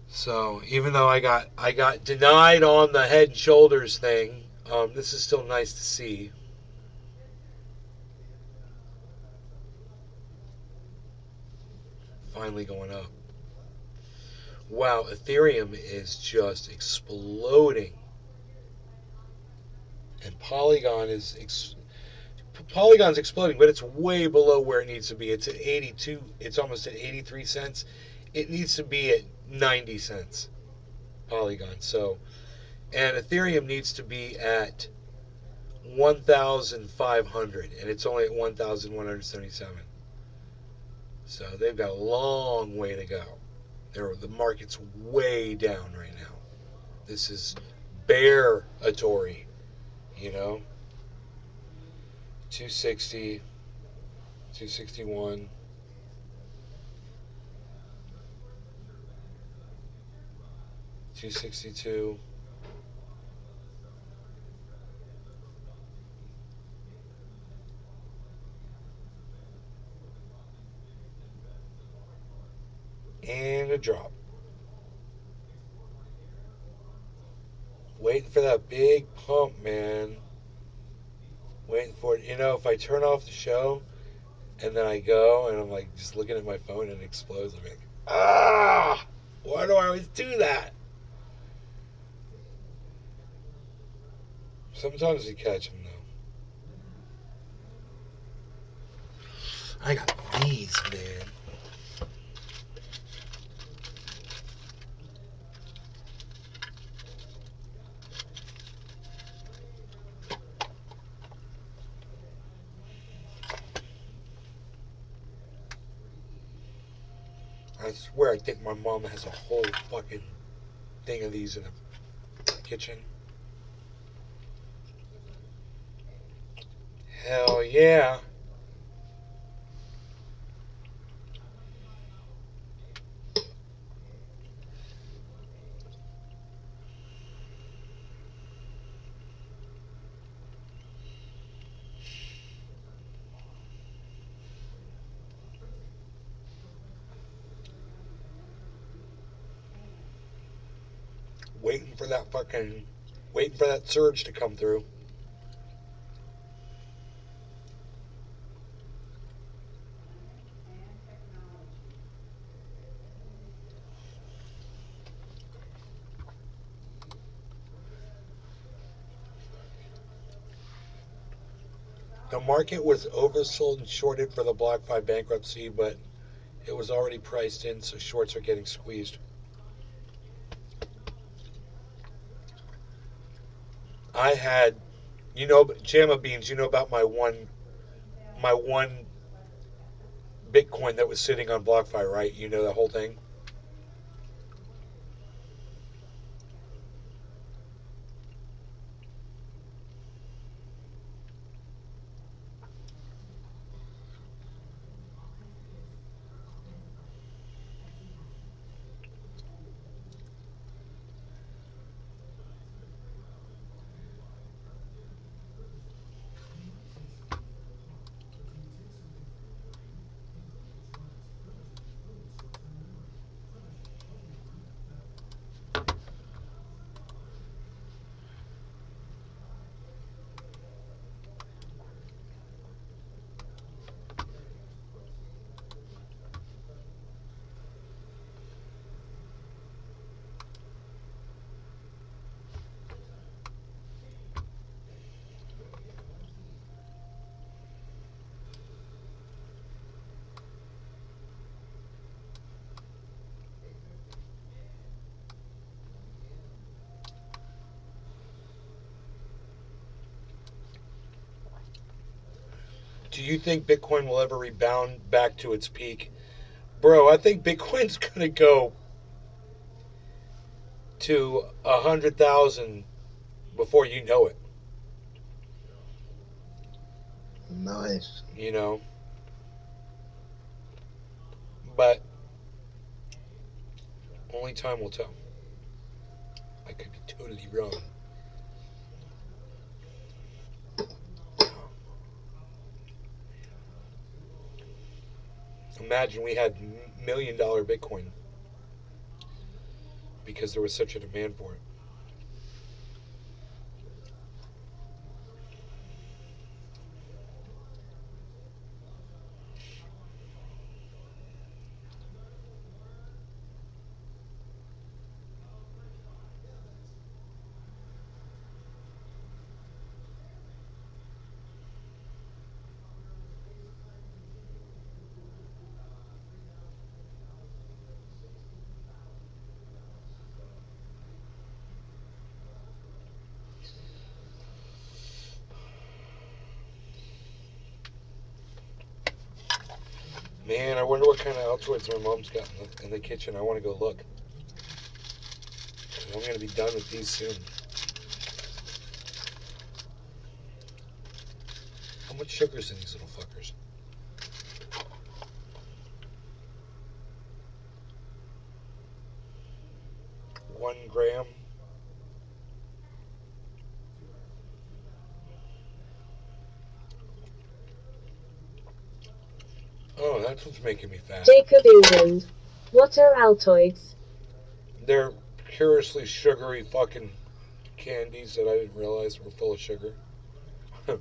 So even though I got denied on the Head and Shoulders thing, this is still nice to see. Finally going up. Wow, Ethereum is just exploding. And Polygon's exploding, but it's way below where it needs to be. It's at 82, it's almost at 83 cents. It needs to be at 90 cents. Polygon. So, and Ethereum needs to be at 1,500, and it's only at 1,177. So they've got a long way to go. The market's way down right now. This is bear-atory, you know. 260, 261. $262. And a drop. Waiting for that big pump, man. Waiting for it. You know, if I turn off the show and then I go and I'm like just looking at my phone and it explodes, I'm like, ah! Why do I always do that? Sometimes you catch them, though. I got these, man. I swear I think my mom has a whole fucking thing of these in the kitchen. Hell yeah. Waiting for that surge to come through. The market was oversold and shorted for the BlockFi bankruptcy, but it was already priced in, so shorts are getting squeezed. I had, you know, Jama Beans, you know about my one Bitcoin that was sitting on BlockFi, right? You know the whole thing? Do you think Bitcoin will ever rebound back to its peak? Bro, I think Bitcoin's going to go to 100,000 before you know it. Nice. You know? But only time will tell. I could be totally wrong. Imagine we had $1 million Bitcoin because there was such a demand for it. Man, I wonder what kind of Altoids my mom's got in the kitchen. I want to go look. I'm going to be done with these soon. How much sugar's in these little fuckers? One gram. Oh, that's what's making me fat. Jacob England. What are Altoids? They're curiously sugary fucking candies that I didn't realize were full of sugar. I've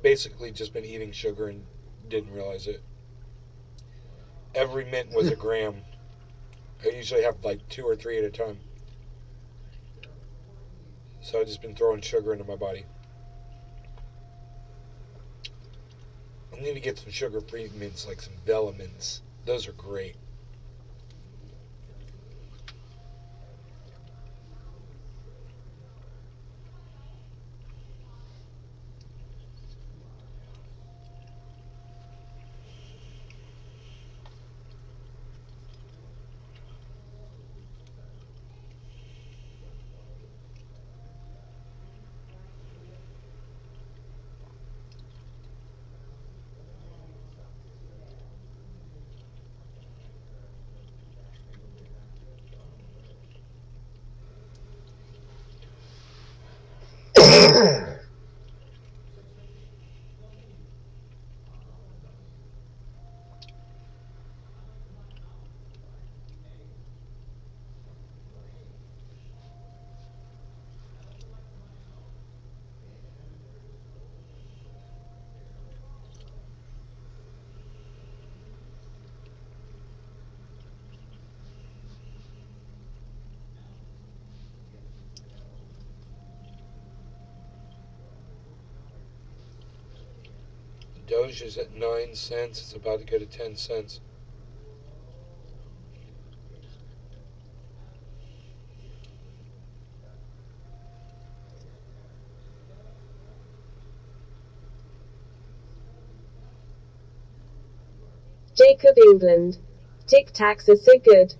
basically just been eating sugar and didn't realize it. Every mint was a gram. I usually have like 2 or 3 at a time. So I've just been throwing sugar into my body. I need to get some sugar-free mints, like some Bella mints. Those are great. Doge is at 9 cents. It's about to go to 10 cents. Jacob England. Tic Tacs are so good.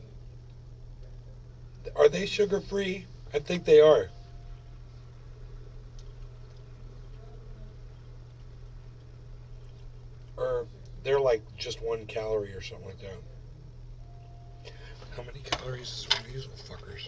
Are they sugar-free? I think they are. Or they're like just 1 calorie or something like that. How many calories is one of these little fuckers?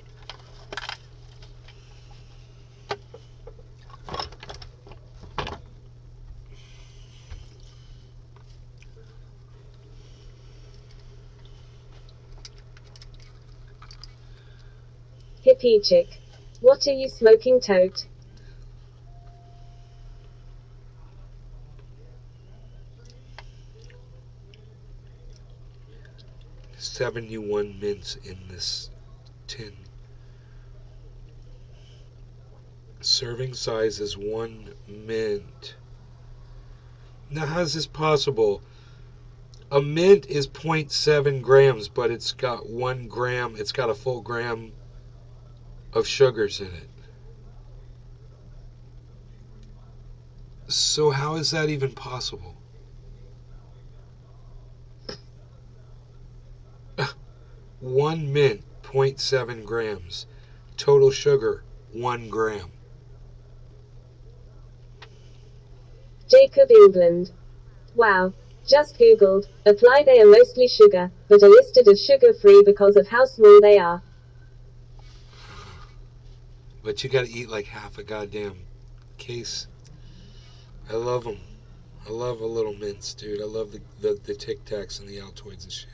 Hippie chick. What are you smoking, tote? $71 mints in this tin. Serving size is 1 mint. Now, how's this possible? A mint is 0.7 grams, but it's got 1 gram. It's got a full gram of sugars in it. So how is that even possible? One mint, 0.7 grams. Total sugar, 1 gram. Jacob England. Wow. Just googled. Apply they are mostly sugar, but are listed as sugar-free because of how small they are. But you gotta eat like half a goddamn case. I love them. I love a little mints, dude. I love the Tic Tacs and the Altoids and shit.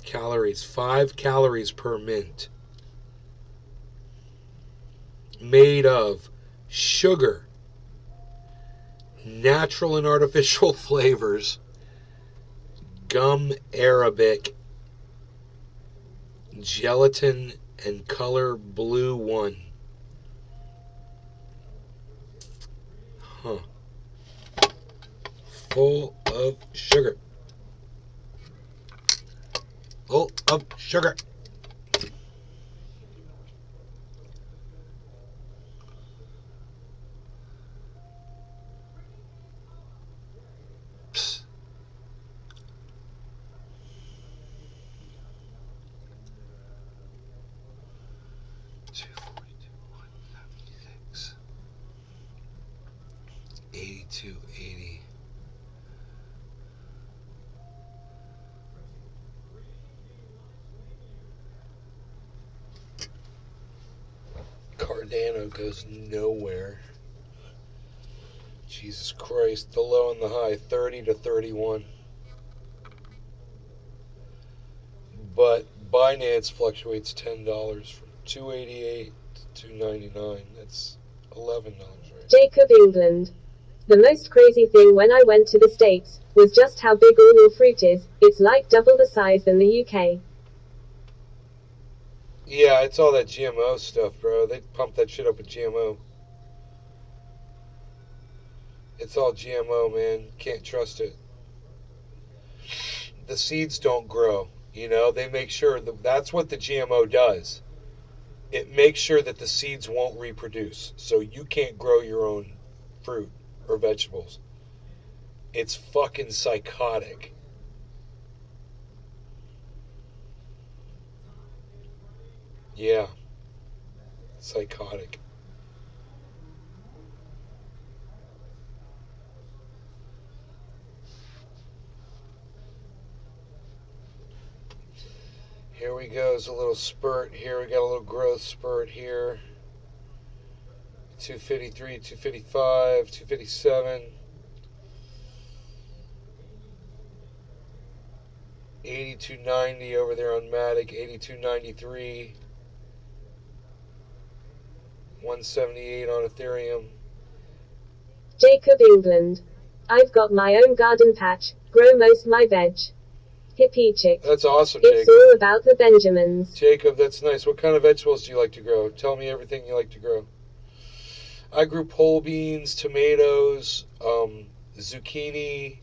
Calories, 5 calories per mint. Made of sugar, natural and artificial flavors, gum arabic, gelatin, and color blue 1. Huh. Full of sugar. Full of sugar. Psst. $242.76. 82.80. Cardano goes nowhere. Jesus Christ, the low and the high, 30 to 31. But Binance fluctuates $10 from 288 to 299. That's $11, right? Jacob England. The most crazy thing when I went to the States was just how big all your fruit is. It's like double the size than the UK. Yeah, it's all that GMO stuff, bro. They pump that shit up with GMO. It's all GMO, man. Can't trust it. The seeds don't grow. You know, they make sure that's what the GMO does. It makes sure that the seeds won't reproduce. So you can't grow your own fruit or vegetables. It's fucking psychotic. Yeah, psychotic. Here we go. It's a little spurt here. We got a little growth spurt here. 253, 255, 257. 82.90 over there on Matic. 82.93. 178 on Ethereum. Jacob England. I've got my own garden patch, grow most my veg. Hippie chick. That's awesome, It's Jacob. all about the Benjamins. Jacob, that's nice. What kind of vegetables do you like to grow? Tell me everything you like to grow. I grew pole beans, tomatoes, zucchini,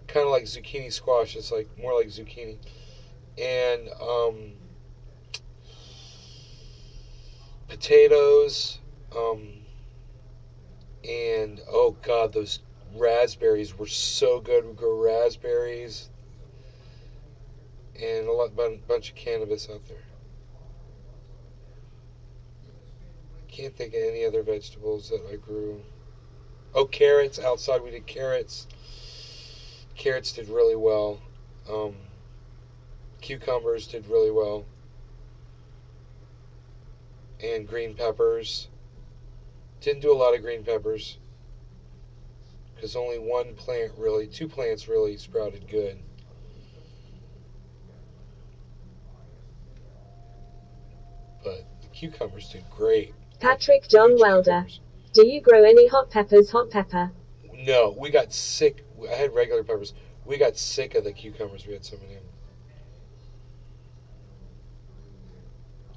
kind of like zucchini squash. It's like more like zucchini, and potatoes, and oh god, those raspberries were so good. We grow raspberries and bunch of cannabis out there. Can't think of any other vegetables that I grew. Oh, carrots. Outside we did carrots. Carrots did really well. Cucumbers did really well. And green peppers. Didn't do a lot of green peppers. Because only two plants really sprouted good. But the cucumbers did great. Patrick John Huge Welder. cucumbers. Do you grow any hot peppers? Hot pepper. No, we got sick. I had regular peppers. We got sick of the cucumbers. We had so many of them.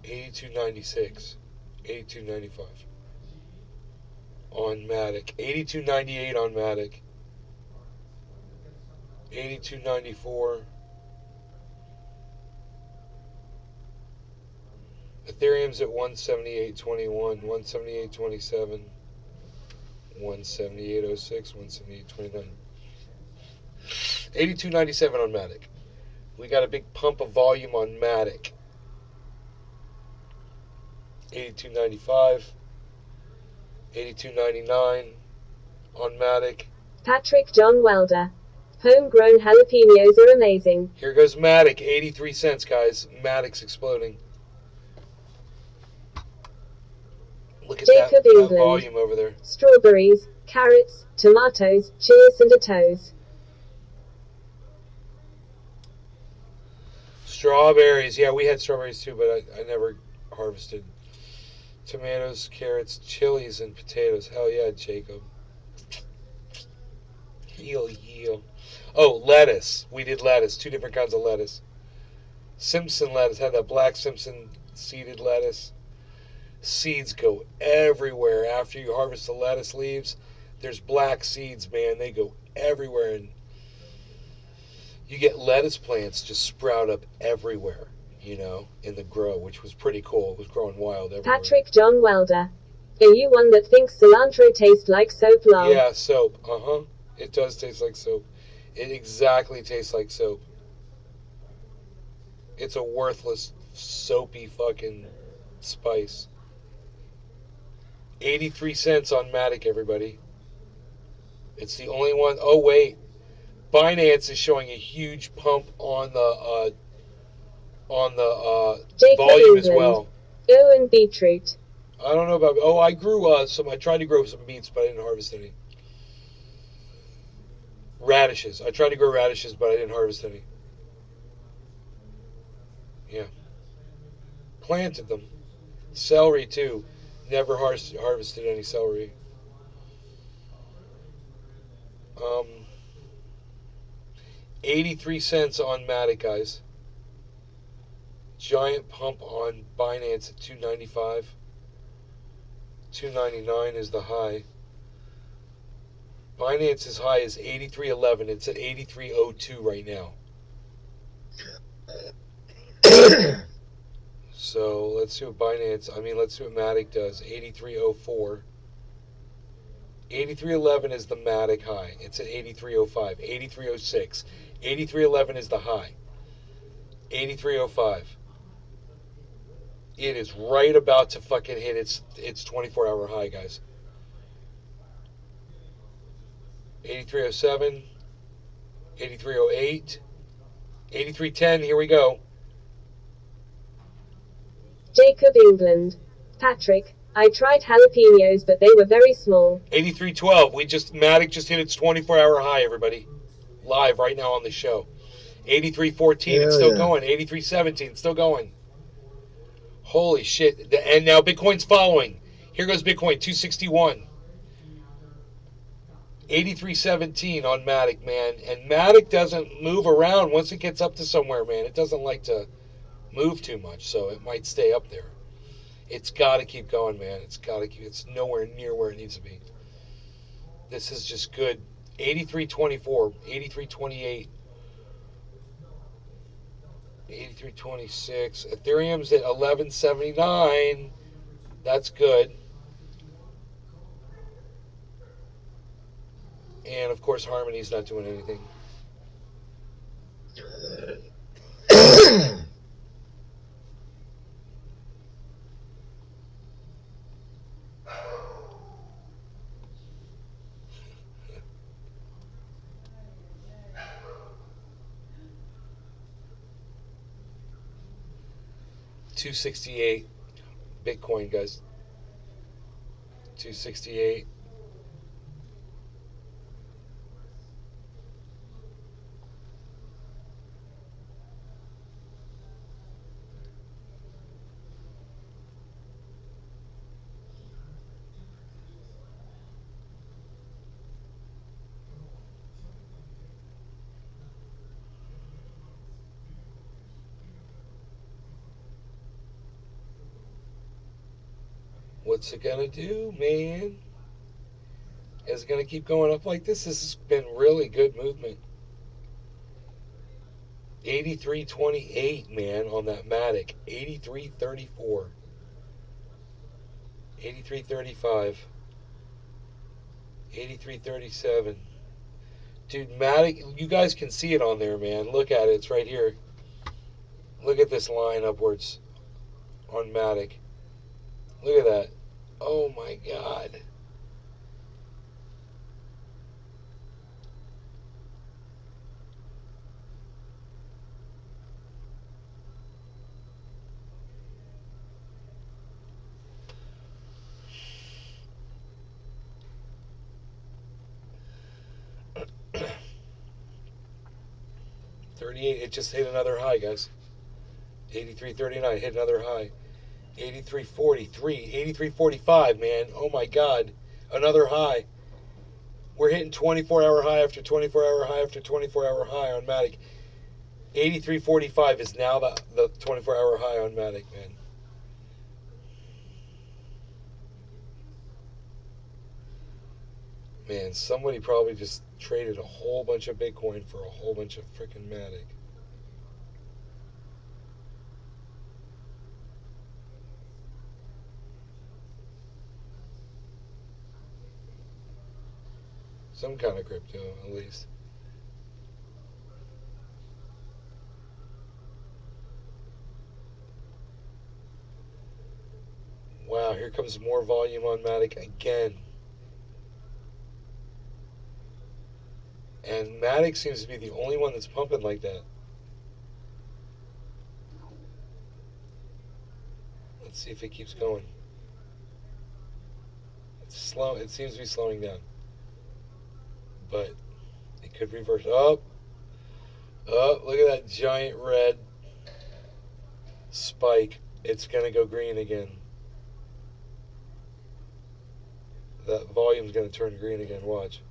82.96, 82.95 on Matic, 82.98 on Matic, 82.94. Ethereum's at 178.21, 178.27, 178.06, 178.29. 82.97 on Matic. We got a big pump of volume on Matic. 82.95, 82.99 on Matic. Patrick John Welder. Homegrown jalapenos are amazing. Here goes Matic, 83 cents, guys. Matic's exploding. Look at Jacob that England. volume over there. Strawberries, carrots, tomatoes, cheers and a toes. Strawberries. Yeah, we had strawberries too, but I never harvested. Tomatoes, carrots, chilies, and potatoes. Hell yeah, Jacob. Heel. Oh, lettuce. We did lettuce. 2 different kinds of lettuce. Simpson lettuce. Had that black Simpson seeded lettuce. Seeds go everywhere. After you harvest the lettuce leaves, there's black seeds, man. They go everywhere. And you get lettuce plants just sprout up everywhere, you know, in the grow, which was pretty cool. It was growing wild everywhere. Patrick John Welder. Are you one that thinks cilantro tastes like soap? Lol. Yeah, soap. It does taste like soap. It exactly tastes like soap. It's a worthless, soapy fucking spice. 83 cents on Matic, everybody. It's the only one. Oh, wait. Binance is showing a huge pump on the Jacob volume England. as well. Oh, and beetroot. I don't know about. Oh, I grew some. I tried to grow some beets, but I didn't harvest any. Radishes. I tried to grow radishes, but I didn't harvest any. Yeah. Planted them. Celery too. Never harvested any celery. 83 cents on Matic, guys. Giant pump on Binance at 295. 299 is the high. Binance's high is 83.11. It's at 83.02 right now. So let's see what let's see what Matic does. 83.04. 83.11 is the Matic high. It's at 83.05. 83.06. 83.11 is the high. 83.05. It is right about to fucking hit its 24-hour high, guys. 83.07. 83.08. 83.10. Here we go. Jacob England. Patrick, I tried jalapenos, but they were very small. 83.12. Matic just hit its 24-hour high, everybody. Live right now on the show. 83.14. It's still going. 83.17. Still going. Holy shit. And now Bitcoin's following. Here goes Bitcoin. 261. 83.17 on Matic, man. And Matic doesn't move around once it gets up to somewhere, man. It doesn't like to move too much, so it might stay up there. It's got to keep going, man. It's nowhere near where it needs to be. This is just good. 83.24, 83.28, 83.26. Ethereum's at 11.79. That's good. And of course, Harmony's not doing anything. $268 Bitcoin, guys. 268. What's it gonna do, man? Is it gonna keep going up like this? This has been really good movement. 83.28, man, on that Matic. 83.34. 83.35. 83.37. Dude, Matic, you guys can see it on there, man. Look at it. It's right here. Look at this line upwards on Matic. Look at that. Oh my God. $38. It just hit another high, guys. 83.39 hit another high. 83.43, 83.45, man. Oh my God, another high. We're hitting 24-hour high after 24-hour high after 24-hour high on Matic. 83.45 is now the 24-hour high on Matic, man. Man, somebody probably just traded a whole bunch of Bitcoin for a whole bunch of freaking Matic. Some kind of crypto, at least. Wow, here comes more volume on Matic again. And Matic seems to be the only one that's pumping like that. Let's see if it keeps going. It's slow. It seems to be slowing down. But it could reverse. Oh, look at that giant red spike. It's going to go green again. That volume's going to turn green again. Watch.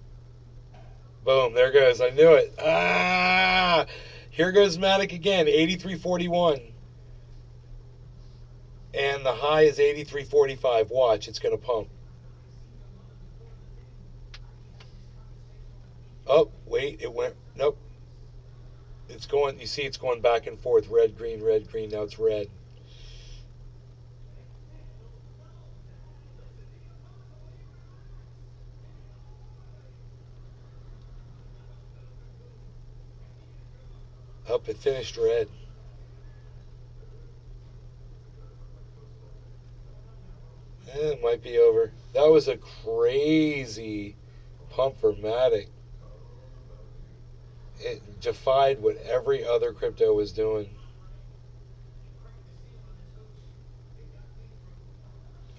Boom, there goes. I knew it. Ah! Here goes Matic again, 83.41. And the high is 83.45. Watch, it's going to pump. Oh, wait, it went. Nope. It's going, you see it's going back and forth. Red, green, red, green. Now it's red. Up, it finished red. It might be over. That was a crazy pump for Matic. It defied what every other crypto was doing.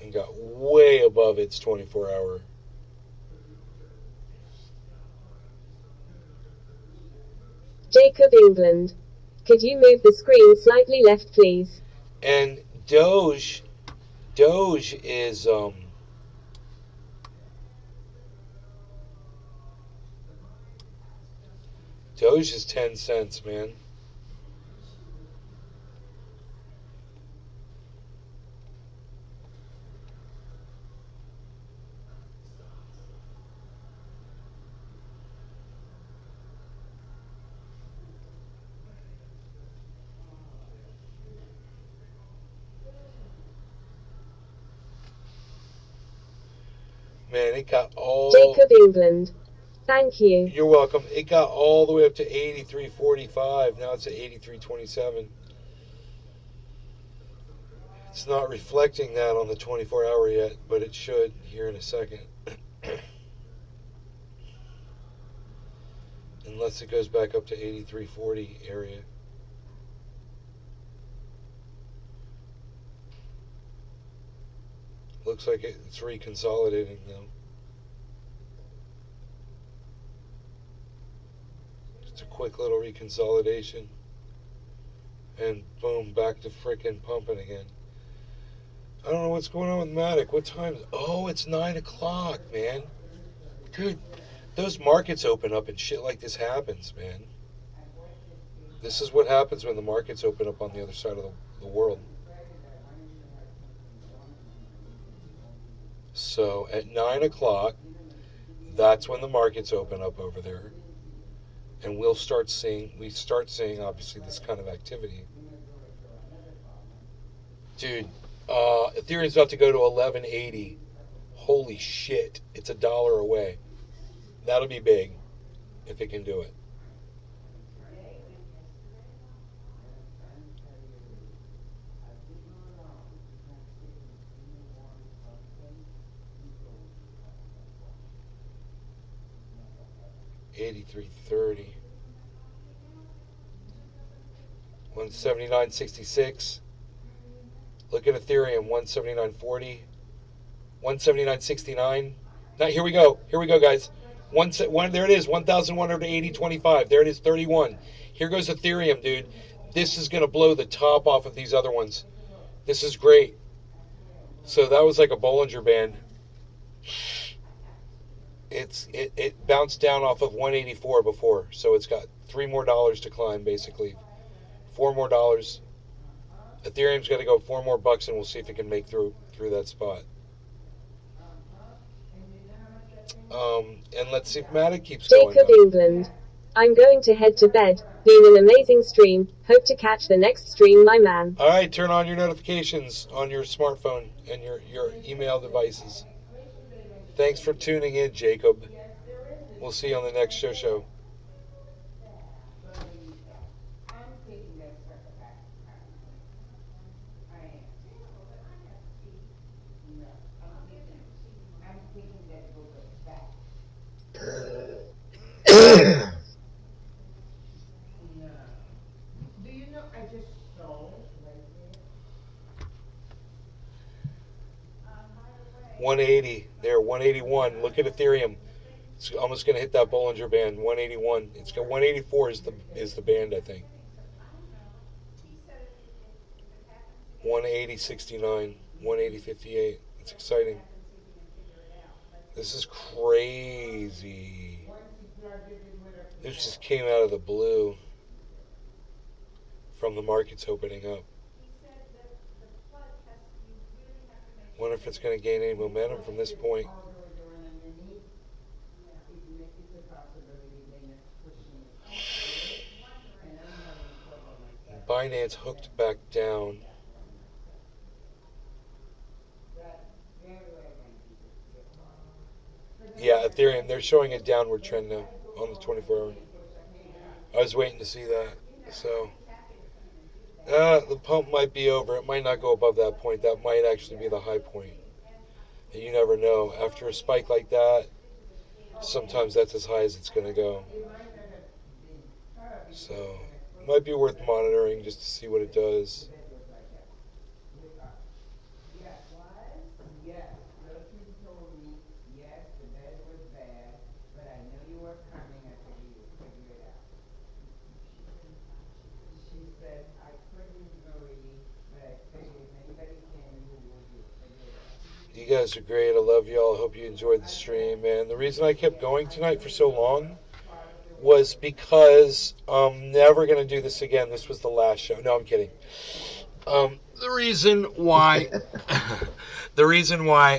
And got way above its 24-hour. Jacob England. Could you move the screen slightly left, please? And Doge is Doge is 10 cents, man. Man, it got all... Jacob England. Thank you. You're welcome. It got all the way up to 83.45. Now it's at 83.27. It's not reflecting that on the 24-hour yet, but it should here in a second. Unless it goes back up to 83.40 area. Looks like it's reconsolidating now. Just a quick little reconsolidation. And boom, back to frickin' pumping again. I don't know what's going on with Matic. What time is it? Oh, it's 9 o'clock, man. Dude, those markets open up and shit like this happens, man. This is what happens when the markets open up on the other side of the world. So at 9 o'clock, that's when the markets open up over there. And we start seeing obviously this kind of activity. Dude, Ethereum's about to go to 1180. Holy shit. It's $1 away. That'll be big if it can do it. $83.30. 179.66. Look at Ethereum, 179.40. 179.69. Now here we go. Here we go, guys. There it is, 1,180.25. There it is, 31. Here goes Ethereum, dude. This is going to blow the top off of these other ones. This is great. So that was like a Bollinger Band. It bounced down off of 184 before, so it's got $3 more to climb, basically. $4 more. Ethereum's got to go $4 more, and we'll see if it can make through that spot. And let's see if Matic keeps going. Jacob England. I'm going to head to bed. Been an amazing stream. Hope to catch the next stream, my man. All right, turn on your notifications on your smartphone and your email devices. Thanks for tuning in, Jacob. We'll see you on the next show. Do you know I just sold right there? 180 there, 181. Look at Ethereum. It's almost going to hit that Bollinger Band. 181. It's got 184 is the band, I think. 180.69. 180.58. It's exciting. This is crazy. This just came out of the blue from the markets opening up. Wonder if it's going to gain any momentum from this point. Binance hooked back down. Yeah, Ethereum, they're showing a downward trend now on the 24-hour. I was waiting to see that. So, the pump might be over. It might not go above that point. That might actually be the high point. And you never know. After a spike like that, sometimes that's as high as it's going to go. So, it might be worth monitoring just to see what it does. You guys are great. I love y'all. I hope you enjoyed the stream. And the reason I kept going tonight for so long was because I'm never going to do this again. This was the last show. No, I'm kidding. The reason why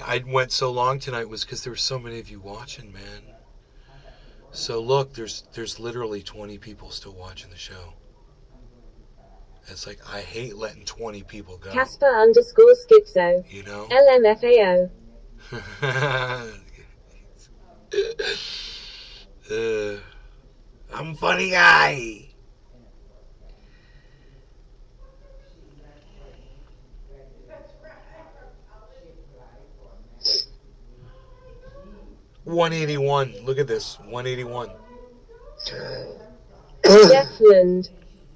I went so long tonight was because there were so many of you watching, man. So look, there's literally 20 people still watching the show. It's like, I hate letting 20 people go. Casper_Schizo. You know? LMFAO. I'm a funny guy. $181. Look at this. 181. Jeffland.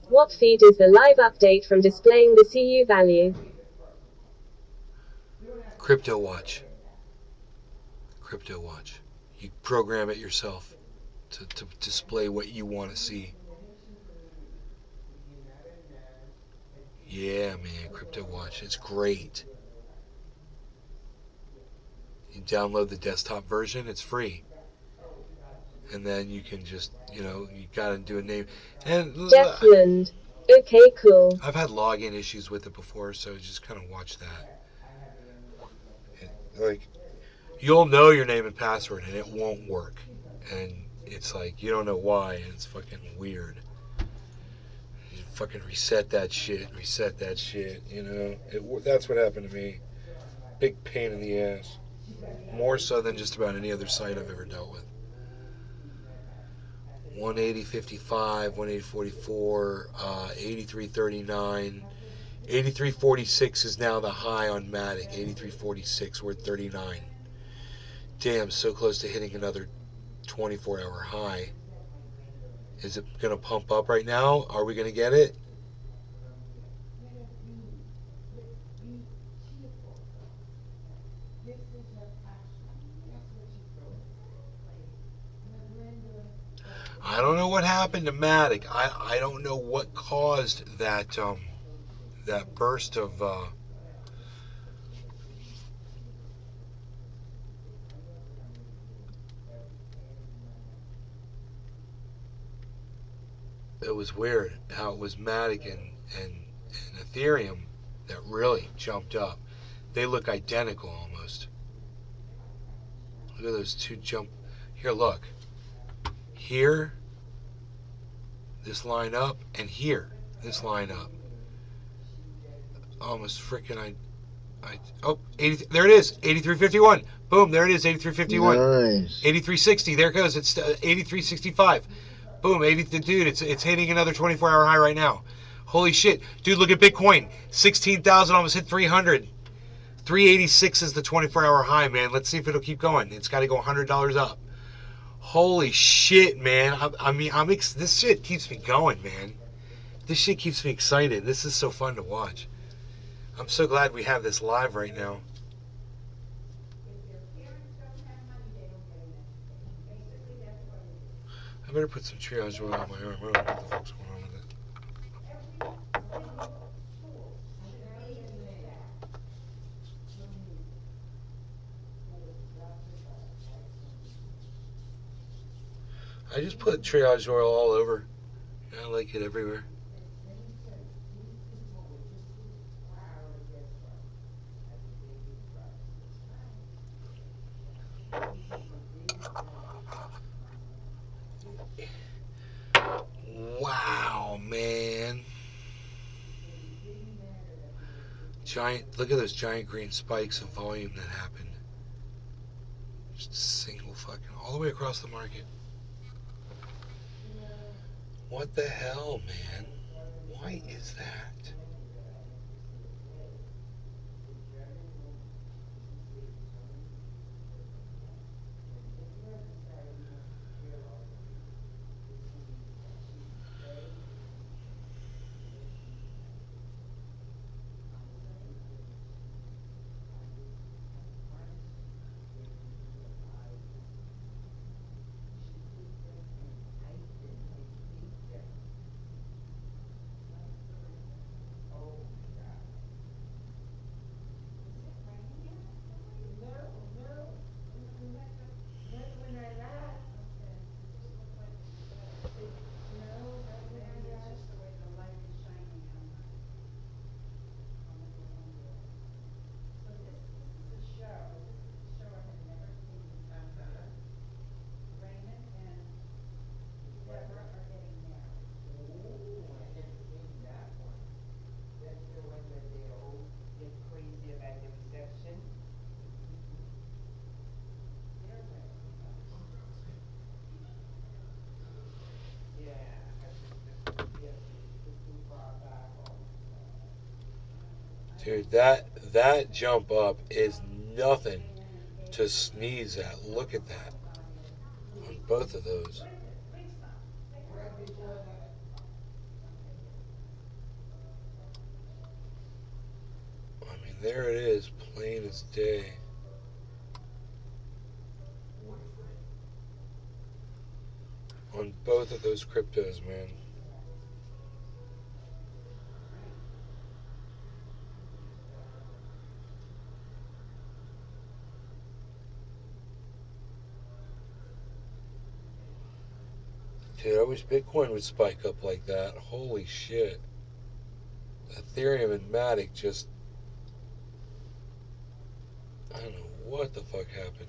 What feed is the live update from displaying the CU value? Crypto Watch. You program it yourself to display what you want to see. Yeah, man, Crypto Watch. It's great. You download the desktop version. It's free. And then you can just, you gotta do a name. And Jeffland. Okay, cool. I've had login issues with it before, so just kind of watch that. Like, you'll know your name and password, and it won't work. And it's like, you don't know why, and it's fucking weird. Fucking reset that shit. You know, that's what happened to me. Big pain in the ass. More so than just about any other site I've ever dealt with. 180.55, 180.44, 83.39. 83.46 is now the high on Matic. 83.46, we're at 39. Damn, so close to hitting another 24-hour high. Is it going to pump up right now? Are we going to get it? I don't know what happened to Matic. I don't know what caused that that burst of it was weird how it was Matic and Ethereum that really jumped up. They look identical almost. Look at those two jump. Here, look. Here, this line up, and here, this line up. Almost freaking oh, 80, there it is, 83.51. Boom, there it is, 83.51. Nice. 83.60, there it goes, it's 83.65. Boom, 80, dude, it's hitting another 24-hour high right now. Holy shit. Dude, look at Bitcoin. 16,000, almost hit 300. 386 is the 24-hour high, man. Let's see if it'll keep going. It's got to go $100 up. Holy shit, man. This shit keeps me going, man. This shit keeps me excited. This is so fun to watch. I'm so glad we have this live right now. I better put some triage oil on my arm. I don't know what the fuck's going on with it. I just put triage oil all over. I like it everywhere. Wow, man. Giant, look at those giant green spikes of volume that happened. Just a single fucking, all the way across the market. What the hell, man? Why is that? Dude, that jump up is nothing to sneeze at. Look at that. On both of those. I mean, there it is, plain as day. On both of those cryptos, man. Dude, I wish Bitcoin would spike up like that. Holy shit. Ethereum and Matic just... I don't know what the fuck happened.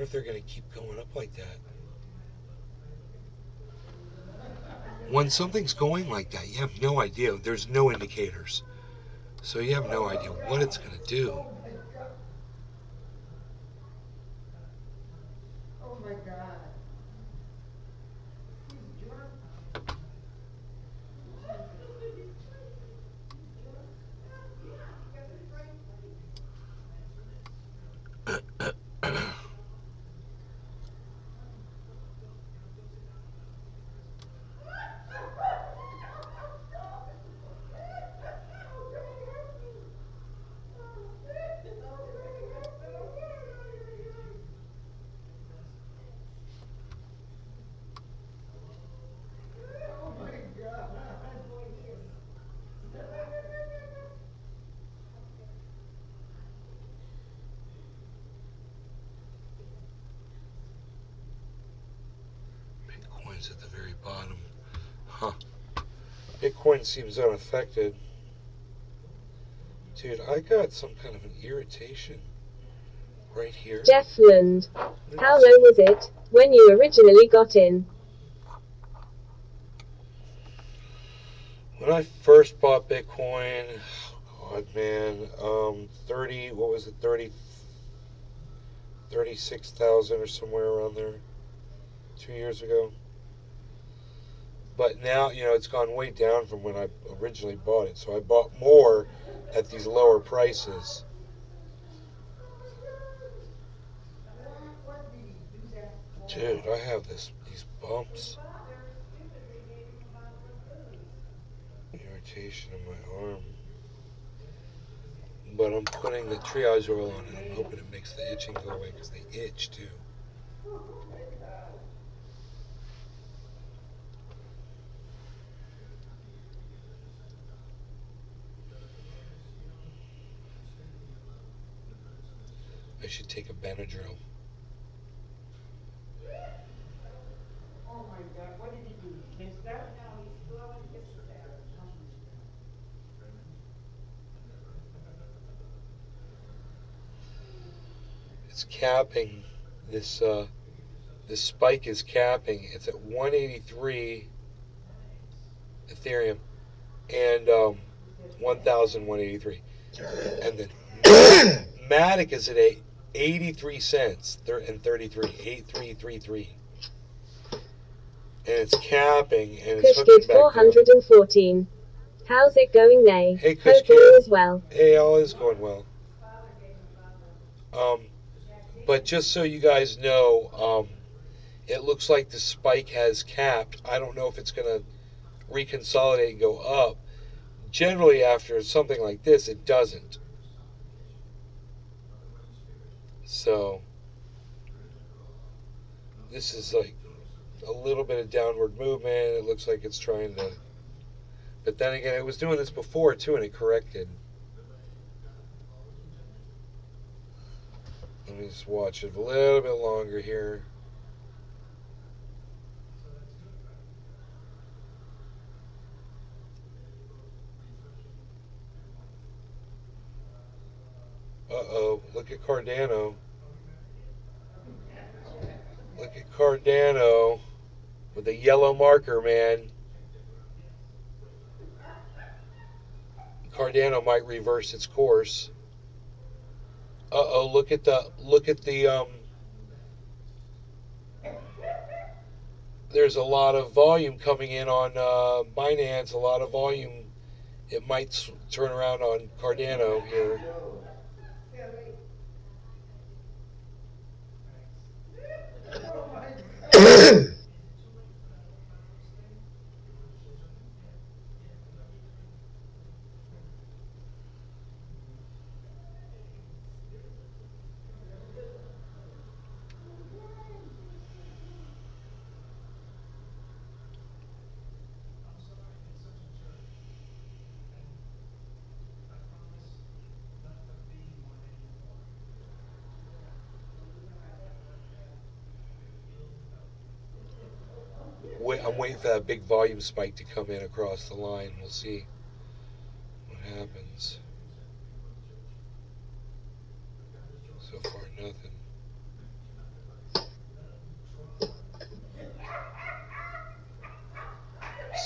if they're going to keep going up like that. When something's going like that, you have no idea. There's no indicators. So you have no idea what it's going to do. Oh my God. Oh my God. He's drunk. Oh my God. Bitcoin's at the very bottom. Huh. Bitcoin seems unaffected. Dude, I got some kind of an irritation right here. Jeff Lund. How low was it when you originally got in? When I first bought Bitcoin, God, man, 30, what was it, 36,000 or somewhere around there 2 years ago. But now, it's gone way down from when I originally bought it. So I bought more at these lower prices. What did he do that for? Dude, I have these bumps, irritation in my arm. But I'm putting the triage oil on it. I'm hoping it makes the itching go away because they itch too. I should take a Benadryl. Oh my God, what did he do? Kiss that? No, he's blowing kisses at her. It's capping. This spike is capping. It's at 183 Ethereum and 1,183. And then Matic is at 83 cents and 33, 8333. And it's capping and it's hooking Kushkid back down. 414. How's it going, Nay? Hey, Hope Kushkid. all is well. Hey, all is going well. But just so you guys know, it looks like the spike has capped. I don't know if it's going to reconsolidate and go up. Generally, after something like this, it doesn't. So, this is like a little bit of downward movement. It looks like it's trying to... But then again, it was doing this before, too, and it corrected. Let me just watch it a little bit longer here. Uh-oh, look at Cardano. Look at Cardano with a yellow marker, man. Cardano might reverse its course. Uh-oh, look at the there's a lot of volume coming in on Binance, a lot of volume. It might turn around on Cardano here. I'm waiting for that big volume spike to come in across the line. We'll see what happens. So far, nothing.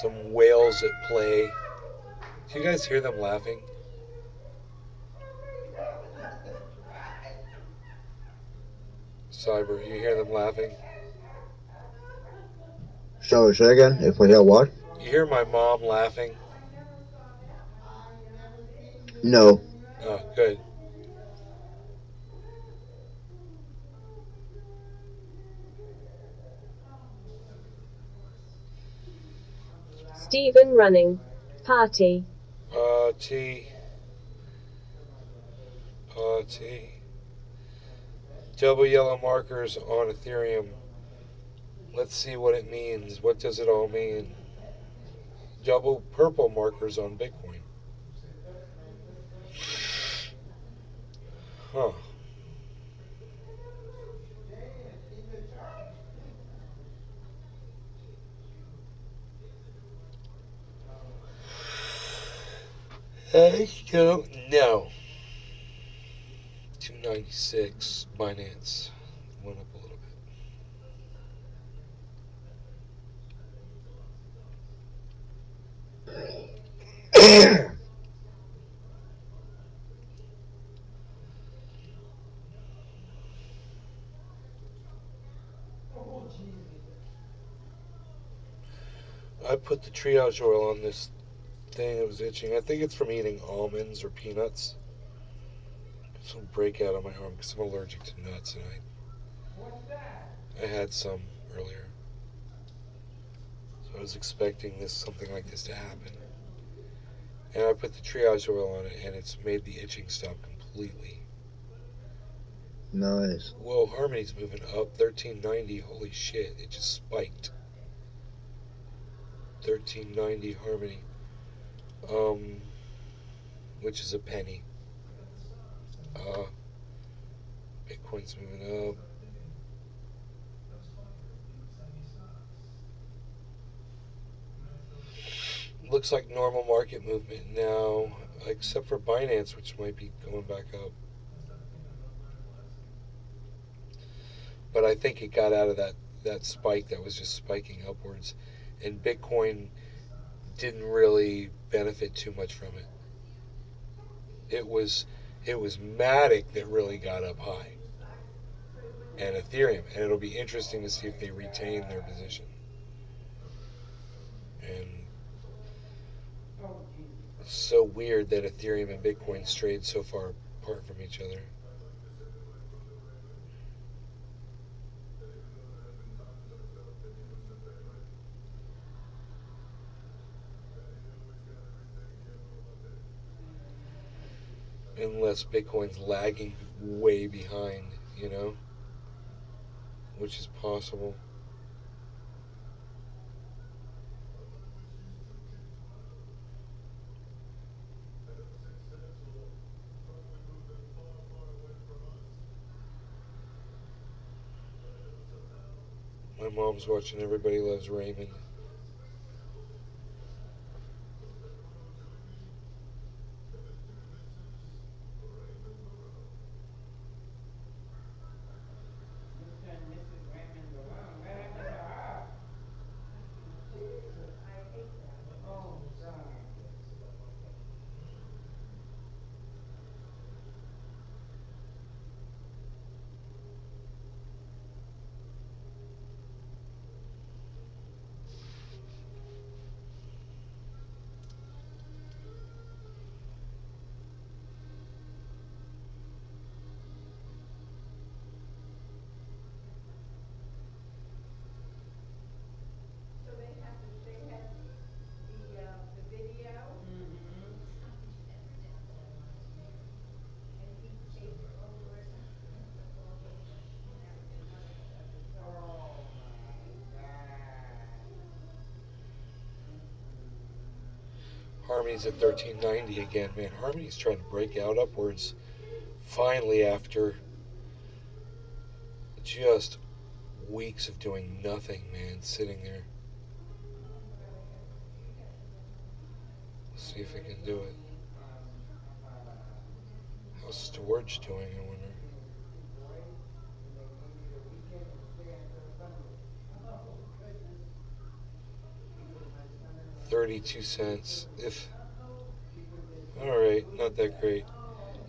some whales at play. Do you guys hear them laughing? Cyber, you hear them laughing? So say again, if we hear what? You hear my mom laughing? No. Oh, good. Stephen running. Party. Party. Party. Double yellow markers on Ethereum. Let's see what it means. What does it all mean? Double purple markers on Bitcoin. Huh. I don't know. 296 Binance went up a little bit. I put the triage oil on this thing that was itching. I think it's from eating almonds or peanuts. Some breakout on my arm because I'm allergic to nuts, and I had some earlier. So I was expecting something like this to happen. And I put the triage oil on it, and it's made the itching stop completely. Nice. Whoa, Harmony's moving up. 1390. Holy shit, it just spiked. 1390 Harmony. Which is a penny. Bitcoin's moving up. Looks like normal market movement now, except for Binance, which might be going back up. But I think it got out of that spike that was just spiking upwards, and Bitcoin didn't really benefit too much from it. It was Matic that really got up high, and Ethereum, and it'll be interesting to see if they retain their position. And it's so weird that Ethereum and Bitcoin trade so far apart from each other. Unless Bitcoin's lagging way behind, which is possible. My mom's watching Everybody Loves Raymond. Mr. and Mrs. Raymond Balloon. What happened to her? Oh, God. Oh my God. Harmony's at 1390 again, man. Harmony's trying to break out upwards finally after just weeks of doing nothing, man, sitting there. Let's see if it can do it. How's storage doing, I wonder? 32 cents. Alright, not that great.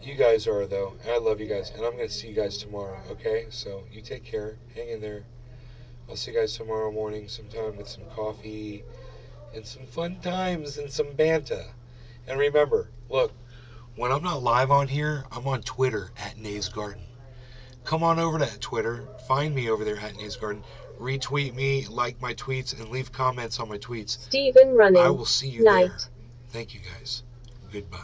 You guys are, though. I love you guys. And I'm going to see you guys tomorrow, okay? So you take care. Hang in there. I'll see you guys tomorrow morning sometime with some coffee and some fun times and some banta. And remember, look, when I'm not live on here, I'm on Twitter at Nays Garden. Come on over to Twitter. Find me over there at Nays Garden. Retweet me, like my tweets, and leave comments on my tweets. Stephen running. I will see you Night. there. Thank you guys. Goodbye.